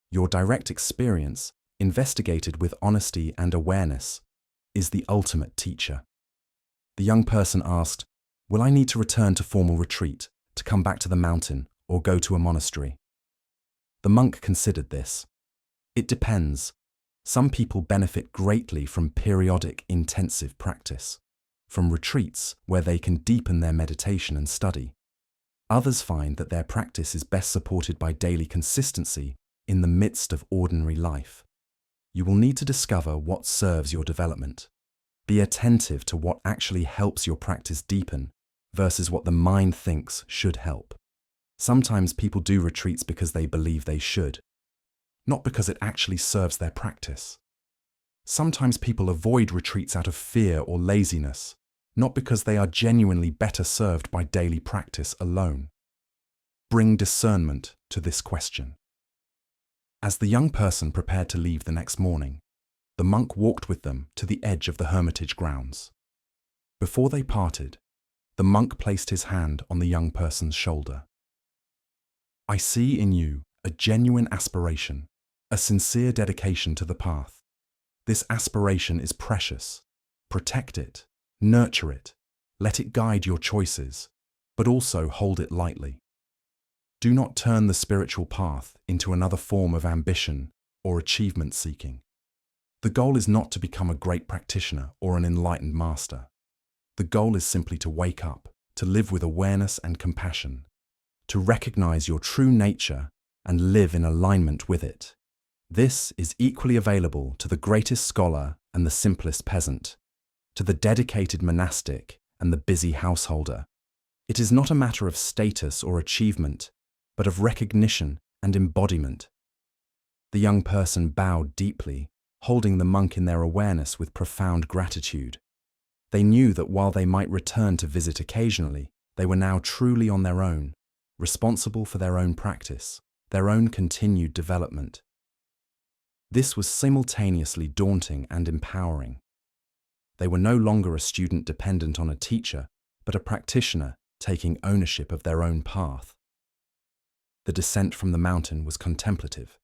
Your direct experience, investigated with honesty and awareness, is the ultimate teacher. The young person asked, will I need to return to formal retreat, to come back to the mountain, or go to a monastery? The monk considered this. It depends. Some people benefit greatly from periodic intensive practice, from retreats where they can deepen their meditation and study. Others find that their practice is best supported by daily consistency in the midst of ordinary life. You will need to discover what serves your development. Be attentive to what actually helps your practice deepen versus what the mind thinks should help. Sometimes people do retreats because they believe they should, not because it actually serves their practice. Sometimes people avoid retreats out of fear or laziness, not because they are genuinely better served by daily practice alone. Bring discernment to this question. As the young person prepared to leave the next morning, the monk walked with them to the edge of the hermitage grounds. Before they parted, the monk placed his hand on the young person's shoulder. I see in you a genuine aspiration, a sincere dedication to the path. This aspiration is precious. Protect it, nurture it, let it guide your choices, but also hold it lightly. Do not turn the spiritual path into another form of ambition or achievement seeking. The goal is not to become a great practitioner or an enlightened master. The goal is simply to wake up, to live with awareness and compassion, to recognize your true nature and live in alignment with it. This is equally available to the greatest scholar and the simplest peasant, to the dedicated monastic and the busy householder. It is not a matter of status or achievement, but of recognition and embodiment. The young person bowed deeply, holding the monk in their awareness with profound gratitude. They knew that while they might return to visit occasionally, they were now truly on their own, responsible for their own practice, their own continued development. This was simultaneously daunting and empowering. They were no longer a student dependent on a teacher, but a practitioner taking ownership of their own path. The descent from the mountain was contemplative.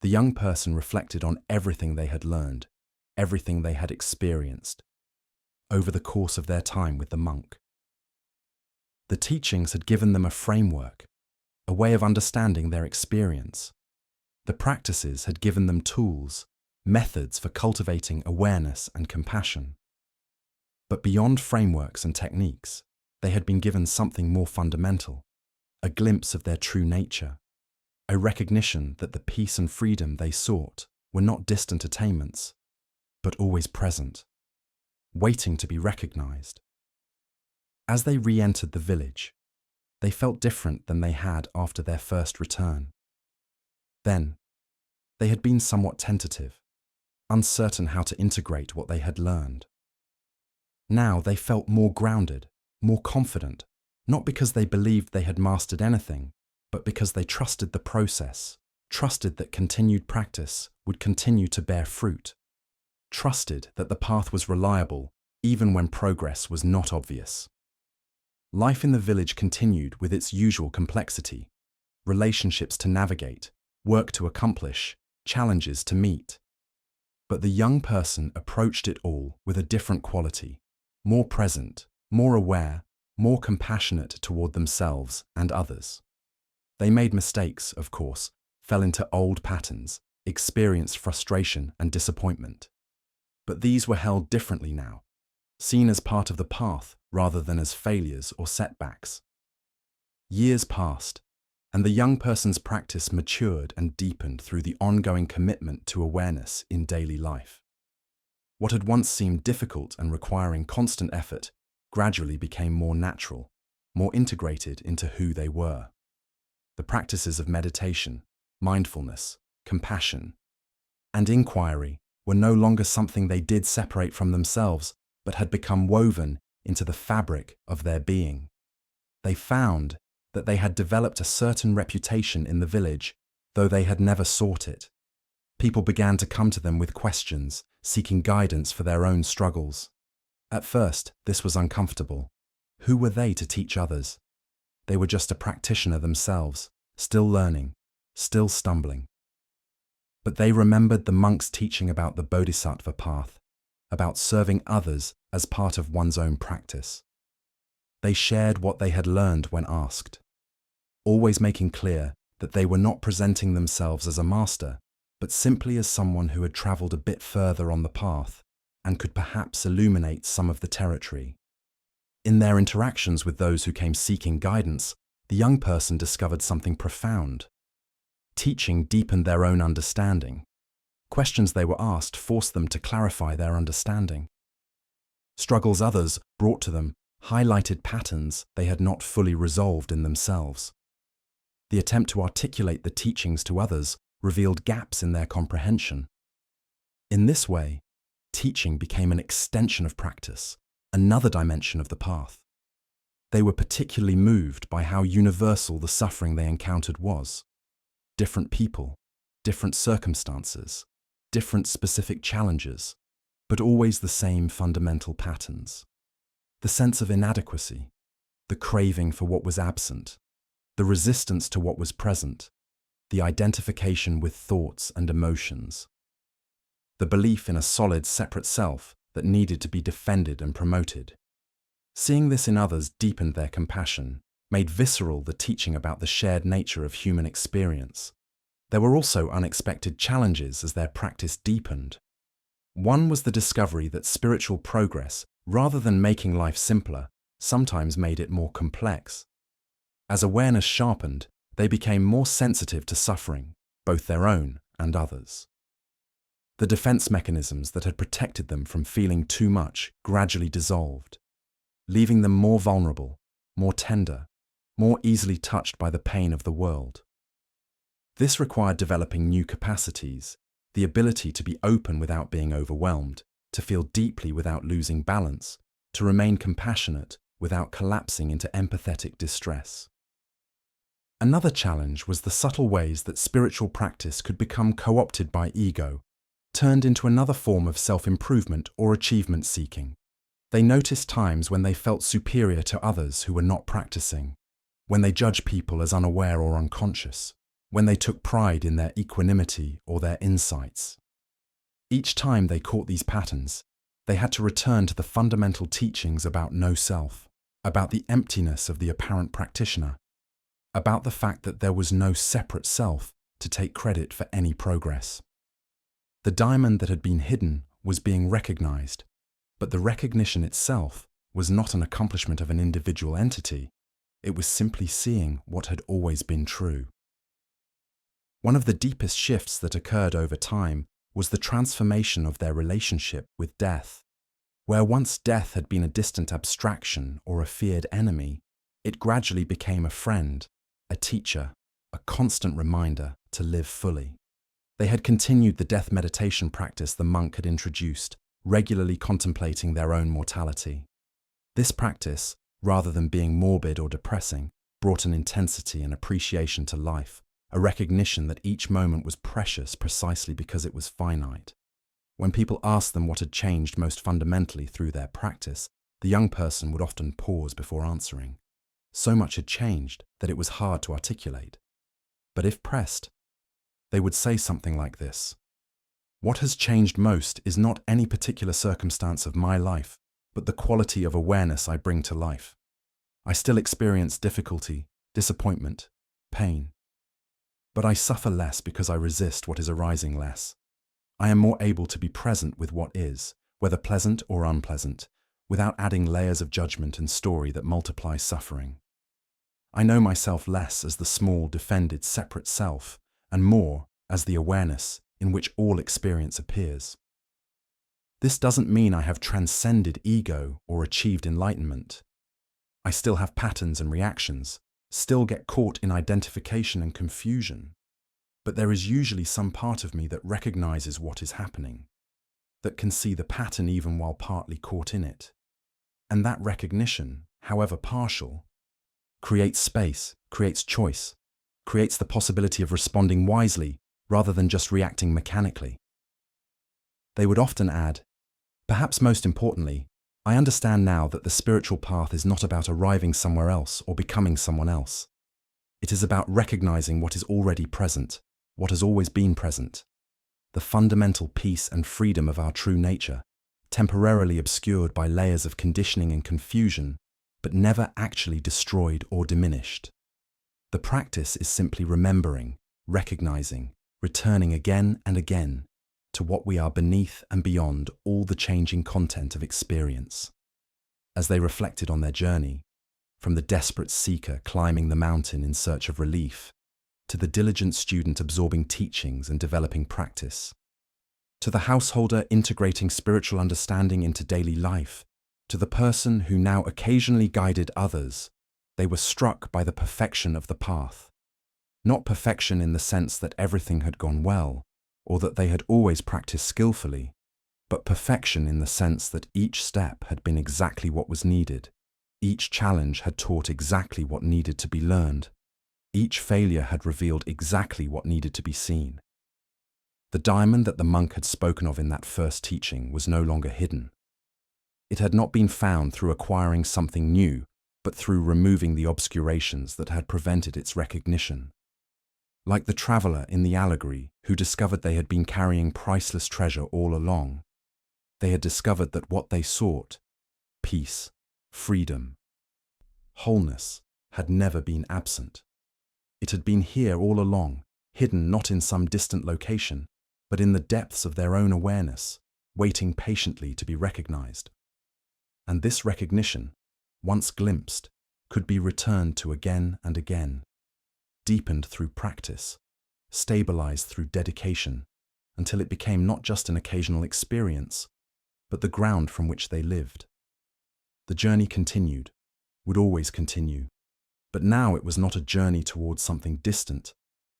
The young person reflected on everything they had learned, everything they had experienced, over the course of their time with the monk. The teachings had given them a framework, a way of understanding their experience. The practices had given them tools, methods for cultivating awareness and compassion. But beyond frameworks and techniques, they had been given something more fundamental, a glimpse of their true nature, a recognition that the peace and freedom they sought were not distant attainments, but always present, waiting to be recognized. As they re-entered the village, they felt different than they had after their first return. Then, they had been somewhat tentative, uncertain how to integrate what they had learned. Now they felt more grounded, more confident, not because they believed they had mastered anything, but because they trusted the process, trusted that continued practice would continue to bear fruit, trusted that the path was reliable even when progress was not obvious. Life in the village continued with its usual complexity, relationships to navigate, work to accomplish, challenges to meet. But the young person approached it all with a different quality, more present, more aware, more compassionate toward themselves and others. They made mistakes, of course, fell into old patterns, experienced frustration and disappointment. But these were held differently now, seen as part of the path rather than as failures or setbacks. Years passed, and the young person's practice matured and deepened through the ongoing commitment to awareness in daily life. What had once seemed difficult and requiring constant effort gradually became more natural, more integrated into who they were. The practices of meditation, mindfulness, compassion, and inquiry were no longer something they did separate from themselves, but had become woven into the fabric of their being. They found that they had developed a certain reputation in the village, though they had never sought it. People began to come to them with questions, seeking guidance for their own struggles. At first, this was uncomfortable. Who were they to teach others? They were just a practitioner themselves, still learning, still stumbling. But they remembered the monk's teaching about the bodhisattva path, about serving others as part of one's own practice. They shared what they had learned when asked, always making clear that they were not presenting themselves as a master, but simply as someone who had traveled a bit further on the path and could perhaps illuminate some of the territory. In their interactions with those who came seeking guidance, the young person discovered something profound. Teaching deepened their own understanding. Questions they were asked forced them to clarify their understanding. Struggles others brought to them highlighted patterns they had not fully resolved in themselves. The attempt to articulate the teachings to others revealed gaps in their comprehension. In this way, teaching became an extension of practice, another dimension of the path. They were particularly moved by how universal the suffering they encountered was. Different people, different circumstances, different specific challenges, but always the same fundamental patterns. The sense of inadequacy, the craving for what was absent, the resistance to what was present, the identification with thoughts and emotions, the belief in a solid, separate self that needed to be defended and promoted. Seeing this in others deepened their compassion, made visceral the teaching about the shared nature of human experience. There were also unexpected challenges as their practice deepened. One was the discovery that spiritual progress, rather than making life simpler, sometimes made it more complex. As awareness sharpened, they became more sensitive to suffering, both their own and others. The defense mechanisms that had protected them from feeling too much gradually dissolved, leaving them more vulnerable, more tender, more easily touched by the pain of the world. This required developing new capacities, the ability to be open without being overwhelmed, to feel deeply without losing balance, to remain compassionate without collapsing into empathetic distress. Another challenge was the subtle ways that spiritual practice could become co-opted by ego, turned into another form of self-improvement or achievement seeking. They noticed times when they felt superior to others who were not practicing, when they judged people as unaware or unconscious, when they took pride in their equanimity or their insights. Each time they caught these patterns, they had to return to the fundamental teachings about no self, about the emptiness of the apparent practitioner, about the fact that there was no separate self to take credit for any progress. The diamond that had been hidden was being recognized, but the recognition itself was not an accomplishment of an individual entity. It was simply seeing what had always been true. One of the deepest shifts that occurred over time was the transformation of their relationship with death. Where once death had been a distant abstraction or a feared enemy, it gradually became a friend, a teacher, a constant reminder to live fully. They had continued the death meditation practice the monk had introduced, regularly contemplating their own mortality. This practice, rather than being morbid or depressing, brought an intensity and appreciation to life, a recognition that each moment was precious precisely because it was finite. When people asked them what had changed most fundamentally through their practice, the young person would often pause before answering. So much had changed that it was hard to articulate. But if pressed, they would say something like this: "What has changed most is not any particular circumstance of my life, but the quality of awareness I bring to life. I still experience difficulty, disappointment, pain. But I suffer less because I resist what is arising less. I am more able to be present with what is, whether pleasant or unpleasant, without adding layers of judgment and story that multiply suffering. I know myself less as the small, defended, separate self, and more as the awareness in which all experience appears. This doesn't mean I have transcended ego or achieved enlightenment. I still have patterns and reactions, still get caught in identification and confusion. But there is usually some part of me that recognizes what is happening, that can see the pattern even while partly caught in it. And that recognition, however partial, creates space, creates choice, creates the possibility of responding wisely rather than just reacting mechanically." They would often add, "Perhaps most importantly, I understand now that the spiritual path is not about arriving somewhere else or becoming someone else. It is about recognizing what is already present, what has always been present, the fundamental peace and freedom of our true nature, temporarily obscured by layers of conditioning and confusion, but never actually destroyed or diminished. The practice is simply remembering, recognizing, returning again and again to what we are beneath and beyond all the changing content of experience." As they reflected on their journey, from the desperate seeker climbing the mountain in search of relief, to the diligent student absorbing teachings and developing practice, to the householder integrating spiritual understanding into daily life, to the person who now occasionally guided others, they were struck by the perfection of the path. Not perfection in the sense that everything had gone well, or that they had always practiced skillfully, but perfection in the sense that each step had been exactly what was needed, each challenge had taught exactly what needed to be learned, each failure had revealed exactly what needed to be seen. The diamond that the monk had spoken of in that first teaching was no longer hidden. It had not been found through acquiring something new, but through removing the obscurations that had prevented its recognition. Like the traveler in the allegory who discovered they had been carrying priceless treasure all along, they had discovered that what they sought, peace, freedom, wholeness, had never been absent. It had been here all along, hidden not in some distant location, but in the depths of their own awareness, waiting patiently to be recognized. And this recognition, once glimpsed, could be returned to again and again, deepened through practice, stabilized through dedication, until it became not just an occasional experience, but the ground from which they lived. The journey continued, would always continue, but now it was not a journey towards something distant,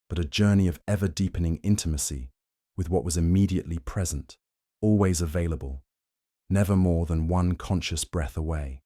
but a journey of ever-deepening intimacy with what was immediately present, always available, never more than one conscious breath away.